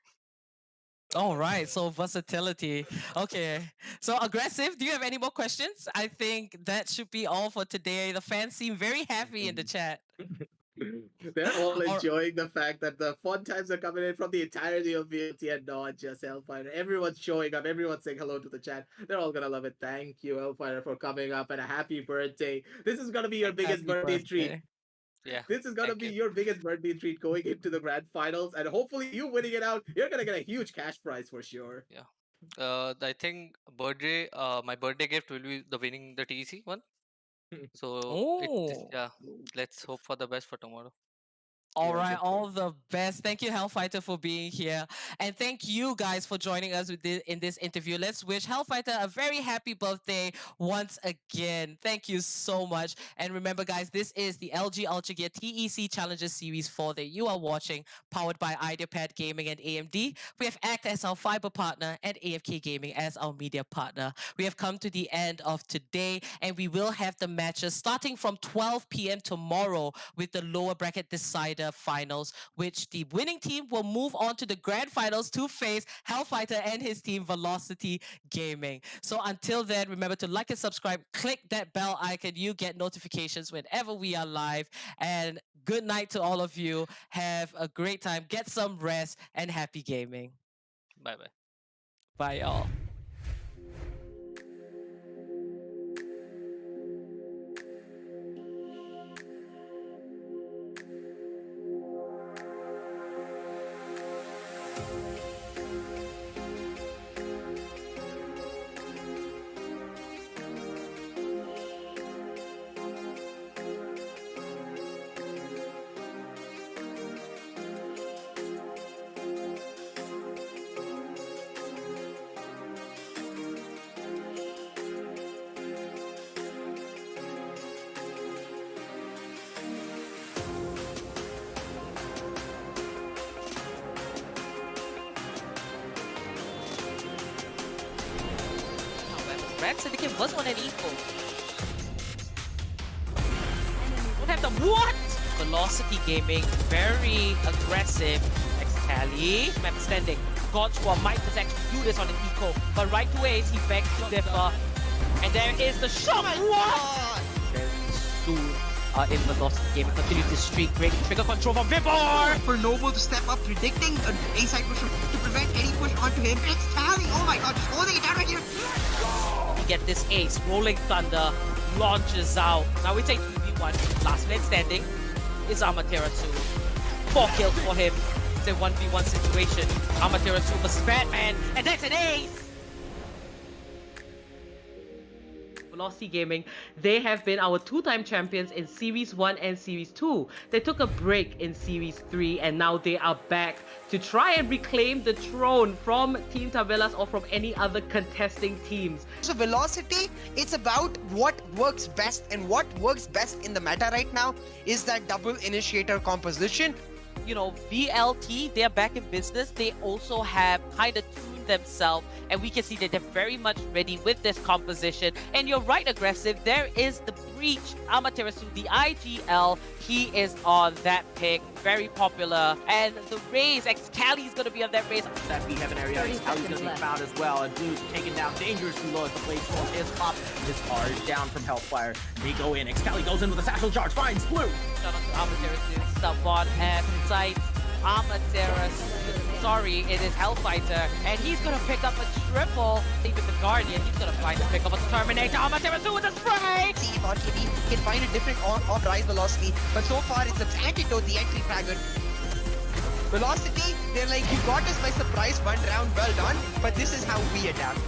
All right, so versatility. Okay, so aggressive. Do you have any more questions? I think that should be all for today. The fans seem very happy in the chat. They're all enjoying the fact that the fun times are coming in from the entirety of VLT and not just Hellfighter. Everyone's showing up. Everyone's saying hello to the chat. They're all gonna love it. Thank you, Hellfighter, for coming up, and a happy birthday. This is gonna be your biggest birthday treat. Yeah. This is gonna be your biggest birthday treat going into the grand finals, and hopefully you winning it out. You're gonna get a huge cash prize for sure. Yeah. I think my birthday gift will be the winning the TEC one. So yeah, let's hope for the best for tomorrow. All right, all the best. Thank you, Hellfighter, for being here. And thank you guys for joining us in this interview. Let's wish Hellfighter a very happy birthday once again. Thank you so much. And remember, guys, this is the LG Ultragear TEC Challenges Series 4 that you are watching, powered by Ideapad Gaming and AMD. We have ACT as our fiber partner and AFK Gaming as our media partner. We have come to the end of today, and we will have the matches starting from 12 p.m. tomorrow with the lower bracket decider finals, which the winning team will move on to the grand finals to face Hellfighter and his team Velocity Gaming. So until then, remember to like and subscribe, click that bell icon, you get notifications whenever we are live. And good night to all of you. Have a great time, get some rest, and happy gaming. Bye bye. Bye y'all. Red Syndicate was on an equal. Don't have the what? Velocity Gaming, very aggressive. Excali, map standing. God Squad might just actually do this on an eco, but right away he begs to differ. And there is the shot. What? Very soon. In Velocity Gaming continues this streak, great trigger control from Vibor! For Noble to step up, predicting an A-side push to prevent any push onto him. It's Tally! Oh my god, just holding it down right here! We get this ace, Rolling Thunder, launches out. Now we take 3v1, last man standing is Amaterasu. 4 kills for him. It's a 1v1 situation. Amaterasu versus Batman, and that's an ace! Velocity Gaming, they have been our 2-time champions in Series 1 and Series 2. They took a break in Series 3 and now they are back to try and reclaim the throne from Team Tavelas or from any other contesting teams. So Velocity, it's about what works best, and what works best in the meta right now is that double initiator composition. You know, VLT, they're back in business. They also have kind of tuned themselves, and we can see that they're very much ready with this composition. And you're right, aggressive. There is the Breach, Amaterasu, the IGL. He is on that pick, very popular. And the Raze, Excali is going to be on that Raze. That B-Heaven area, Excali's going to be found as well. And Blue's taken down dangerously low as the blade storm is popped. This charge down from Hellfire. They go in. Excali goes in with a satchel charge, finds Blue. Shout out to Amaterasu, Savon, and Sight. Amateras, sorry, it is Hellfighter, and he's gonna pick up a triple. Even the Guardian, he's gonna find to pick up a Terminator. Amateras with a spray! See if RKB can find a different on-rise velocity, but so far it's an antidote, the entry dragon. Velocity, they're like, you got us by surprise, one round, well done, but this is how we adapt.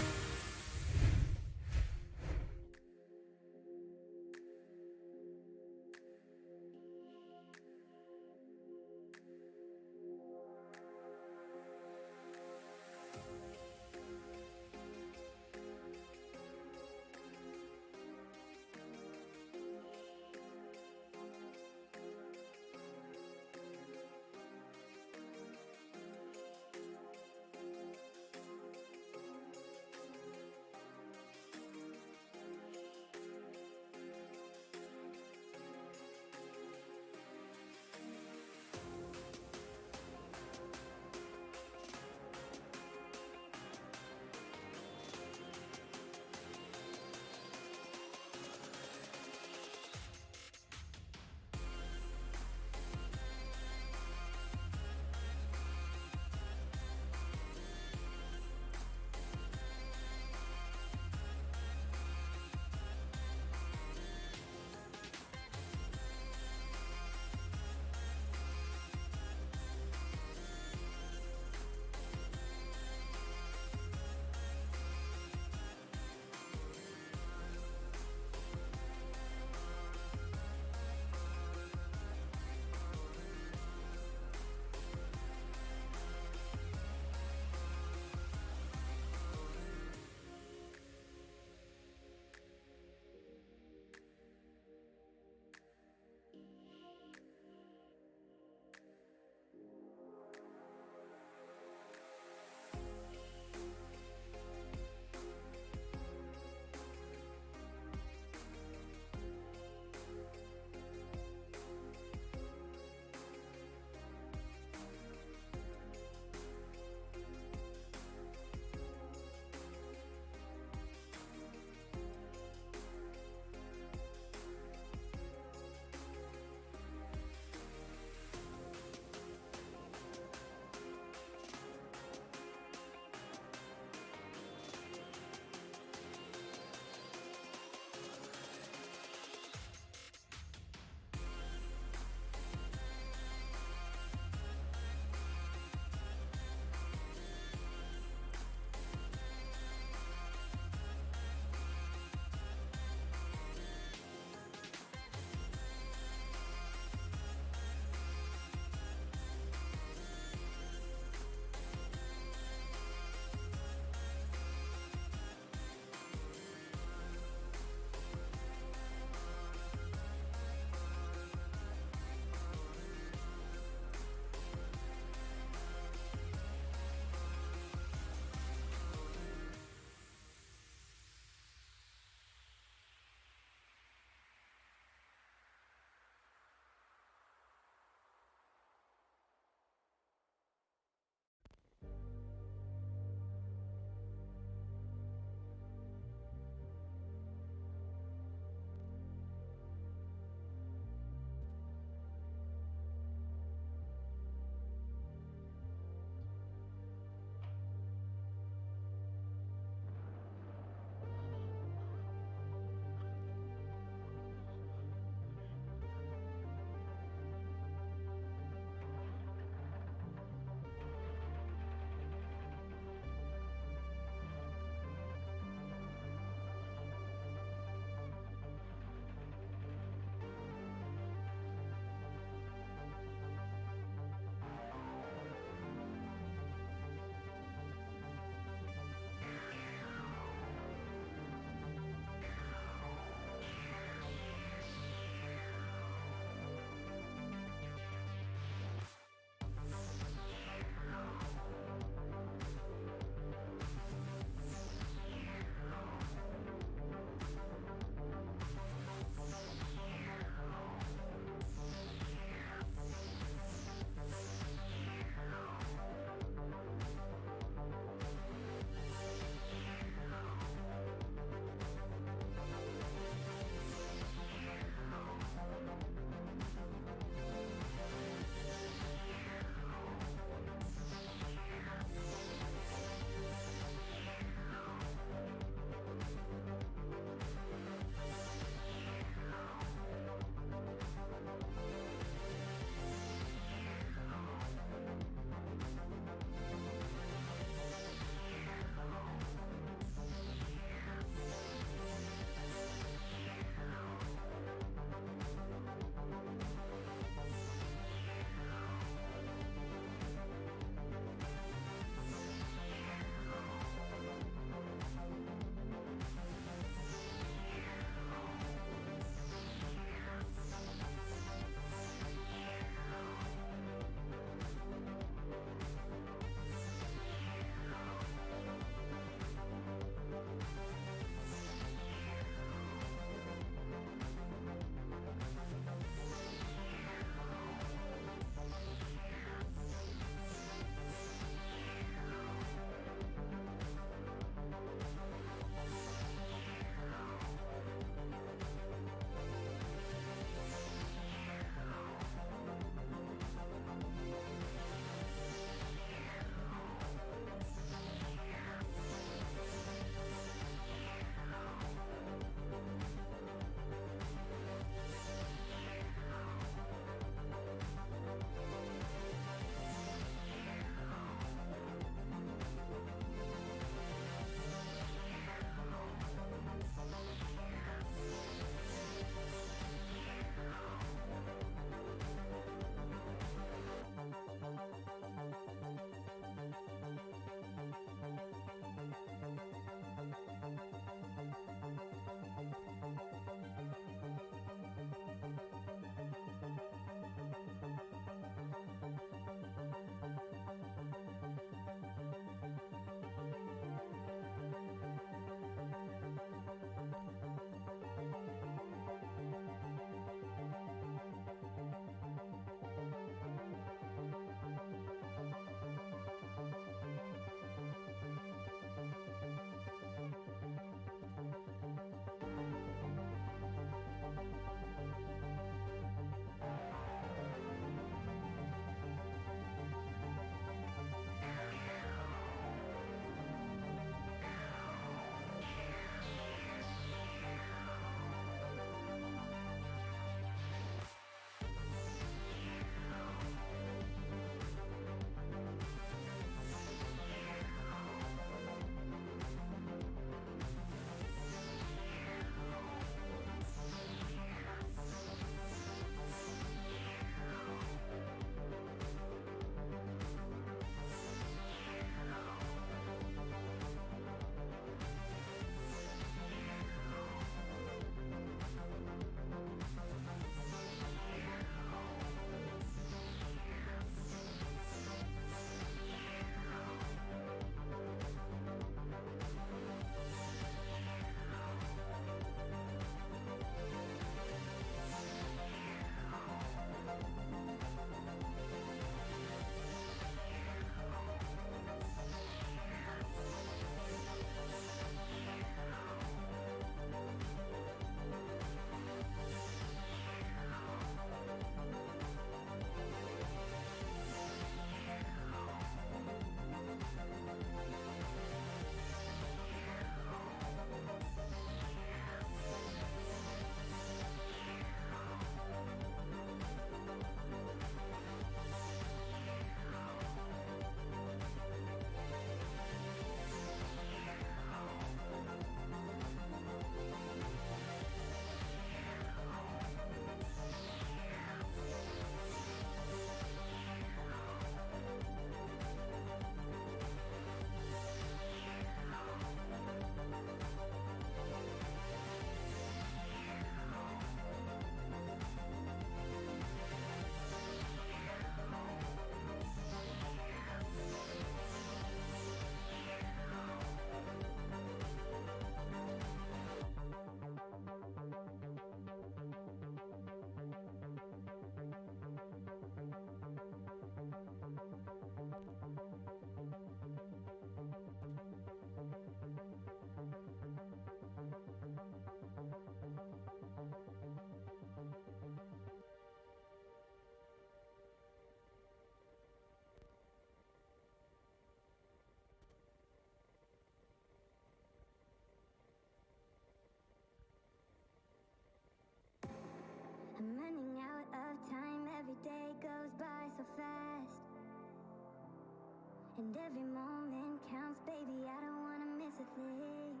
And every moment counts, baby, I don't wanna miss a thing.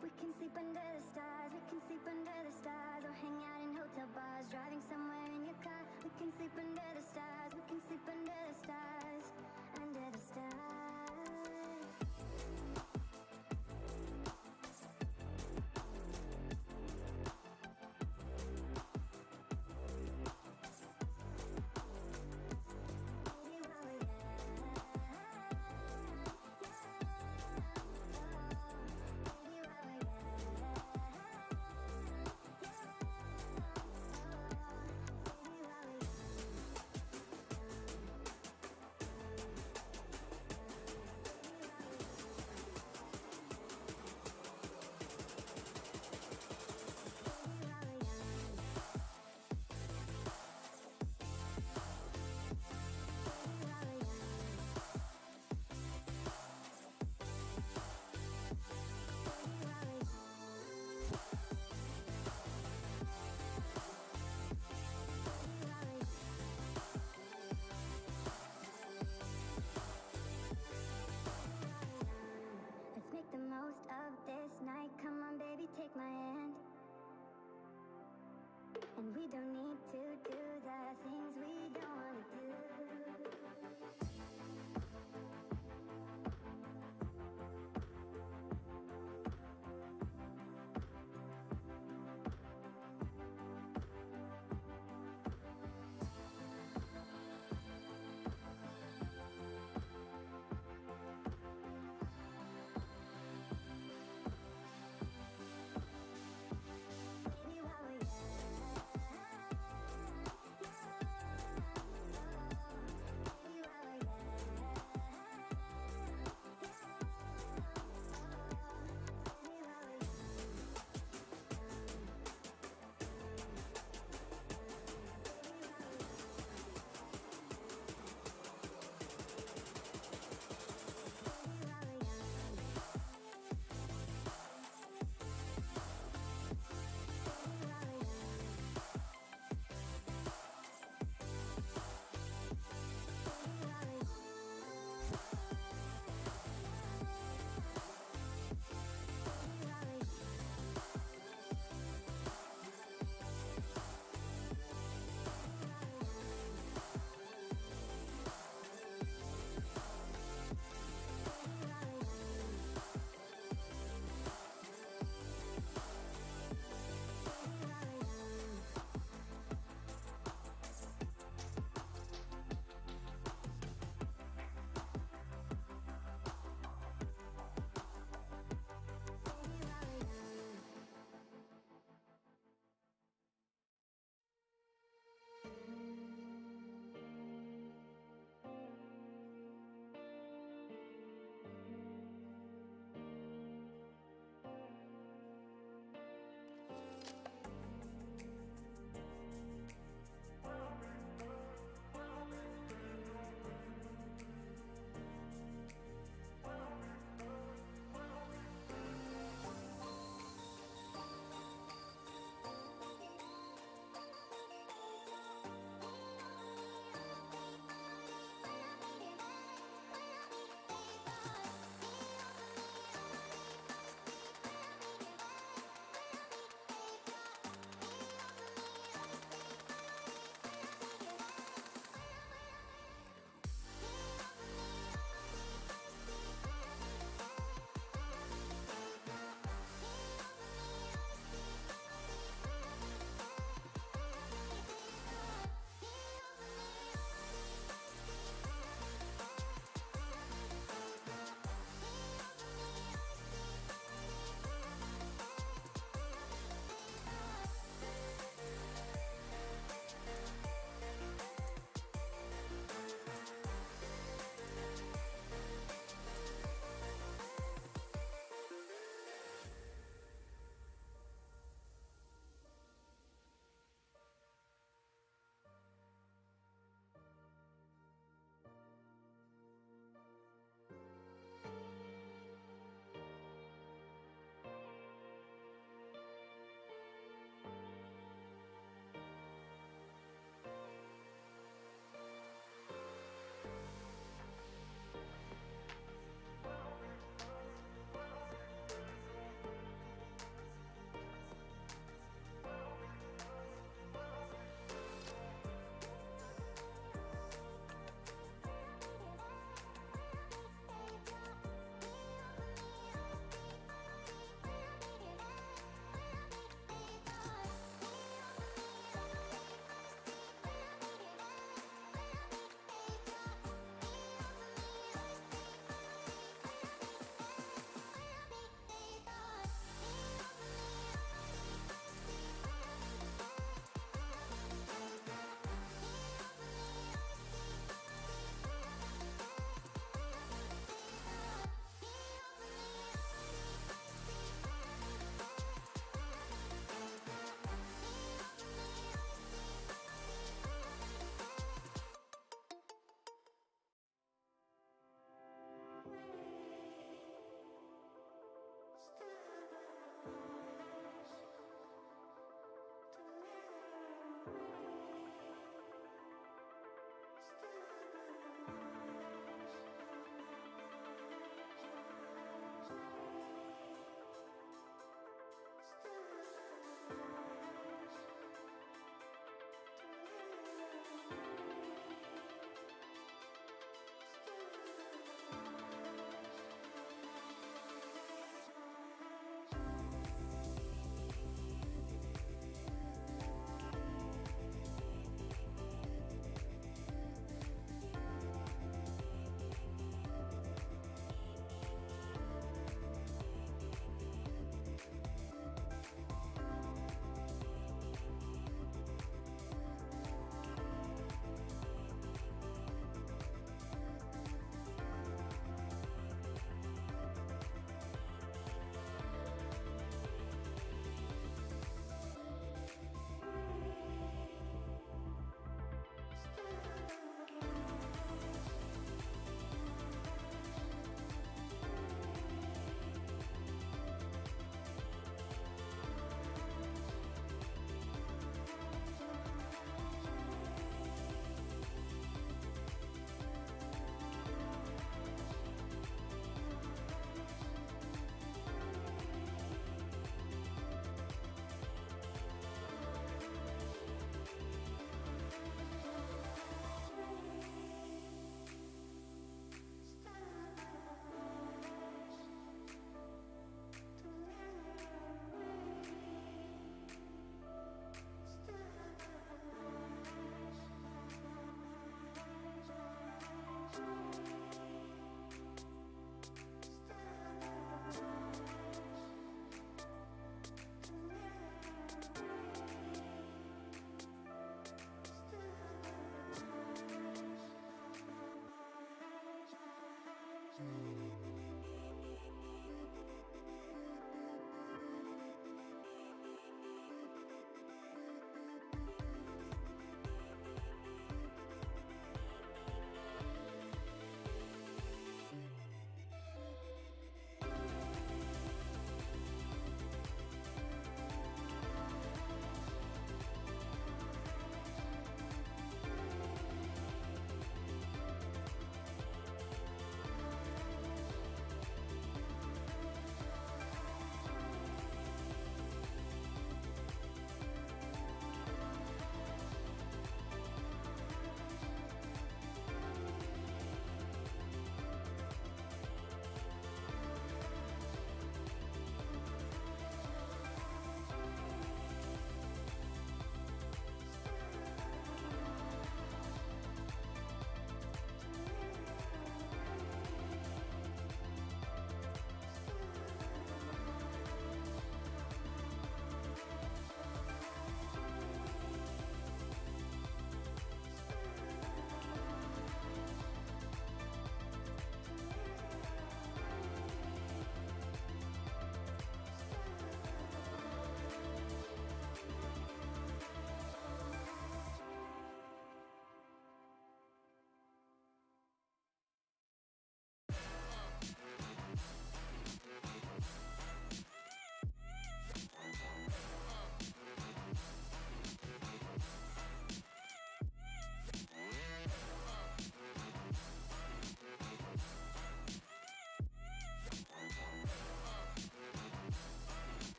We can sleep under the stars, we can sleep under the stars, or hang out in hotel bars, driving somewhere in your car. We can sleep under the stars.